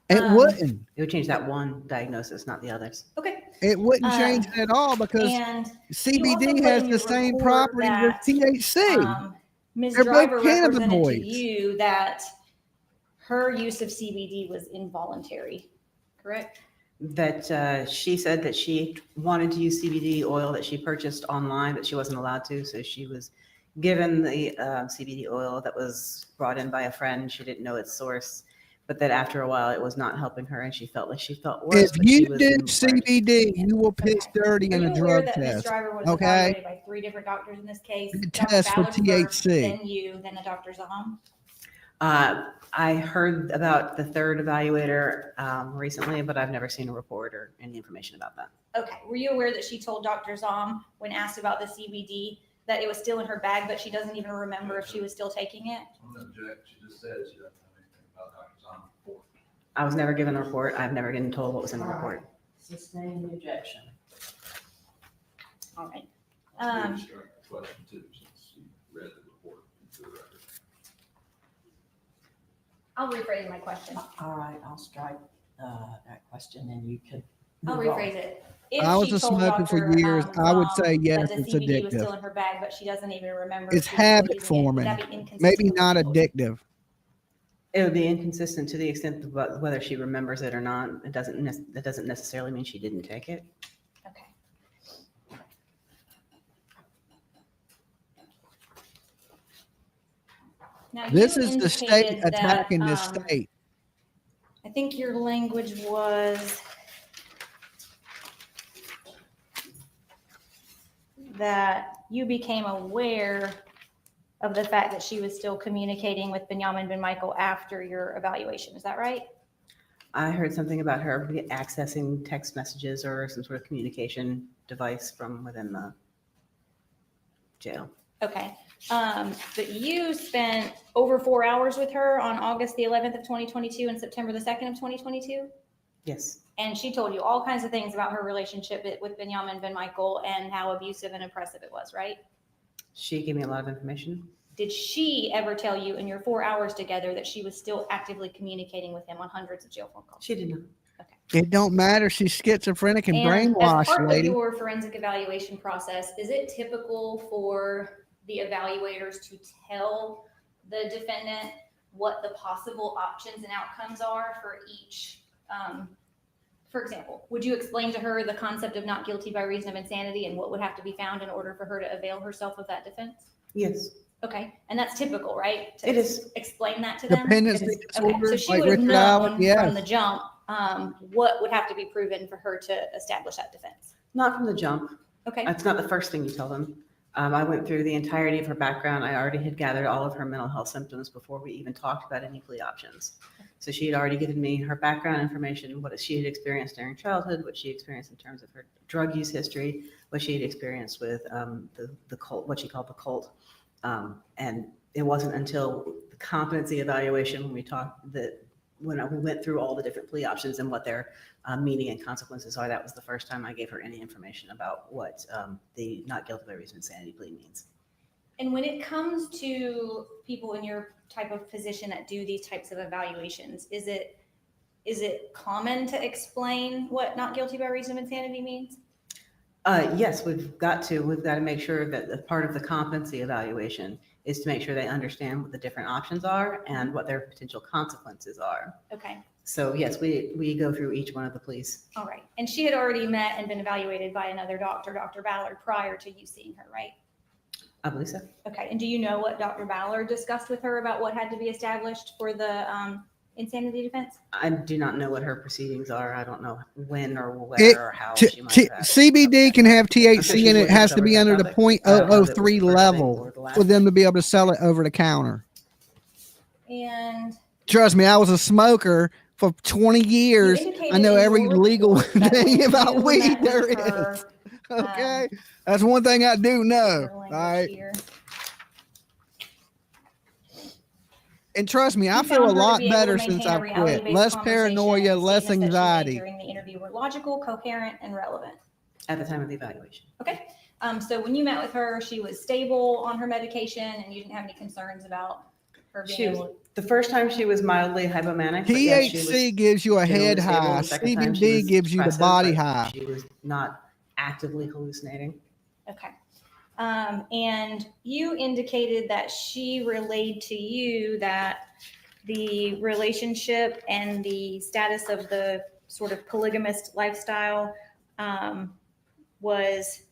It wouldn't. It would change that one diagnosis, not the others. Okay. It wouldn't change it at all because And CBD has the same properties as THC. Ms. They're both Driver represented to cannabinoids. you that her use of CBD was involuntary, correct? That she said that she wanted to use CBD oil that she purchased online, but she wasn't allowed to. So she was given the CBD oil that was brought in by a friend. She didn't know its source, but that after a while it was not helping her, and she felt worse. If but she you was do in charge. CBD, you will piss dirty Are in you a aware drug that Ms. test. Driver was Okay? evaluated by 3 different doctors in this case? The Dr. test for Ballard first, THC. then you, then a Dr. Zaham? I heard about the third evaluator recently, but I've never seen a report or any information about that. Okay. Were you aware that she told Dr. Zaham when asked about the CBD that it was still in her bag, but she doesn't even remember if she was still taking it? I'm gonna object. She just said she doesn't know anything about Dr. Zahn before. I was never given a report. I've never been told what was in the report. Sustain the objection. All right. Maybe strike the question too, since you read the report into the record. I'll rephrase my question. All right, I'll strike that question and you can. I'll move on. rephrase it. If I was she a told smoker for Dr. years. I would Zaham say yes, that the it's CBD was addictive. still in her bag, but she doesn't even remember. It's if she was still habit using it. forming. Would that be inconsistent Maybe with not what she told you? addictive. It would be inconsistent to the extent of whether she remembers it or not. That doesn't necessarily mean she didn't take it. Okay. Now, This you is the state indicated that, attacking the state. I think your language was that you became aware of the fact that she was still communicating with Benjamin Ben Michael after your evaluation. Is that right? I heard something about her accessing text messages or some sort of communication device from within the jail. Okay. But you spent over 4 hours with her on August the 11th of 2022 and September the 2nd of 2022. Yes. And she told you all kinds of things about her relationship with Benjamin Ben Michael and how abusive and oppressive it was, right? She gave me a lot of information. Did she ever tell you in your 4 hours together that she was still actively communicating with him on hundreds of jail phone calls? She did not. It don't matter. She's schizophrenic and As brainwashed, part lady. of your forensic evaluation process, is it typical for the evaluators to tell the defendant what the possible options and outcomes are for each? For example, would you explain to her the concept of not guilty by reason of insanity and what would have to be found in order for her to avail herself of that defense? Yes. Okay, and that's typical, right? To It is. explain that to them? Dependency It is. Okay, so disorders she like would have Richard Allen. known Yes. from the jump what would have to be proven for her to establish that defense. Not from the jump. Okay, That's not the first thing you tell them. I went through the entirety of her background. I already had gathered all of her mental health symptoms before we even talked about any plea options. So she had already given me her background information, what she had experienced during childhood, what she experienced in terms of her drug use history, what she had experienced with the cult, what she called the cult. And it wasn't until the competency evaluation when we talked that when we went through all the different plea options and what their meaning and consequences are, that was the first time I gave her any information about what the not guilty by reason of insanity plea means. and when it comes to people in your type of position that do these types of evaluations, is it common to explain what not guilty by reason of insanity means? Yes, we've got to make sure that the part of the competency evaluation is to make sure they understand what the different options are and what their potential consequences are. Okay, So yes, we go through each one of the pleas. all right. And she had already met and been evaluated by another doctor, Dr. Ballard, prior to you seeing her, right? I believe so. Okay, and do you know what Dr. Ballard discussed with her about what had to be established for the insanity defense? I do not know what her proceedings are. I don't know when or where It- or how she might have had it. CBD can have I'm sure THC she's in it. It looking has to to be cover under that the topic. I don't know if it was 0.003 the first thing level or the last for them to be able to sell it over the counter. And Trust me, I was a smoker for 20 years. you indicated I know in every your legal report that thing when about you weed met there with is. her, Okay, that's one thing I do know. your All language right, here, and trust me, I you feel a found her to lot be able to better since maintain a I've quit. reality-based Less conversation, paranoia, and less statements that she made anxiety. during the interview were logical, coherent, and relevant. At the time of the evaluation. Okay, so when you met with her, she was stable on her medication, and you didn't have any concerns about her being She able. The first time she was mildly hypomanic. but yes, she was THC gives you a generally head stable. high. The second time she CBD was gives you the expressive, body but high. She was not actively hallucinating. Okay. And you indicated that she relayed to you that the relationship and the status of the sort of polygamist lifestyle was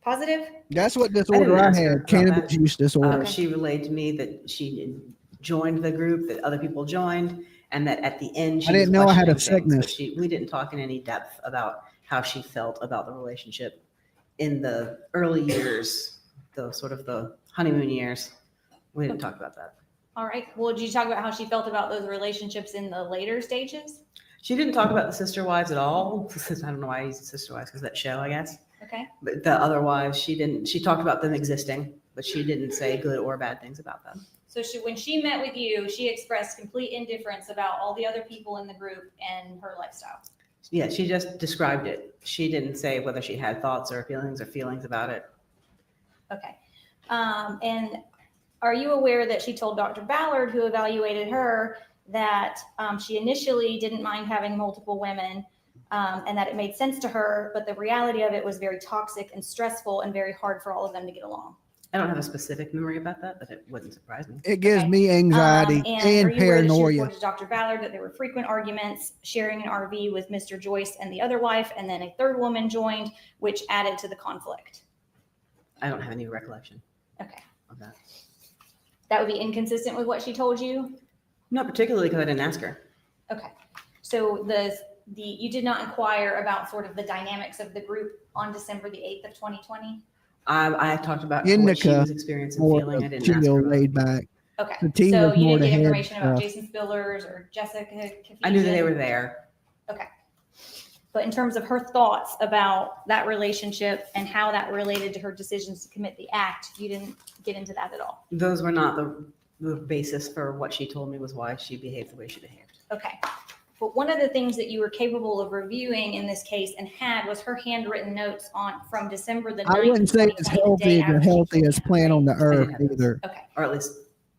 positive? That's what I disorder didn't I ask her had. about Cannabis that. use disorder. She relayed to me that she joined the group, that other people joined, and that at the end she I didn't was know I had a questioning things, sickness. but we didn't talk in any depth about how she felt about the relationship in the early years, the sort of the honeymoon years. We didn't talk about that. All right. Well, did you talk about how she felt about those relationships in the later stages? She didn't talk about the sister wives at all. I don't know why I used sister wives, because that show, I guess. Okay. But the other wives, she didn't. She talked about them existing, but she didn't say good or bad things about them. So when she met with you, she expressed complete indifference about all the other people in the group and her lifestyle. Yeah, she just described it. She didn't say whether she had thoughts or feelings about it. Okay. And are you aware that she told Dr. Ballard, who evaluated her, that she initially didn't mind having multiple women and that it made sense to her, but the reality of it was very toxic and stressful and very hard for all of them to get along? I don't have a specific memory about that, but it wouldn't surprise me. It gives me anxiety and and are you aware that she paranoia. reported to Dr. Ballard that there were frequent arguments, sharing an RV with Mr. Joyce and the other wife, and then a third woman joined, which added to the conflict? I don't have any recollection Okay. of that. That would be inconsistent with what she told you? Not particularly, because I didn't ask her. Okay. So you did not inquire about sort of the dynamics of the group on December the 8th of 2020? I talked about what she Indica, was experiencing, more feeling. I didn't ask chill, her about laid it. back. Okay. The team So was you more didn't the get head information about stuff. Jason Spillers or Jessica? I knew that they were there. Okay. But in terms of her thoughts about that relationship and how that related to her decisions to commit the act, you didn't get into that at all? Those were not the basis for what she told me was why she behaved the way she behaved. Okay. But one of the things that you were capable of reviewing in this case and had was her handwritten notes from December the 9th. I wouldn't say it's healthy, the healthiest plant on the earth either. Okay. Or at least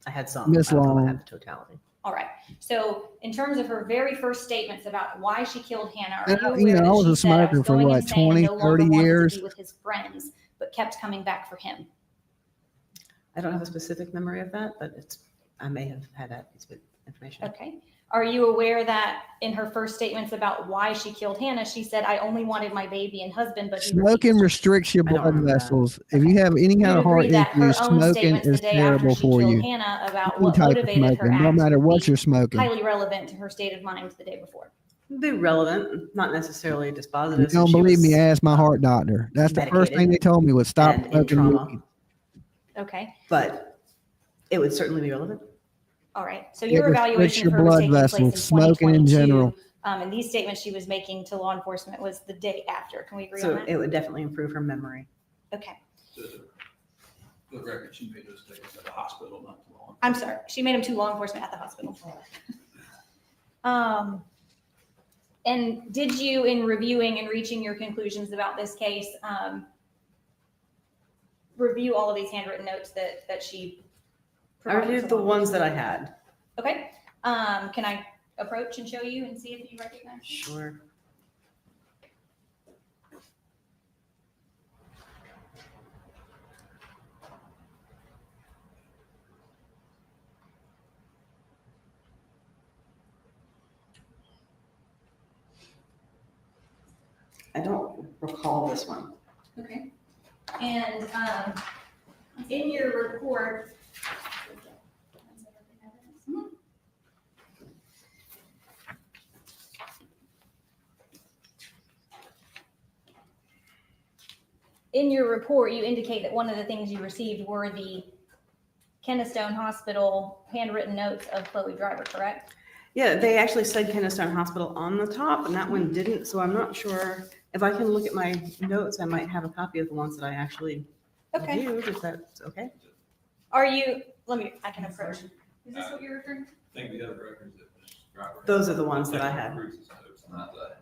I had some. Miss I don't know if I Long. had the totality. All right. So in terms of her very first statements about why she killed Hannah, are And, you you aware know, I that was she a said, "I smoker was for going what, insane and 20, no longer 30 wanted years? to be with his friends, but kept coming back for him"? I don't have a specific memory of that, but I may have had that piece of information. Okay. Are you aware that in her first statements about why she killed Hannah, she said, "I only wanted my baby and husband, but he Smoking refused"? restricts your I don't blood remember that. vessels. If you have any kind You'd of heart agree that her issues, own smoking statements the is day after terrible she for killed you. Hannah about Any what type of motivated her smoking, no act matter would what be you're smoking. highly relevant to her state of mind the day before? Be relevant, not necessarily dispositive. You don't She believe me? was Ask my heart doctor. That's the first medicated thing they told me was stop and in smoking trauma, weed. Okay. but it would certainly be relevant. All right. So It your restricts evaluation your of her was blood taking place in vessels, smoking 2022. in general. And these statements she was making to law enforcement was the day after. Can we agree on So that? it would definitely improve her memory. Okay. The record, she made those statements at the hospital, not too long. I'm sorry. She made him to law enforcement at the hospital. And did you, in reviewing and reaching your conclusions about this case, review all of these handwritten notes that she I provided reviewed to the law ones that I enforcement? had. Okay. Can I approach and show you and see if you recognize them? Sure. I don't recall this one. Okay. And in your report, you indicate that one of the things you received were the Kennestone Hospital handwritten notes of Chloe Driver, correct? Yeah, they actually said Kennestone Hospital on the top, and that one didn't. So I'm not sure if I can look at my notes. I might have a copy of the ones that I actually Okay. reviewed. If that's okay. Are you, I can approach. Is this what you're referring to? I think the other records that Ms. Driver. Those are the ones that I had. Bruce's notes, not the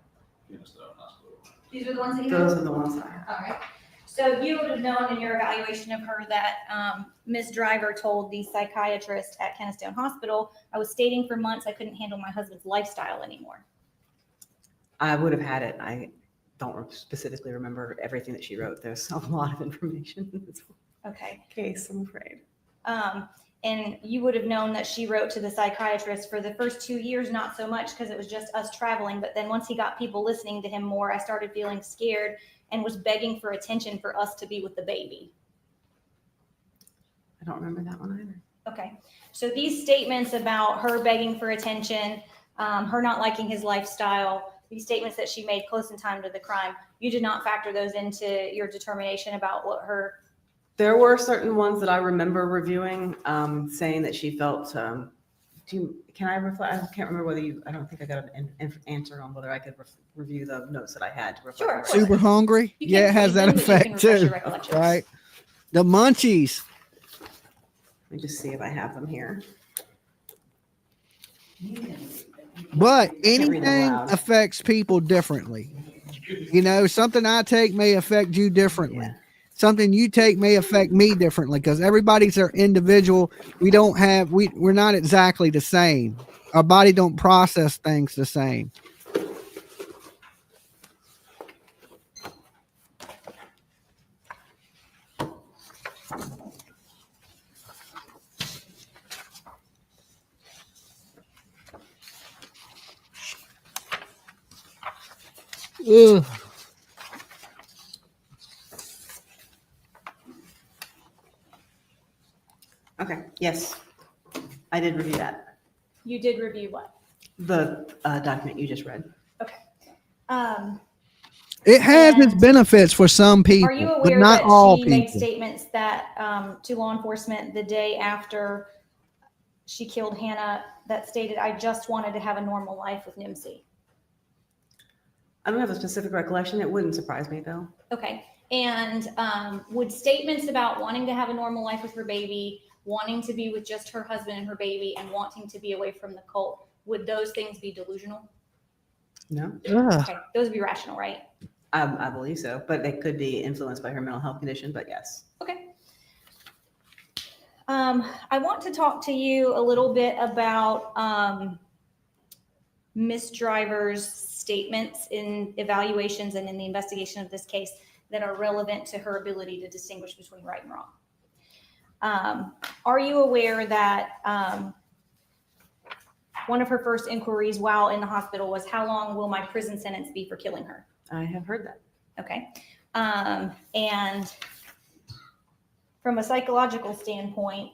Kennestone Hospital. These are the ones that you have? Those are the ones that I have. All right. So you would have known in your evaluation of her that Ms. Driver told the psychiatrist at Kennestone Hospital, "I was stating for months I couldn't handle my husband's lifestyle anymore." I would have had it. I don't specifically remember everything that she wrote. There's a lot of information in this Okay. case, I'm afraid. And you would have known that she wrote to the psychiatrist for the first 2 years, not so much because it was just us traveling. But then once he got people listening to him more, I started feeling scared and was begging for attention for us to be with the baby. I don't remember that one either. Okay. So these statements about her begging for attention, her not liking his lifestyle, these statements that she made close in time to the crime, you did not factor those into your determination about what her. There were certain ones that I remember reviewing, saying that she felt, can I reflect? I can't remember whether you, I don't think I got an answer on whether I could review the notes that I had to reflect. Sure. Super hungry? You Yeah, it can't has plead that them, but you can effect refresh your too. recollections. Right. The munchies. Let me just see if I have them here. But Can't read them anything loud. affects people differently. You know, something I take may affect you differently. Yeah. Something you take may affect me differently because everybody's their individual. We don't have, we're not exactly the same. Our body don't process things the same. Ugh. Okay, yes, I did review that. You did review what? The document you just read. Okay. It has its And benefits for some people, are you but aware not that all she made people. statements that to law enforcement the day after she killed Hannah that stated, "I just wanted to have a normal life with Nimsy"? I don't have a specific recollection. It wouldn't surprise me though. Okay. And would statements about wanting to have a normal life with her baby, wanting to be with just her husband and her baby, and wanting to be away from the cult, would those things be delusional? No, Ugh. Okay. Those would be rational, right? I believe so, but they could be influenced by her mental health condition, but yes. Okay. I want to talk to you a little bit about Miss Driver's statements in evaluations and in the investigation of this case that are relevant to her ability to distinguish between right and wrong. Are you aware that one of her first inquiries while in the hospital was, "How long will my prison sentence be for killing her?" I have heard that. Okay. And from a psychological standpoint,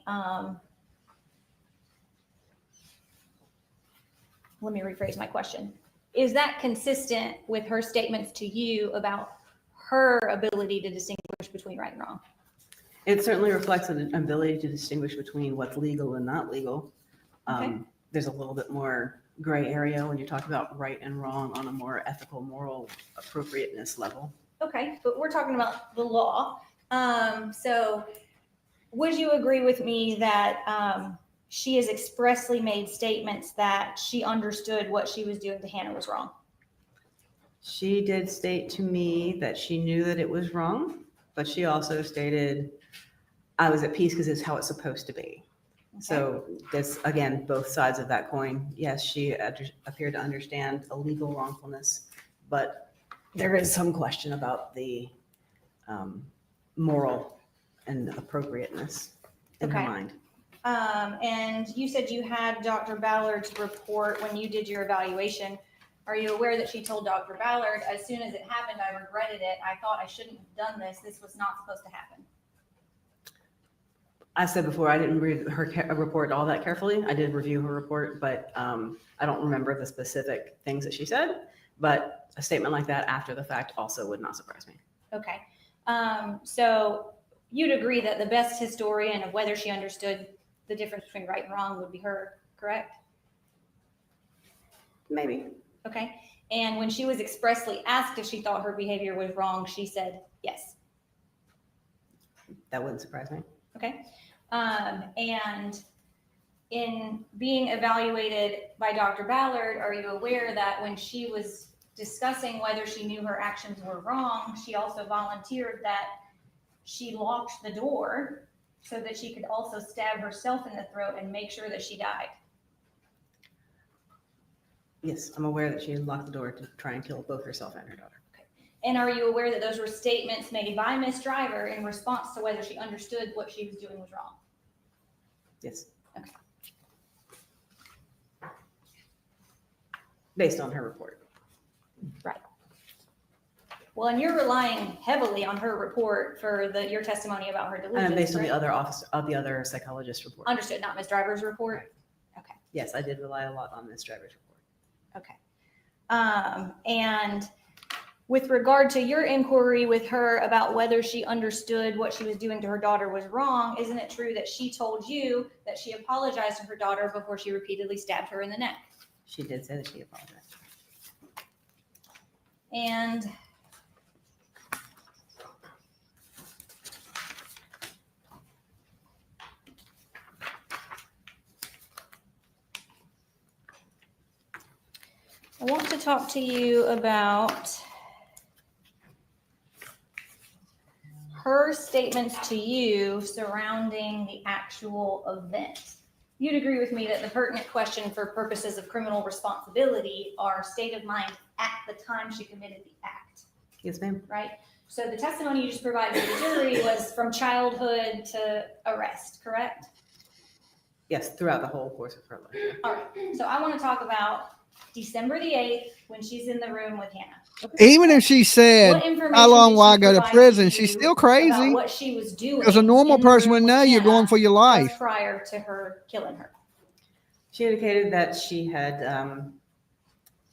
let me rephrase my question. Is that consistent with her statements to you about her ability to distinguish between right and wrong? It certainly reflects an ability to distinguish between what's legal and not legal. Okay. There's a little bit more gray area when you talk about right and wrong on a more ethical, moral appropriateness level. Okay, but we're talking about the law. So would you agree with me that she has expressly made statements that she understood what she was doing to Hannah was wrong? She did state to me that she knew that it was wrong, but she also stated, "I was at peace because it's how it's supposed to be." Okay. So this, again, both sides of that coin. Yes, she appeared to understand the legal wrongfulness, but there is some question about the moral and appropriateness in her Okay. mind. And you said you had Dr. Ballard's report when you did your evaluation. Are you aware that she told Dr. Ballard, "As soon as it happened, I regretted it. I thought I shouldn't have done this. This was not supposed to happen"? I said before, I didn't read her report all that carefully. I did review her report, but I don't remember the specific things that she said. But a statement like that after the fact also would not surprise me. Okay. So you'd agree that the best historian of whether she understood the difference between right and wrong would be her, correct? Maybe. Okay. And when she was expressly asked if she thought her behavior was wrong, she said yes. That wouldn't surprise me. Okay. And in being evaluated by Dr. Ballard, are you aware that when she was discussing whether she knew her actions were wrong, she also volunteered that she locked the door so that she could also stab herself in the throat and make sure that she died? Yes, I'm aware that she locked the door to try and kill both herself and her daughter. And are you aware that those were statements made by Miss Driver in response to whether she understood what she was doing was wrong? Yes. Okay. Based on her report. Right. Well, and you're relying heavily on her report for your testimony about her delusions. And based on correct? the other psychologist report. Understood, not Ms. Driver's report? Right. Okay. Yes, I did rely a lot on Ms. Driver's report. Okay. And with regard to your inquiry with her about whether she understood what she was doing to her daughter was wrong, isn't it true that she told you that she apologized to her daughter before she repeatedly stabbed her in the neck? She did say that she apologized. And I want to talk to you about her statements to you surrounding the actual event. You'd agree with me that the pertinent question for purposes of criminal responsibility are state of mind at the time she committed the act, Yes, ma'am. right? So the testimony you just provided to the jury was from childhood to arrest, correct? Yes, throughout the whole course of her life. All right, so I want to talk about December the 8th when she's in the room with Hannah. Even if she said, What information how long did will I she go to provide prison? you She's still about crazy. what she was doing Because a normal in the person room would with know you're Hannah going for your life. just prior to her killing her. She indicated that she had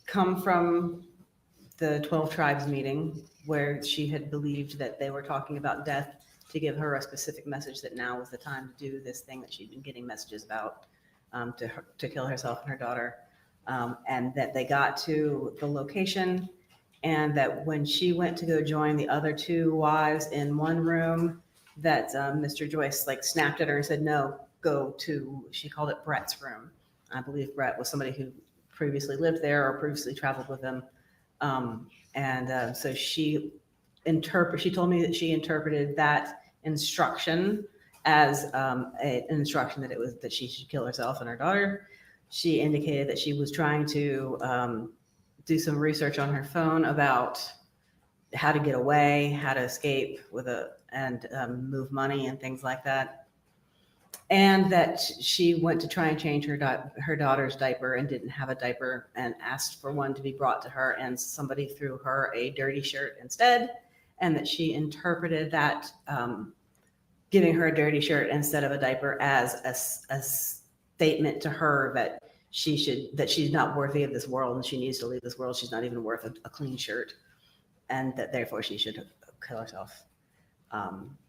come from the 12 tribes meeting where she had believed that they were talking about death to give her a specific message that now was the time to do this thing that she'd been getting messages about to kill herself and her daughter. And that they got to the location and that when she went to go join the other two wives in one room, that Mr. Joyce like snapped at her and said, no, go to, she called it Brett's room. I believe Brett was somebody who previously lived there or previously traveled with him. So she told me that she interpreted that instruction as an instruction that she should kill herself and her daughter. She indicated that she was trying to do some research on her phone about how to get away, how to escape and move money and things like that. And that she went to try and change her daughter's diaper and didn't have a diaper and asked for one to be brought to her, and somebody threw her a dirty shirt instead, and that she interpreted that giving her a dirty shirt instead of a diaper as a statement to her that she's not worthy of this world and she needs to leave this world. She's not even worth a clean shirt, and that therefore she should kill herself.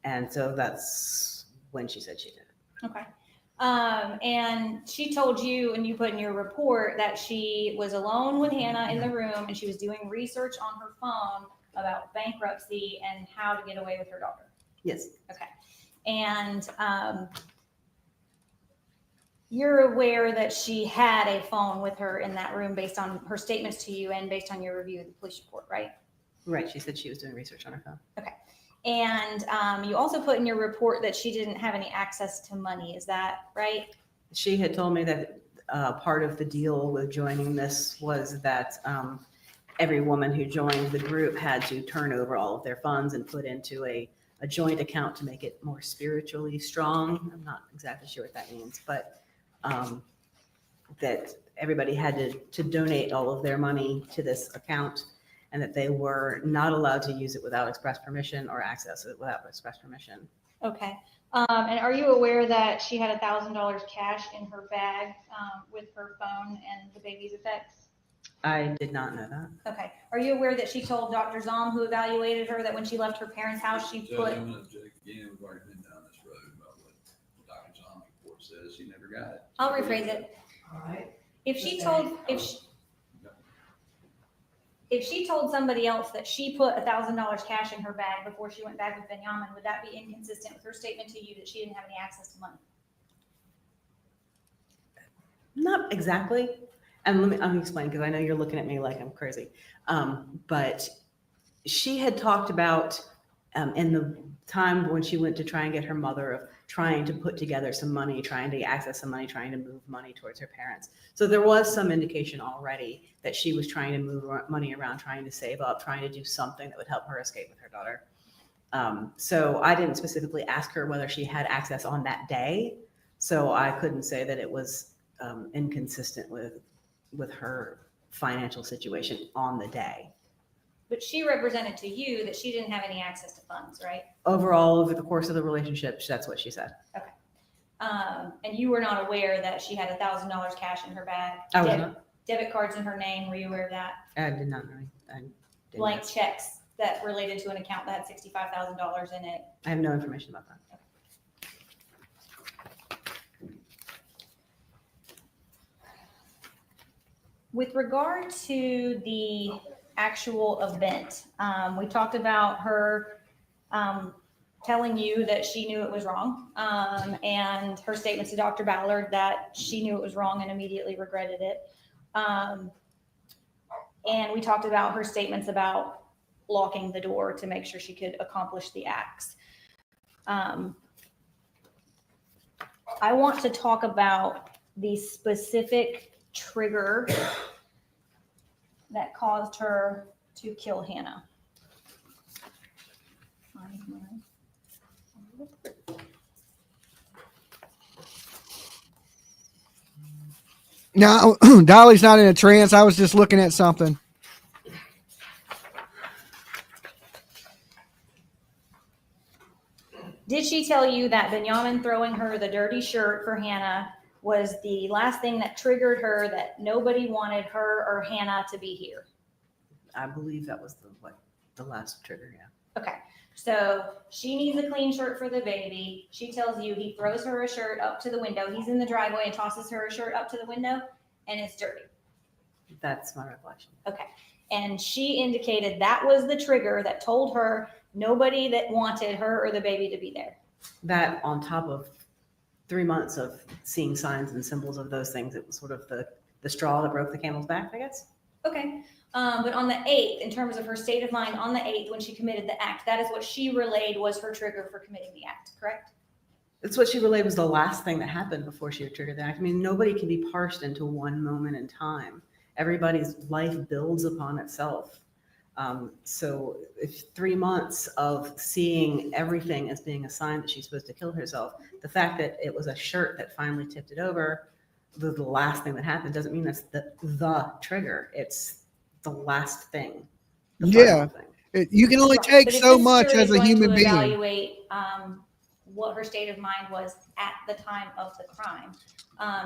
And so that's when she said she did it. Okay. And she told you, and you put in your report, that she was alone with Hannah in the room and she was doing research on her phone about bankruptcy and how to get away with her daughter. Yes. Okay. And you're aware that she had a phone with her in that room based on her statements to you and based on your review of the police report, right? Right. She said she was doing research on her phone. Okay. And you also put in your report that she didn't have any access to money. Is that right? She had told me that part of the deal with joining this was that every woman who joined the group had to turn over all of their funds and put into a joint account to make it more spiritually strong. I'm not exactly sure what that means, but that everybody had to donate all of their money to this account, and that they were not allowed to use it without express permission or access it without express permission. Okay. And are you aware that she had $1,000 cash in her bag with her phone and the baby's effects? I did not know that. Okay. Are you aware that she told Dr. Zom, who evaluated her, that when she left her parents' house, she Judge, put... I'm going to object again. We've already been down this road about what Dr. Zombie report says. She never got it. I'll rephrase it. All right. If she told somebody else that she put $1,000 cash in her bag before she went back with Benjamin, would that be inconsistent with her statement to you that she didn't have any access to money? Not exactly. And let me explain, because I know you're looking at me like I'm crazy. But she had talked about in the time when she went to try and get her mother, of trying to put together some money, trying to access some money, trying to move money towards her parents. So there was some indication already that she was trying to move money around, trying to save up, trying to do something that would help her escape with her daughter. So I didn't specifically ask her whether she had access on that day. So I couldn't say that it was inconsistent with her financial situation on the day. But she represented to you that she didn't have any access to funds, right? Overall, over the course of the relationship, that's what she said. Okay. And you were not aware that she had $1,000 cash in her bag? I was not. Debit cards in her name, were you aware of that? I did not know. I did Blank not. checks that related to an account that had $65,000 in it? I have no information about that. With regard to the actual event, we talked about her telling you that she knew it was wrong, and her statements to Dr. Ballard that she knew it was wrong and immediately regretted it. And we talked about her statements about locking the door to make sure she could accomplish the acts. I want to talk about the specific trigger that caused her to kill Hannah. No, Dolly's not in a trance. I was just looking at something. Did she tell you that Benjamin throwing her the dirty shirt for Hannah was the last thing that triggered her, that nobody wanted her or Hannah to be here? I believe that was the last trigger, yeah. Okay, so she needs a clean shirt for the baby. She tells you he throws her a shirt up to the window. He's in the driveway and tosses her a shirt up to the window, and it's dirty. That's my recollection. Okay, and she indicated that was the trigger that told her nobody that wanted her or the baby to be there. That on top of 3 months of seeing signs and symbols of those things, it was sort of the straw that broke the camel's back, I guess. Okay, but on the 8th, in terms of her state of mind on the 8th when she committed the act, that is what she relayed was her trigger for committing the act, correct? It's what she relayed was the last thing that happened before she triggered the act. I mean, nobody can be parsed into one moment in time. Everybody's life builds upon itself. So if 3 months of seeing everything as being a sign that she's supposed to kill herself, the fact that it was a shirt that finally tipped it over, the last thing that happened, doesn't mean that's the trigger. It's the last thing. The final thing. You can only Right. take But if so this much jury as is a going human to being. evaluate what her state of mind was at the time of the crime,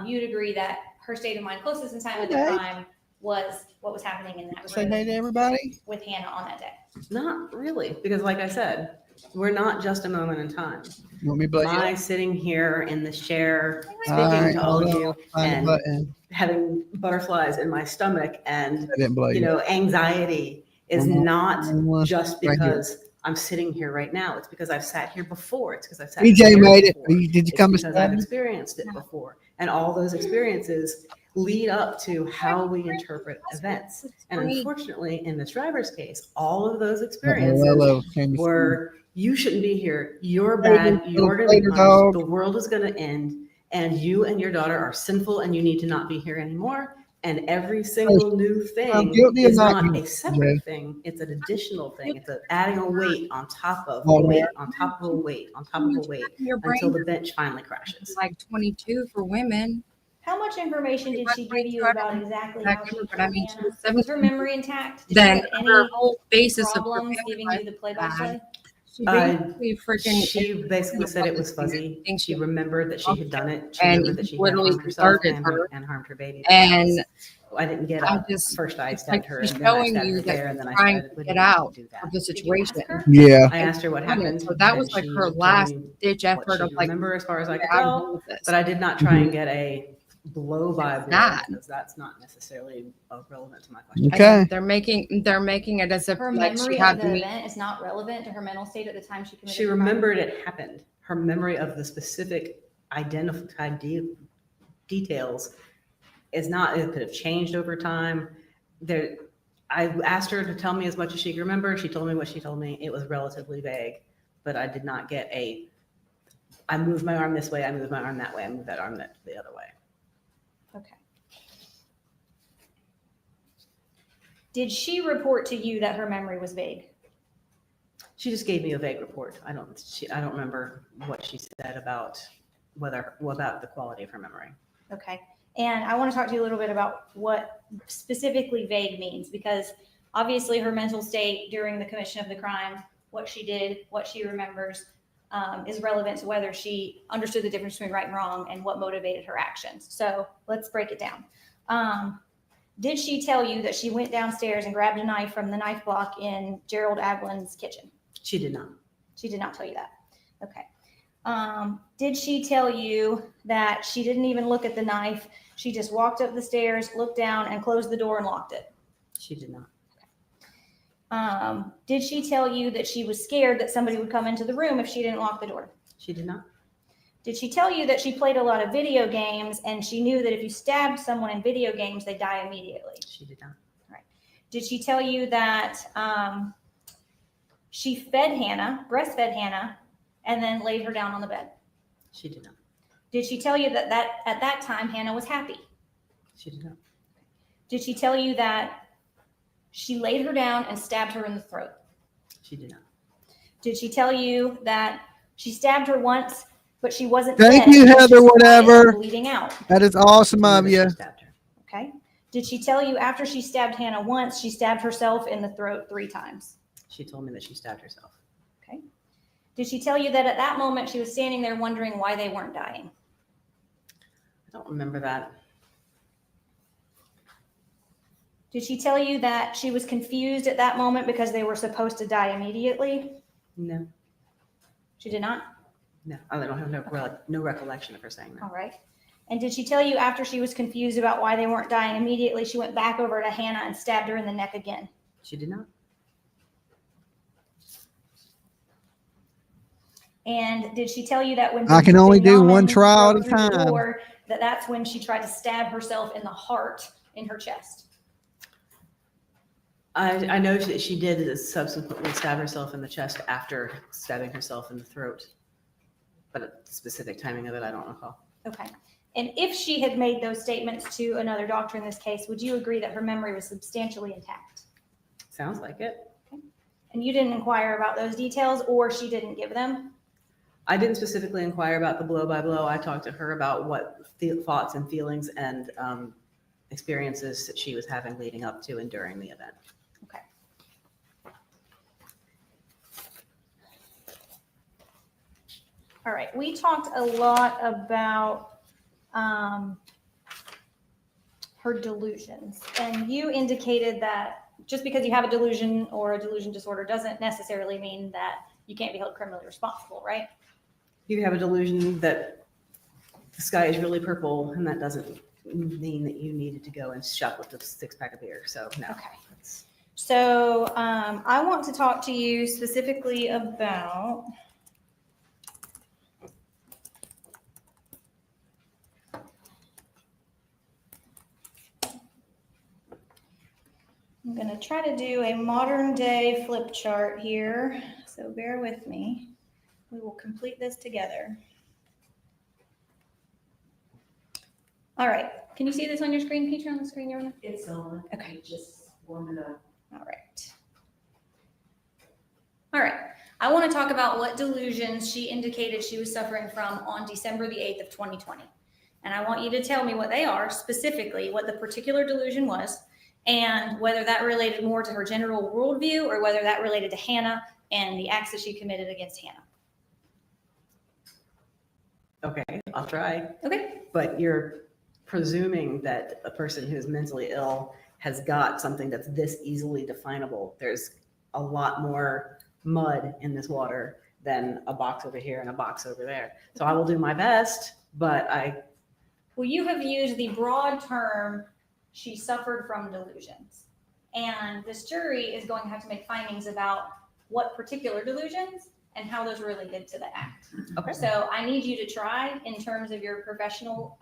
you'd agree that her state of mind closest in time of the crime was what was happening in that Say room hey to everybody. with Hannah on that day. Not really, because like I said, we're not just a moment in time. You want me to blow you My up? sitting here in this chair, speaking Alright, to all of hold you, on. Find the and button. having butterflies in my stomach and I didn't blow you up. anxiety is One more, not one more, just right here. because I'm sitting here right now. It's because I've sat here before. It's because I've sat BJ here made it. before. Did you It's come to because I've study? experienced it before. And all those experiences lead up to how we interpret events. And unfortunately, in this driver's case, all of those experiences were, you shouldn't be here. You're bad. You're going to be punished. The world is going to end. And you and your daughter are sinful and you need to not be here anymore. And every single new thing is not a separate thing. It's an additional thing. It's adding a weight on top of a weight, on top of a weight, on top of a weight, until the bench finally crashes. Like 22 for women. How much information did she give you about exactly how she killed But I mean, Hannah? Was her memory intact? Did she Then have any her whole basis of her problems family giving life you the play-by-play? She basically freaking She basically said it was fuzzy. She remembered that she had done it. She and remembered that she had literally harmed herself deserted her. and harmed her baby. And I didn't get I up. just First I it's stabbed like her she's and then I showing stabbed you her that there and then I trying started to with get you out do that. of the Did you situation. ask her? Yeah. I asked her what happened. So that was and like she her told last me ditch what effort she of like, remember as far as I could I tell, know this. but I did not try and get a blow by blow not. because that's not necessarily relevant to my question. Okay. They're making it as if Her like she memory had of the me. event is not relevant to her mental state at the time she committed She the crime? remembered it happened. Her memory of the specific identified details is not, it could have changed over time. I asked her to tell me as much as she could remember. She told me what she told me. It was relatively vague, but I did not get I moved my arm this way, I moved my arm that way, I moved that arm the other way. Okay. Did she report to you that her memory was vague? She just gave me a vague report. I don't remember what she said about about the quality of her memory. Okay. And I want to talk to you a little bit about what specifically vague means, because obviously her mental state during the commission of the crime, what she did, what she remembers, is relevant to whether she understood the difference between right and wrong and what motivated her actions. So let's break it down. Did she tell you that she went downstairs and grabbed a knife from the knife block in Gerald Aglin's kitchen? She did not. She did not tell you that. Okay. Did she tell you that she didn't even look at the knife? She just walked up the stairs, looked down, and closed the door and locked it? She did not. Did she tell you that she was scared that somebody would come into the room if she didn't lock the door? She did not. Did she tell you that she played a lot of video games and she knew that if you stabbed someone in video games, they die immediately? She did not. Right. Did she tell you that she fed Hannah, breastfed Hannah, and then laid her down on the bed? She did not. Did she tell you that at that time Hannah was happy? She did not. Did she tell you that she laid her down and stabbed her in the throat? She did not. Did she tell you that she stabbed her once, but she wasn't Thank dead? you, She was Heather, quiet whatever. and bleeding out. That is awesome of you. Okay. Did she tell you after she stabbed Hannah once, she stabbed herself in the throat 3 times? She told me that she stabbed herself. Okay. Did she tell you that at that moment she was standing there wondering why they weren't dying? I don't remember that. Did she tell you that she was confused at that moment because they were supposed to die immediately? No. She did not? No. I don't have no recollection of her saying that. All right. And did she tell you after she was confused about why they weren't dying immediately, she went back over to Hannah and stabbed her in the neck again? She did not. And did she tell you that when I can only do one Benjamin trial at broke a through the time. door, that's when she tried to stab herself in the heart in her chest? I know that she did subsequently stab herself in the chest after stabbing herself in the throat, but the specific timing of it, I don't recall. Okay. And if she had made those statements to another doctor in this case, would you agree that her memory was substantially intact? Sounds like it. Okay. And you didn't inquire about those details, or she didn't give them? I didn't specifically inquire about the blow by blow. I talked to her about what thoughts and feelings and experiences that she was having leading up to and during the event. Okay. All right. We talked a lot about her delusions, and you indicated that just because you have a delusion or a delusion disorder doesn't necessarily mean that you can't be held criminally responsible, right? You have a delusion that the sky is really purple, and that doesn't mean that you needed to go and shoplift a 6-pack of beer. So no. Okay. So I want to talk to you specifically about I'm going to try to do a modern day flip chart here, so bear with me. We will complete this together. All right. Can you see this on your screen? Can you turn on the screen, Yorna? It's on. Okay. Just warm it up. All right. All right. I want to talk about what delusions she indicated she was suffering from on December the 8th of 2020. And I want you to tell me what they are, specifically what the particular delusion was, and whether that related more to her general worldview or whether that related to Hannah and the acts that she committed against Hannah. Okay, I'll try. Okay. But you're presuming that a person who's mentally ill has got something that's this easily definable. There's a lot more mud in this water than a box over here and a box over there. So I will do my best, but Well, you have used the broad term, she suffered from delusions. And this jury is going to have to make findings about what particular delusions and how those related to the act. Okay. So I need you to try in terms of your professional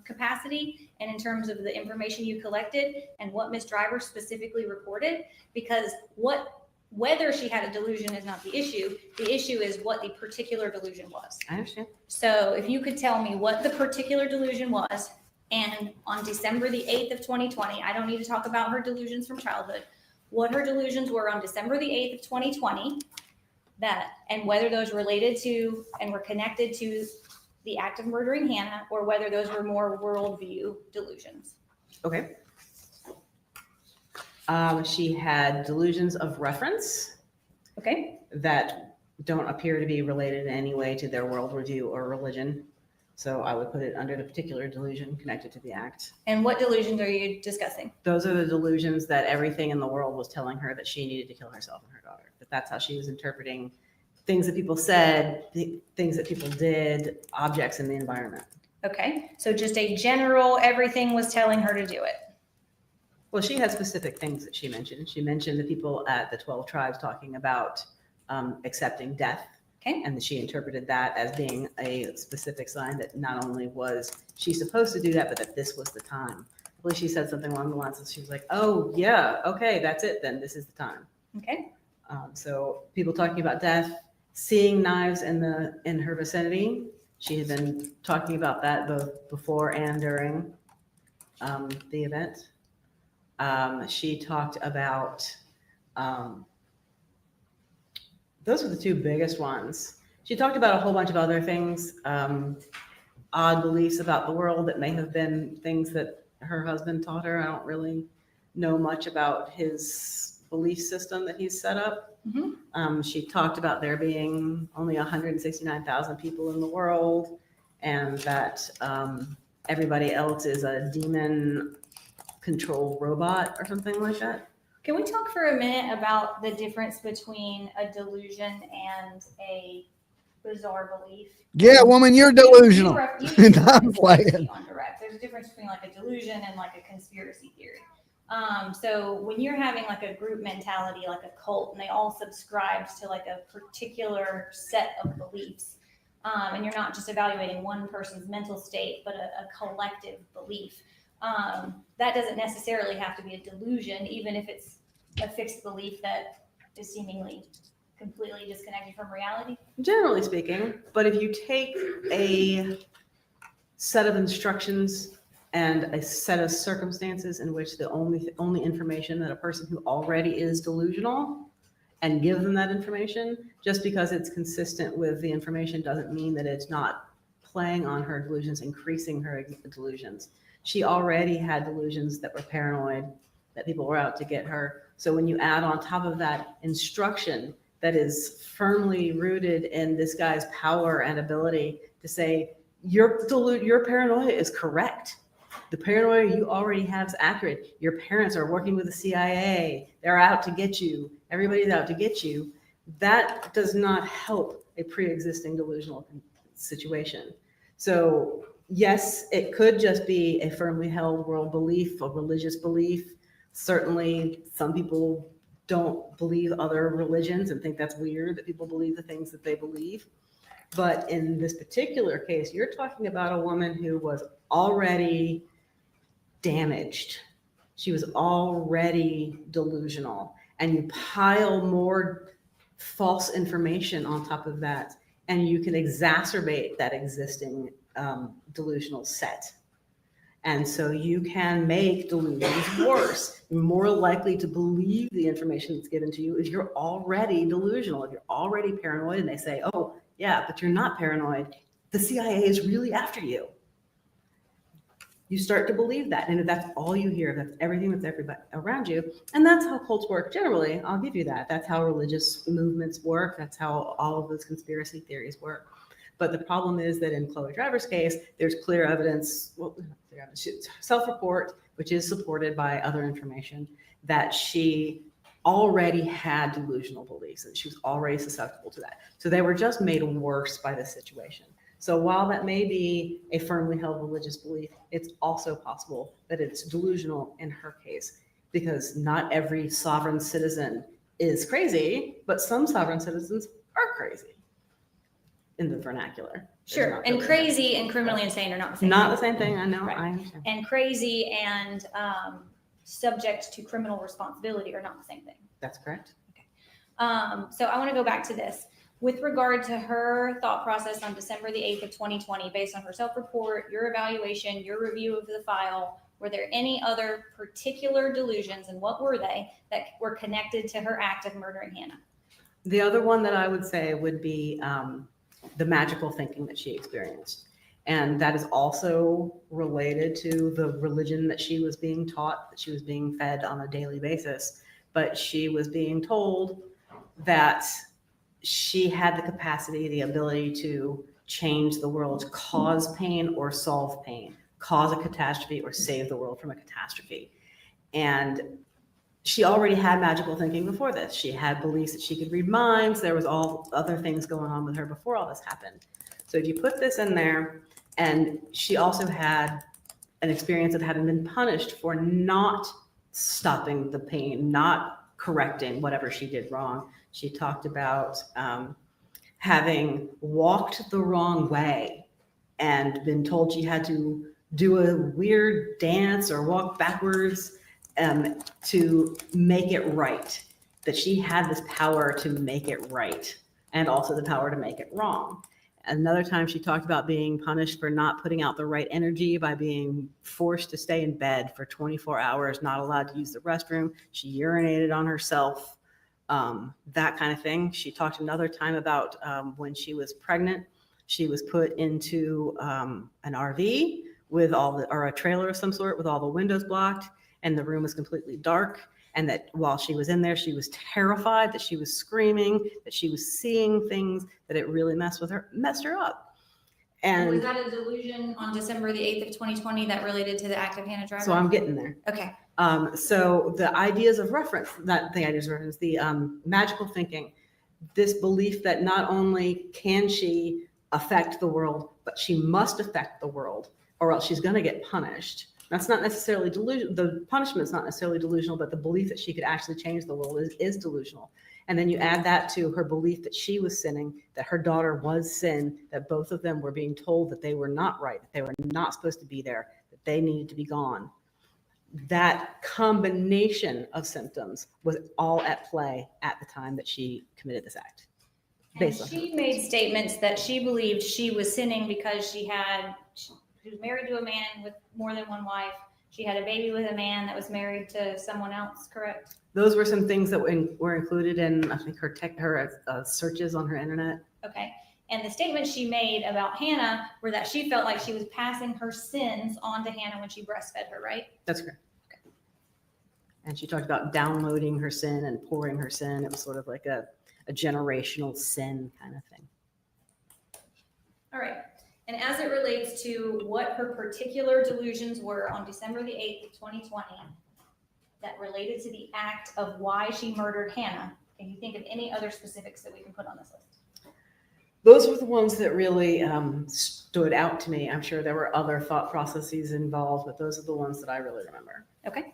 capacity and in terms of the information you collected and what Ms. Driver specifically reported, because whether she had a delusion is not the issue. The issue is what the particular delusion was. I understand. So if you could tell me what the particular delusion was, and on December the 8th of 2020, I don't need to talk about her delusions from childhood, what her delusions were on December the 8th of 2020, and whether those related to and were connected to the act of murdering Hannah, or whether those were more worldview delusions. Okay. She had delusions of reference Okay. that don't appear to be related in any way to their worldview or religion. So I would put it under the particular delusion connected to the act. And what delusions are you discussing? Those are the delusions that everything in the world was telling her that she needed to kill herself and her daughter. That that's how she was interpreting things that people said, things that people did, objects in the environment. Okay. So just a general, everything was telling her to do it. Well, she had specific things that she mentioned. She mentioned the people at the 12 tribes talking about accepting death. Okay. And she interpreted that as being a specific sign that not only was she supposed to do that, but that this was the time. I believe she said something along the lines of, she was like, oh yeah, okay, that's it then, this is the time. Okay. So people talking about death, seeing knives in her vicinity. She had been talking about that both before and during the event. She talked about, those were the two biggest ones. She talked about a whole bunch of other things, odd beliefs about the world that may have been things that her husband taught her. I don't really know much about his belief system that he's set up. Mm-hmm. She talked about there being only 169,000 people in the world, and that everybody else is a demon control robot or something like that. Can we talk for a minute about the difference between a delusion and a bizarre belief? Yeah, woman, you're delusional. I'm playing. On direct. There's a difference between like a delusion and like a conspiracy theory. So when you're having like a group mentality, like a cult, and they all subscribe to like a particular set of beliefs, and you're not just evaluating one person's mental state, but a collective belief. That doesn't necessarily have to be a delusion, even if it's a fixed belief that is seemingly completely disconnected from reality. Generally speaking, but if you take a set of instructions and a set of circumstances in which the only information that a person who already is delusional and give them that information, just because it's consistent with the information doesn't mean that it's not playing on her delusions, increasing her delusions. She already had delusions that were paranoid, that people were out to get her. So when you add on top of that instruction that is firmly rooted in this guy's power and ability to say, your paranoia is correct. The paranoia you already have is accurate. Your parents are working with the CIA. They're out to get you. Everybody's out to get you. That does not help a pre-existing delusional situation. So yes, it could just be a firmly held world belief, a religious belief. Certainly some people don't believe other religions and think that's weird that people believe the things that they believe. But in this particular case, you're talking about a woman who was already damaged. She was already delusional. And you pile more false information on top of that, and you can exacerbate that existing delusional set. And so you can make delusions worse. You're more likely to believe the information that's given to you if you're already delusional, if you're already paranoid and they say, oh, yeah, but you're not paranoid. The CIA is really after you. You start to believe that. And if that's all you hear, that's everything that's everybody around you. And that's how cults work generally. I'll give you that. That's how religious movements work. That's how all of those conspiracy theories work. But the problem is that in Chloe Driver's case, there's clear evidence, self-report, which is supported by other information, that she already had delusional beliefs and she was already susceptible to that. So they were just made worse by the situation. So while that may be a firmly held religious belief, it's also possible that it's delusional in her case, because not every sovereign citizen is crazy, but some sovereign citizens are crazy in the vernacular. Sure. And crazy and criminally insane are not the same Not thing. the same thing, I know, Right. I understand. And crazy and subject to criminal responsibility are not the same thing. That's correct. So I want to go back to this. With regard to her thought process on December the 8th of 2020, based on her self-report, your evaluation, your review of the file, were there any other particular delusions, and what were they, that were connected to her act of murdering Hannah? The other one that I would say would be the magical thinking that she experienced. And that is also related to the religion that she was being taught, that she was being fed on a daily basis. But she was being told that she had the capacity, the ability to change the world, cause pain or solve pain, cause a catastrophe or save the world from a catastrophe. And she already had magical thinking before this. She had beliefs that she could read minds. There was all other things going on with her before all this happened. So if you put this in there, and she also had an experience of having been punished for not stopping the pain, not correcting whatever she did wrong. She talked about having walked the wrong way and been told she had to do a weird dance or walk backwards to make it right, that she had this power to make it right and also the power to make it wrong. Another time she talked about being punished for not putting out the right energy by being forced to stay in bed for 24 hours, not allowed to use the restroom. She urinated on herself, that kind of thing. She talked another time about when she was pregnant, she was put into an RV with or a trailer of some sort with all the windows blocked, and the room was completely dark. And that while she was in there, she was terrified, that she was screaming, that she was seeing things, that it really messed her up. And was that a delusion on December the 8th of 2020 that related to the act of Hannah Driver? so I'm getting there. Okay. So the ideas of reference, the magical thinking, this belief that not only can she affect the world, but she must affect the world or else she's going to get punished. That's not necessarily delusional. The punishment is not necessarily delusional, but the belief that she could actually change the world is delusional. And then you add that to her belief that she was sinning, that her daughter was sin, that both of them were being told that they were not right, that they were not supposed to be there, that they needed to be gone. That combination of symptoms was all at play at the time that she committed this act. And she made statements that she believed she was sinning because she was married to a man with more than one wife. She had a baby with a man that was married to someone else, correct? Those were some things that were included in, I think, her searches on her internet. Okay. And the statements she made about Hannah were that she felt like she was passing her sins on to Hannah when she breastfed her, right? That's correct. Okay. And she talked about downloading her sin and pouring her sin. It was sort of like a generational sin kind of thing. All right. And as it relates to what her particular delusions were on December the 8th of 2020 that related to the act of why she murdered Hannah, can you think of any other specifics that we can put on this list? Those were the ones that really stood out to me. I'm sure there were other thought processes involved, but those are the ones that I really remember. Okay.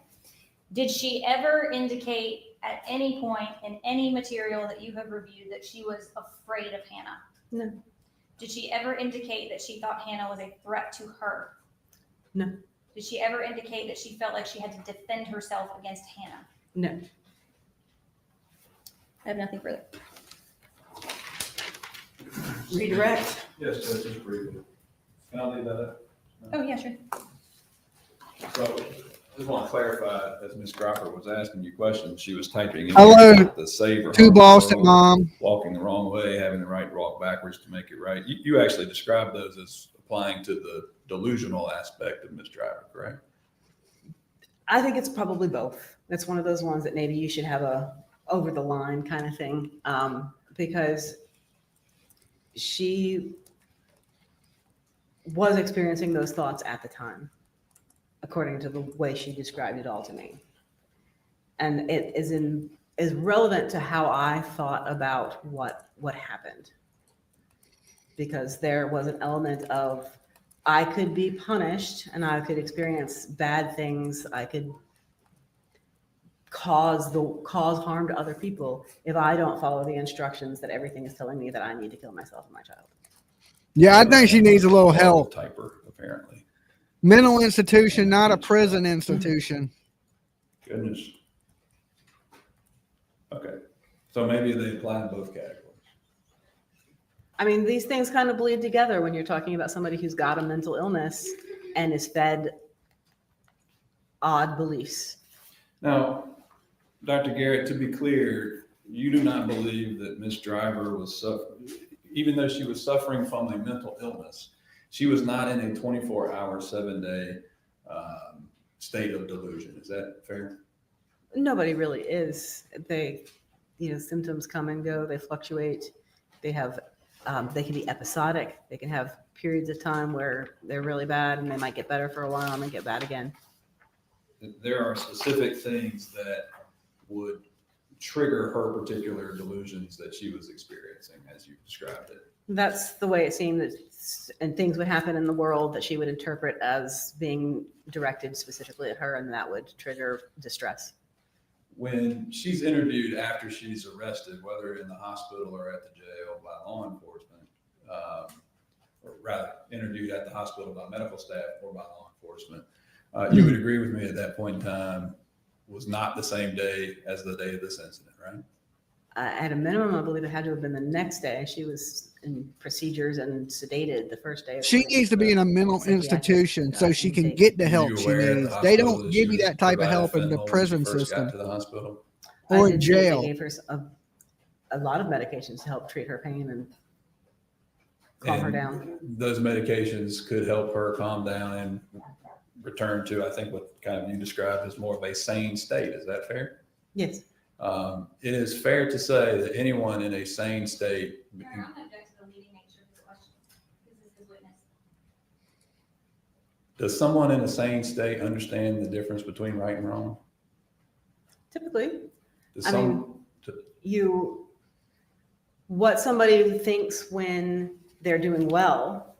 Did she ever indicate at any point in any material that you have reviewed that she was afraid of Hannah? No. Did she ever indicate that she thought Hannah was a threat to her? No. Did she ever indicate that she felt like she had to defend herself against Hannah? No. I have nothing further. Redirect. Yes, Judge, just briefly. Can I leave that up? Oh, yeah, sure. So I just want to clarify, as Ms. Cropper was asking you questions, she was typing in Hello. the save or To harm Boston, road, Mom. walking the wrong way, having the right to walk backwards to make it right. You actually described those as applying to the delusional aspect of Ms. Driver, correct? I think it's probably both. It's one of those ones that maybe you should have a over the line kind of thing, because she was experiencing those thoughts at the time, according to the way she described it all to me. And it is relevant to how I thought about what happened. Because there was an element of, I could be punished and I could experience bad things. I could cause harm to other people if I don't follow the instructions that everything is telling me that I need to kill myself and my child. Yeah, I think she needs a little help. Typer, apparently. Mental institution, not a prison institution. Goodness. Okay. So maybe they apply in both categories. I mean, these things kind of bleed together when you're talking about somebody who's got a mental illness and is fed odd beliefs. Now, Dr. Garrett, to be clear, you do not believe that Ms. Driver was suffering, even though she was suffering from a mental illness, she was not in a 24-hour, 7-day state of delusion. Is that fair? Nobody really is. Symptoms come and go. They fluctuate. They have, they can be episodic. They can have periods of time where they're really bad and they might get better for a while and then get bad again. There are specific things that would trigger her particular delusions that she was experiencing, as you described it. That's the way it seemed, and things would happen in the world that she would interpret as being directed specifically at her, and that would trigger distress. When she's interviewed after she's arrested, whether in the hospital or at the jail by law enforcement, or rather interviewed at the hospital by medical staff or by law enforcement, you would agree with me at that point in time was not the same day as the day of this incident, right? At a minimum, I believe it had to have been the next day. She was in procedures and sedated the first day. She needs to be in a mental institution so she can get the help she needs. They don't give you that type of help in the prison system To the hospital. or I did jail. They gave her a lot of medications to help treat her pain and calm her down. Those medications could help her calm down and return to, I think, what kind of you described as more of a sane state. Is that fair? Yes. It is fair to say that anyone in a sane state. Your Honor, I'm going to object to the leading nature of the question. This is his witness. Does someone in a sane state understand the difference between right and wrong? Typically, Does I some, what somebody thinks when they're doing well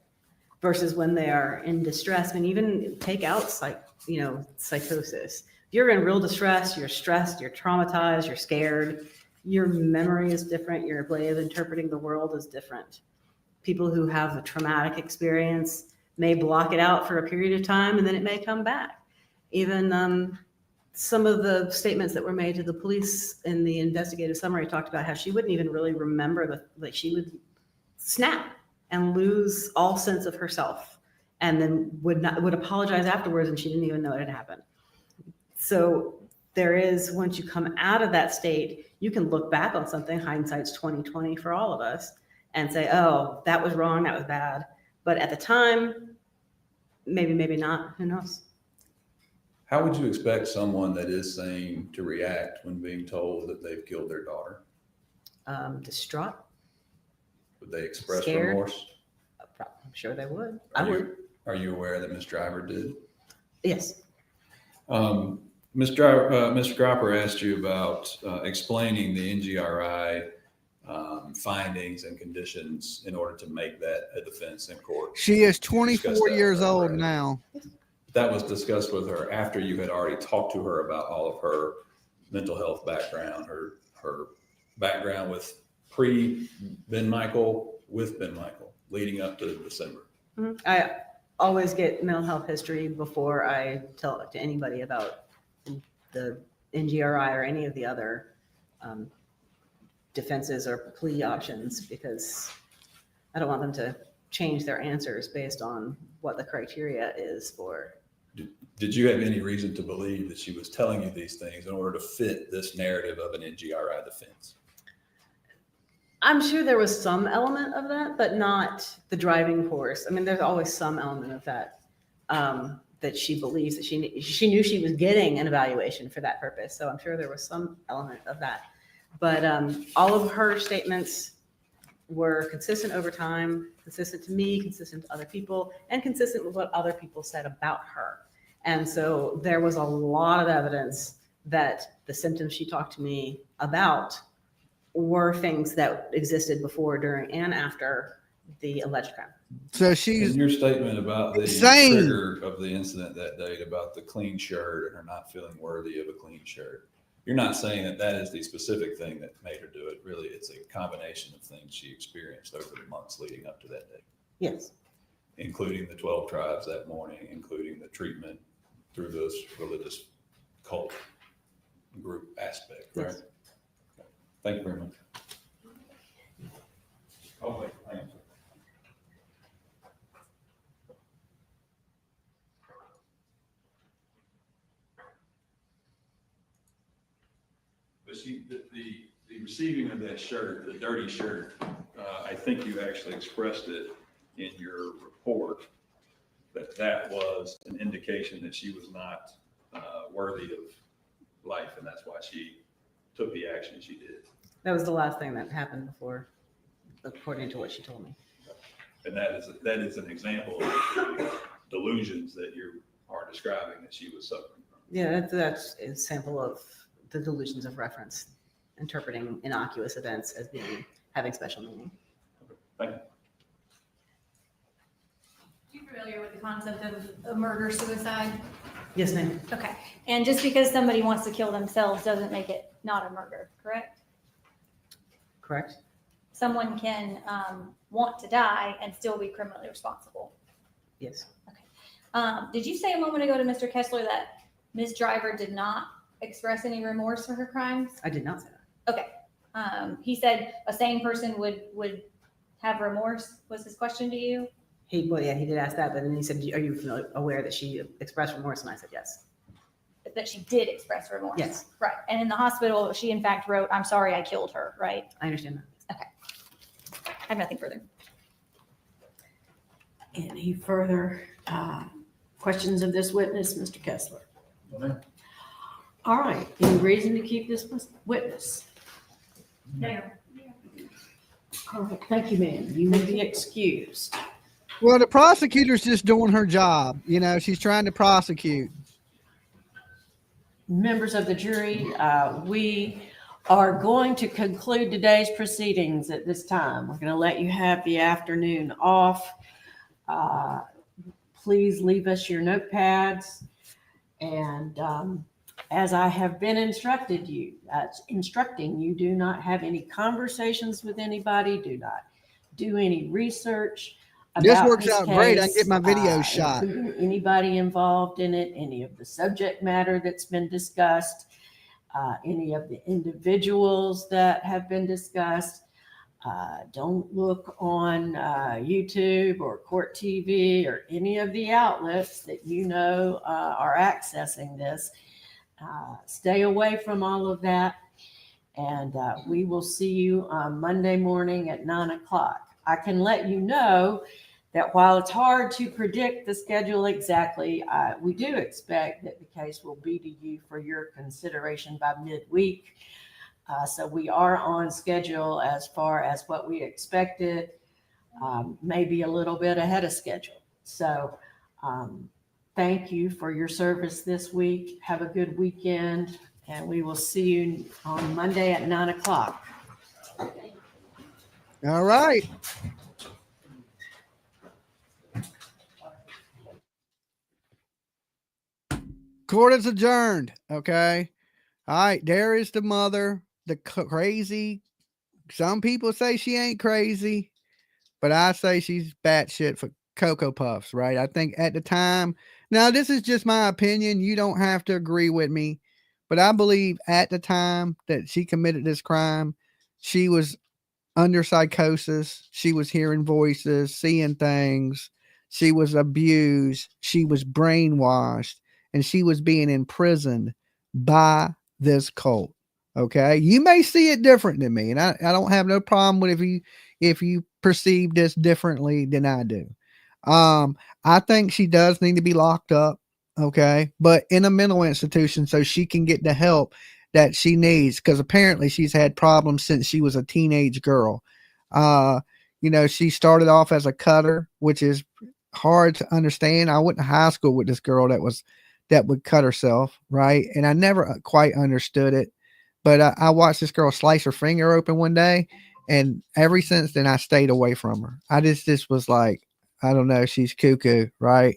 versus when they are in distress. I mean, even take out psychosis. If you're in real distress, you're stressed, you're traumatized, you're scared, your memory is different, your way of interpreting the world is different. People who have a traumatic experience may block it out for a period of time and then it may come back. Even some of the statements that were made to the police in the investigative summary talked about how she wouldn't even really remember she would snap and lose all sense of herself and then would apologize afterwards and she didn't even know it had happened. So there is, once you come out of that state, you can look back on something, hindsight's 20/20 for all of us, and say, oh, that was wrong, that was bad. But at the time, maybe not, who knows? how would you expect someone that is sane to react when being told that they've killed their daughter? Distraught. Would they express Scared. remorse? I'm sure they would. Are you aware that Ms. Driver did? Yes. Ms. Gropper asked you about explaining the NGRI findings and conditions in order to make that a defense in court. She is 24 years old now. That was discussed with her after you had already talked to her about all of her mental health background, her background with pre-Ben Michael, with Ben Michael, leading up to December. Mm-hmm. I always get mental health history before I tell to anybody about the NGRI or any of the other defenses or plea options, because I don't want them to change their answers based on what the criteria is for. Did you have any reason to believe that she was telling you these things in order to fit this narrative of an NGRI defense? I'm sure there was some element of that, but not the driving force. I mean, there's always some element of that, that she believes that she knew she was getting an evaluation for that purpose. So I'm sure there was some element of that. But all of her statements were consistent over time, consistent to me, consistent to other people, and consistent with what other people said about her. And so there was a lot of evidence that the symptoms she talked to me about were things that existed before, during, and after the alleged crime. So she's in your statement about the insane. trigger of the incident that day, about the clean shirt and her not feeling worthy of a clean shirt, you're not saying that that is the specific thing that made her do it. Really, it's a combination of things she experienced over the months leading up to that day. Yes. Including the 12 tribes that morning, including the treatment through this religious cult group aspect, right? Yes. Thank you very much. Oh, wait, hang on. But the receiving of that shirt, the dirty shirt, I think you actually expressed it in your report that was an indication that she was not worthy of life, and that's why she took the action she did. That was the last thing that happened before, according to what she told me. And that is an example of the delusions that you are describing that she was suffering from. Yeah, that's a sample of the delusions of reference, interpreting innocuous events as having special meaning. Thank you. Are you familiar with the concept of a murder-suicide? Yes, ma'am. Okay. And just because somebody wants to kill themselves doesn't make it not a murder, correct? Correct. Someone can want to die and still be criminally responsible. Yes. Did you say a moment ago to Mr. Kessler that Ms. Driver did not express any remorse for her crimes? I did not say that. Okay. He said a sane person would have remorse, was his question to you? He did ask that, but then he said, are you aware that she expressed remorse? And I said, yes. That she did express remorse? Yes. Right. And in the hospital, she in fact wrote, "I'm sorry I killed her," right? I understand that. Okay. I have nothing further. Any further questions of this witness, Mr. Kessler? Okay. All right. Any reason to keep this witness? No. All right. Thank you, ma'am. You may be excused. Well, the prosecutor's just doing her job. You know, she's trying to prosecute. Members of the jury, we are going to conclude today's proceedings at this time. We're going to let you have the afternoon off. Please leave us your notepads. And as I have been instructing you, do not have any conversations with anybody. Do not do any research. This works out great. I get my video shot. Including anybody involved in it, any of the subject matter that's been discussed, any of the individuals that have been discussed. Don't look on YouTube or Court TV or any of the outlets that you know are accessing this. Stay away from all of that. And we will see you on Monday morning at 9 o'clock. I can let you know that while it's hard to predict the schedule exactly, we do expect that the case will be to you for your consideration by midweek. So we are on schedule as far as what we expected, maybe a little bit ahead of schedule. So thank you for your service this week. Have a good weekend, and we will see you on Monday at 9 o'clock. All right. Court is adjourned. Okay. All right. There is the mother, the crazy. Some people say she ain't crazy, but I say she's batshit for Cocoa Puffs, right? I think at the time, now this is just my opinion. You don't have to agree with me, but I believe at the time that she committed this crime, she was under psychosis. She was hearing voices, seeing things. She was abused. She was brainwashed, and she was being imprisoned by this cult. Okay. You may see it different than me, and I don't have no problem with if you perceive this differently than I do. I think she does need to be locked up. Okay. But in a mental institution so she can get the help that she needs, because apparently she's had problems since she was a teenage girl. You know, she started off as a cutter, which is hard to understand. I went to high school with this girl that would cut herself, right? And I never quite understood it, but I watched this girl slice her finger open one day, and ever since then I stayed away from her. I just was like, I don't know, she's cuckoo, right?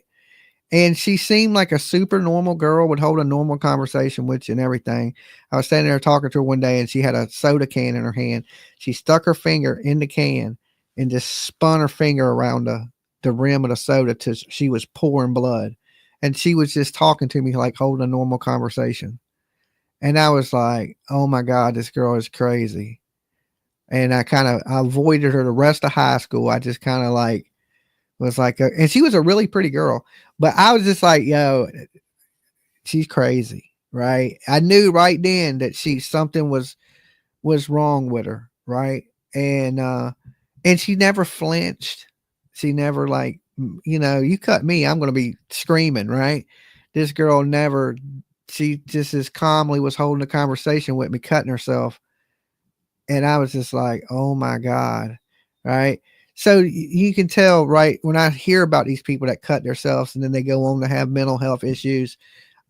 And she seemed like a super normal girl, would hold a normal conversation with you and everything. I was standing there talking to her one day, and she had a soda can in her hand. She stuck her finger in the can and just spun her finger around the rim of the soda till she was pouring blood. And she was just talking to me like holding a normal conversation. And I was like, oh my God, this girl is crazy. And I avoided her the rest of high school. I just kind of like, was like, and she was a really pretty girl, but I was just like, yo, she's crazy. Right. I knew right then that something was wrong with her. Right. And she never flinched. She never like, you cut me, I'm going to be screaming, right? This girl never, she just as calmly was holding a conversation with me, cutting herself. And I was just like, oh my God. Right. So you can tell, right, when I hear about these people that cut themselves and then they go on to have mental health issues,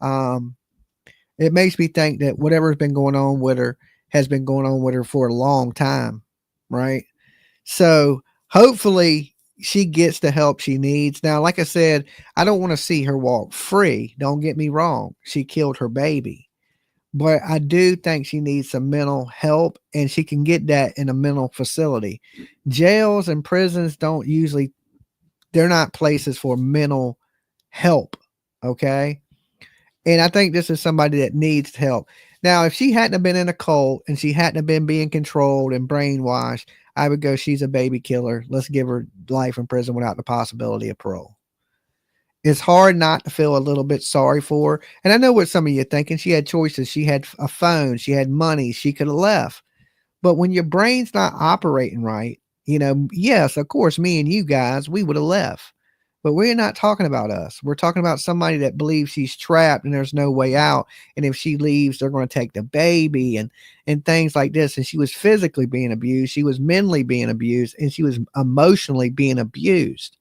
it makes me think that whatever's been going on with her has been going on with her for a long time. Right. So hopefully she gets the help she needs. Now, like I said, I don't want to see her walk free. Don't get me wrong. She killed her baby. But I do think she needs some mental help, and she can get that in a mental facility. Jails and prisons they're not places for mental help. Okay. And I think this is somebody that needs help. Now, if she hadn't have been in a cult and she hadn't have been being controlled and brainwashed, I would go, she's a baby killer. Let's give her life in prison without the possibility of parole. It's hard not to feel a little bit sorry for her. And I know what some of you are thinking. She had choices. She had a phone. She had money. She could have left. But when your brain's not operating right, yes, of course, me and you guys, we would have left. But we're not talking about us. We're talking about somebody that believes she's trapped and there's no way out. And if she leaves, they're going to take the baby and things like this. And she was physically being abused. She was mentally being abused, and she was emotionally being abused.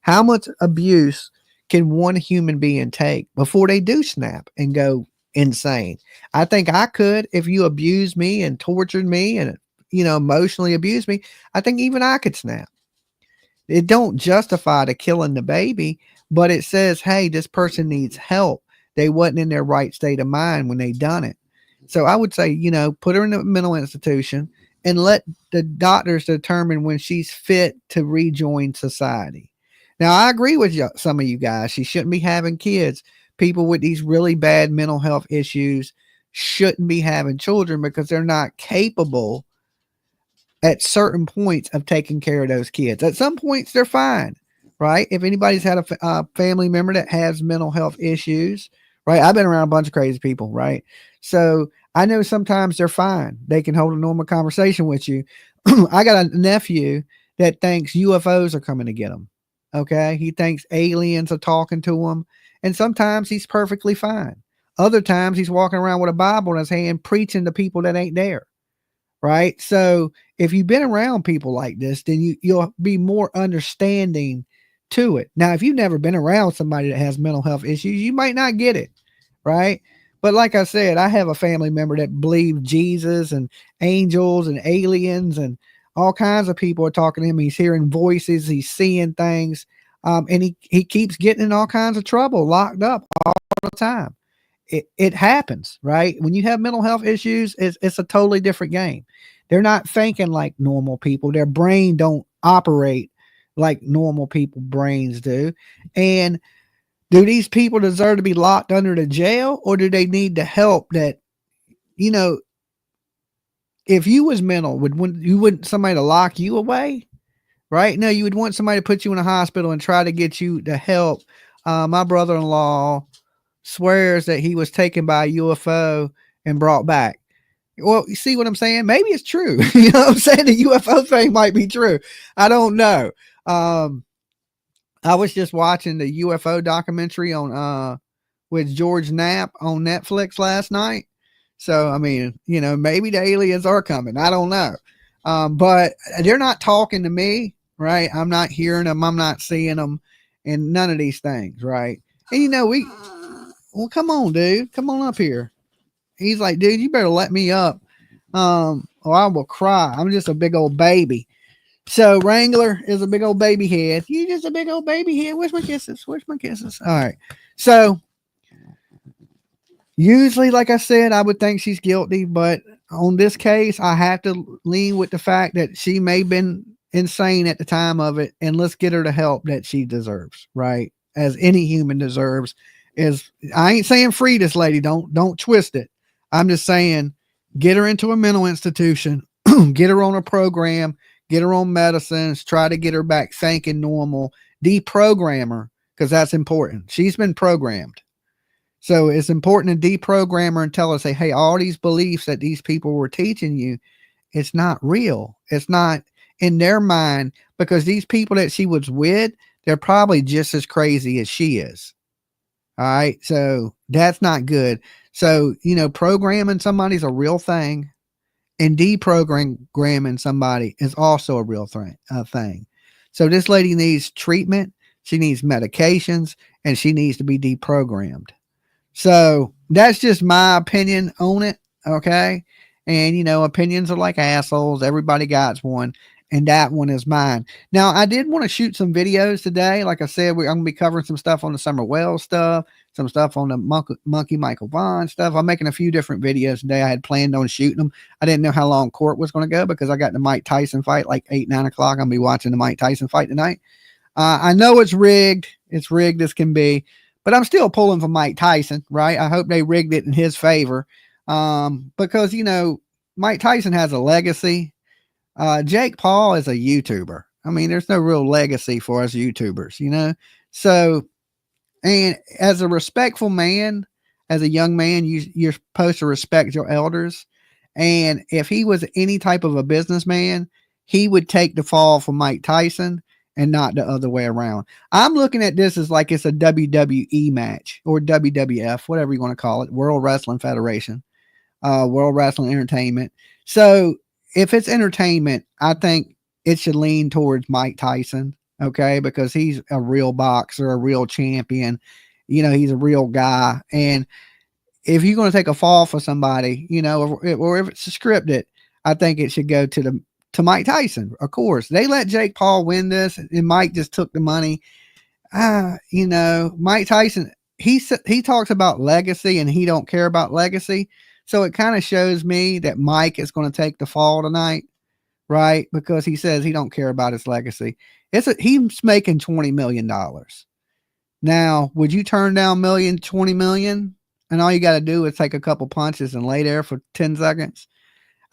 How much abuse can one human being take before they do snap and go insane? I think I could. If you abused me and tortured me and emotionally abused me, I think even I could snap. It don't justify the killing the baby, but it says, hey, this person needs help. They wasn't in their right state of mind when they done it. So I would say, put her in a mental institution and let the doctors determine when she's fit to rejoin society. Now, I agree with some of you guys. She shouldn't be having kids. People with these really bad mental health issues shouldn't be having children because they're not capable at certain points of taking care of those kids. At some points, they're fine, right? If anybody's had a family member that has mental health issues, right? I've been around a bunch of crazy people, right? So I know sometimes they're fine. They can hold a normal conversation with you. I got a nephew that thinks UFOs are coming to get him. Okay. He thinks aliens are talking to him. And sometimes he's perfectly fine. Other times he's walking around with a Bible in his hand, preaching to people that ain't there. Right. So if you've been around people like this, then you'll be more understanding to it. Now, if you've never been around somebody that has mental health issues, you might not get it. Right. But like I said, I have a family member that believed Jesus and angels and aliens and all kinds of people are talking to him. He's hearing voices. He's seeing things. And he keeps getting in all kinds of trouble, locked up all the time. It happens, right? When you have mental health issues, it's a totally different game. They're not thinking like normal people. Their brain don't operate like normal people brains do. And do these people deserve to be locked under the jail, or do they need the help that, if you was mental, you wouldn't somebody to lock you away, right? No, you would want somebody to put you in a hospital and try to get you the help. My brother-in-law swears that he was taken by a UFO and brought back. Well, you see what I'm saying? Maybe it's true. You know what I'm saying? The UFO thing might be true. I don't know. I was just watching the UFO documentary on with George Knapp on Netflix last night. So, I mean, maybe the aliens are coming. I don't know. But they're not talking to me, right? I'm not hearing them. I'm not seeing them and none of these things, right? And, well, come on, dude. Come on up here. He's like, dude, you better let me up. Or I will cry. I'm just a big old baby. So Wrangler is a big old baby head. You just a big old baby head. Where's my kisses? Where's my kisses? All right. So usually, like I said, I would think she's guilty, but on this case, I have to lean with the fact that she may have been insane at the time of it, and let's get her the help that she deserves, right? As any human deserves. I ain't saying free this lady. Don't twist it. I'm just saying get her into a mental institution, get her on a program, get her on medicines, try to get her back thinking normal, deprogram her, because that's important. She's been programmed. So it's important to deprogram her and tell her, say, hey, all these beliefs that these people were teaching you, it's not real. It's not, in their mind, because these people that she was with, they're probably just as crazy as she is. All right. So that's not good. So, programming somebody's a real thing, and deprogramming somebody is also a real thing. So this lady needs treatment. She needs medications, and she needs to be deprogrammed. So that's just my opinion on it. Okay. And, opinions are like assholes. Everybody got one. And that one is mine. Now, I did want to shoot some videos today. Like I said, I'm going to be covering some stuff on the Summer Wells stuff, some stuff on the Monkey Michael Vaughn stuff. I'm making a few different videos today. I had planned on shooting them. I didn't know how long court was going to go because I got the Mike Tyson fight like 8, 9 o'clock. I'm going to be watching the Mike Tyson fight tonight. I know it's rigged. It's rigged as can be. But I'm still pulling for Mike Tyson, right? I hope they rigged it in his favor. Because, Mike Tyson has a legacy. Jake Paul is a YouTuber. I mean, there's no real legacy for us YouTubers, So, and as a respectful man, as a young man, you're supposed to respect your elders. And if he was any type of a businessman, he would take the fall for Mike Tyson and not the other way around. I'm looking at this as like it's a WWE match or WWF, whatever you want to call it, World Wrestling Federation, World Wrestling Entertainment. So if it's entertainment, I think it should lean towards Mike Tyson, okay, because he's a real boxer, a real champion. He's a real guy. And if you're going to take a fall for somebody, or if it's scripted, I think it should go to Mike Tyson. Of course, they let Jake Paul win this, and Mike just took the money. Mike Tyson, he talks about legacy, and he don't care about legacy. So it kind of shows me that Mike is going to take the fall tonight, right? Because he says he don't care about his legacy. He's making $20 million. Now, would you turn down $20 million? And all you got to do is take a couple punches and lay there for 10 seconds.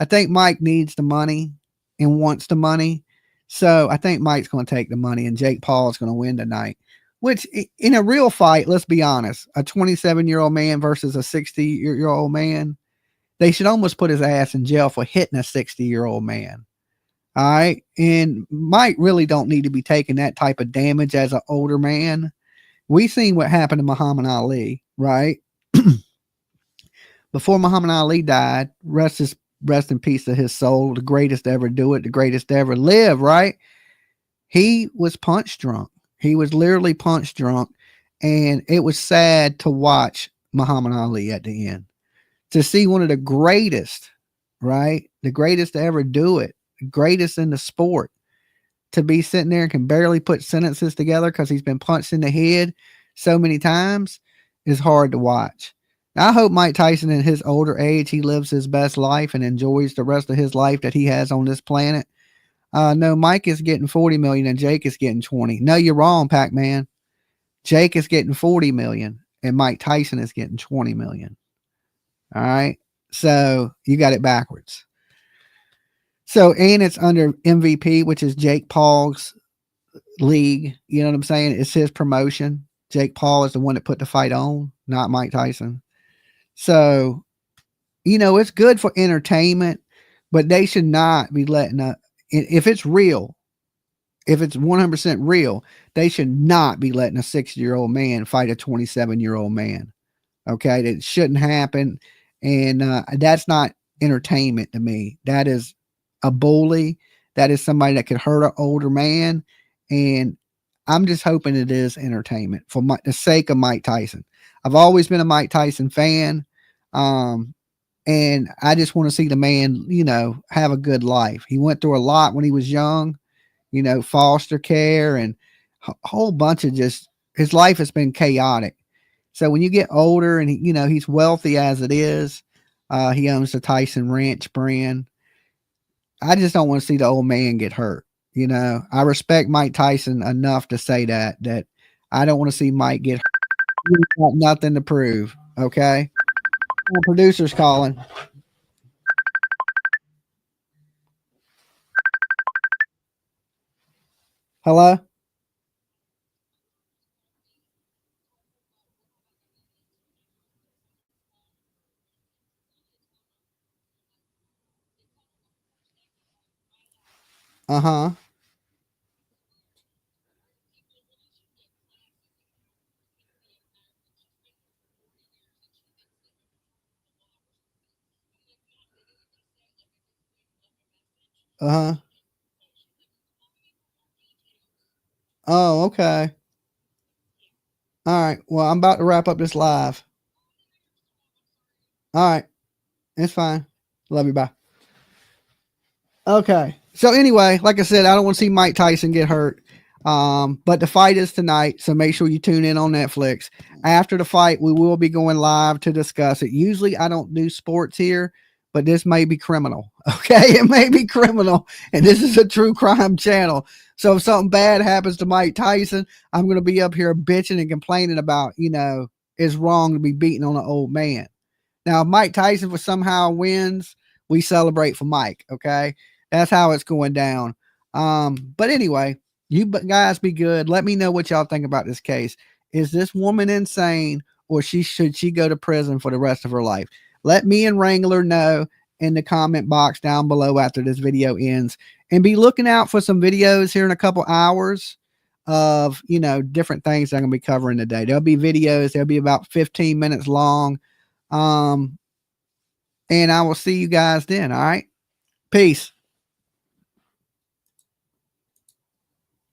I think Mike needs the money and wants the money. So I think Mike's going to take the money and Jake Paul is going to win tonight, which in a real fight, let's be honest, a 27-year-old man versus a 60-year-old man, they should almost put his ass in jail for hitting a 60-year-old man. All right. And Mike really don't need to be taking that type of damage as an older man. We seen what happened to Muhammad Ali, right? Before Muhammad Ali died, rest in peace to his soul, the greatest to ever do it, the greatest to ever live, right? He was punch drunk. He was literally punch drunk. And it was sad to watch Muhammad Ali at the end. To see one of the greatest, right? The greatest to ever do it, the greatest in the sport, to be sitting there and can barely put sentences together because he's been punched in the head so many times is hard to watch. Now, I hope Mike Tyson in his older age, he lives his best life and enjoys the rest of his life that he has on this planet. No, Mike is getting 40 million and Jake is getting 20. No, you're wrong, Pac-Man. Jake is getting 40 million and Mike Tyson is getting 20 million. All right. So you got it backwards. So, and it's under MVP, which is Jake Paul's league. You know what I'm saying? It's his promotion. Jake Paul is the one that put the fight on, not Mike Tyson. So, it's good for entertainment, but they should not be letting if it's real, if it's 100% real, they should not be letting a 60-year-old man fight a 27-year-old man. Okay. That shouldn't happen. And that's not entertainment to me. That is a bully. That is somebody that could hurt an older man. And I'm just hoping it is entertainment for the sake of Mike Tyson. I've always been a Mike Tyson fan. And I just want to see the man, have a good life. He went through a lot when he was young, foster care and a whole bunch of his life has been chaotic. So when you get older and he's wealthy as it is, he owns the Tyson Ranch brand. I just don't want to see the old man get hurt. I respect Mike Tyson enough to say that I don't want to see Mike get hurt. He's got nothing to prove. Okay. Producer's calling. Hello? Uh-huh. Uh-huh. Oh, okay. All right. Well, I'm about to wrap up this live. All right. It's fine. Love you. Bye. Okay. So anyway, like I said, I don't want to see Mike Tyson get hurt. But the fight is tonight, so make sure you tune in on Netflix. After the fight, we will be going live to discuss it. Usually I don't do sports here, but this may be criminal. Okay, it may be criminal, and this is a true crime channel. So if something bad happens to Mike Tyson, I'm going to be up here bitching and complaining about, it's wrong to be beating on an old man. Now, if Mike Tyson somehow wins, we celebrate for Mike. Okay, that's how it's going down. But anyway, you guys be good. Let me know what y'all think about this case. Is this woman insane, or should she go to prison for the rest of her life? Let me and Wrangler know in the comment box down below after this video ends, and be looking out for some videos here in a couple hours of, different things I'm going to be covering today. There'll be videos. They'll be about 15 minutes long. And I will see you guys then. All right. Peace.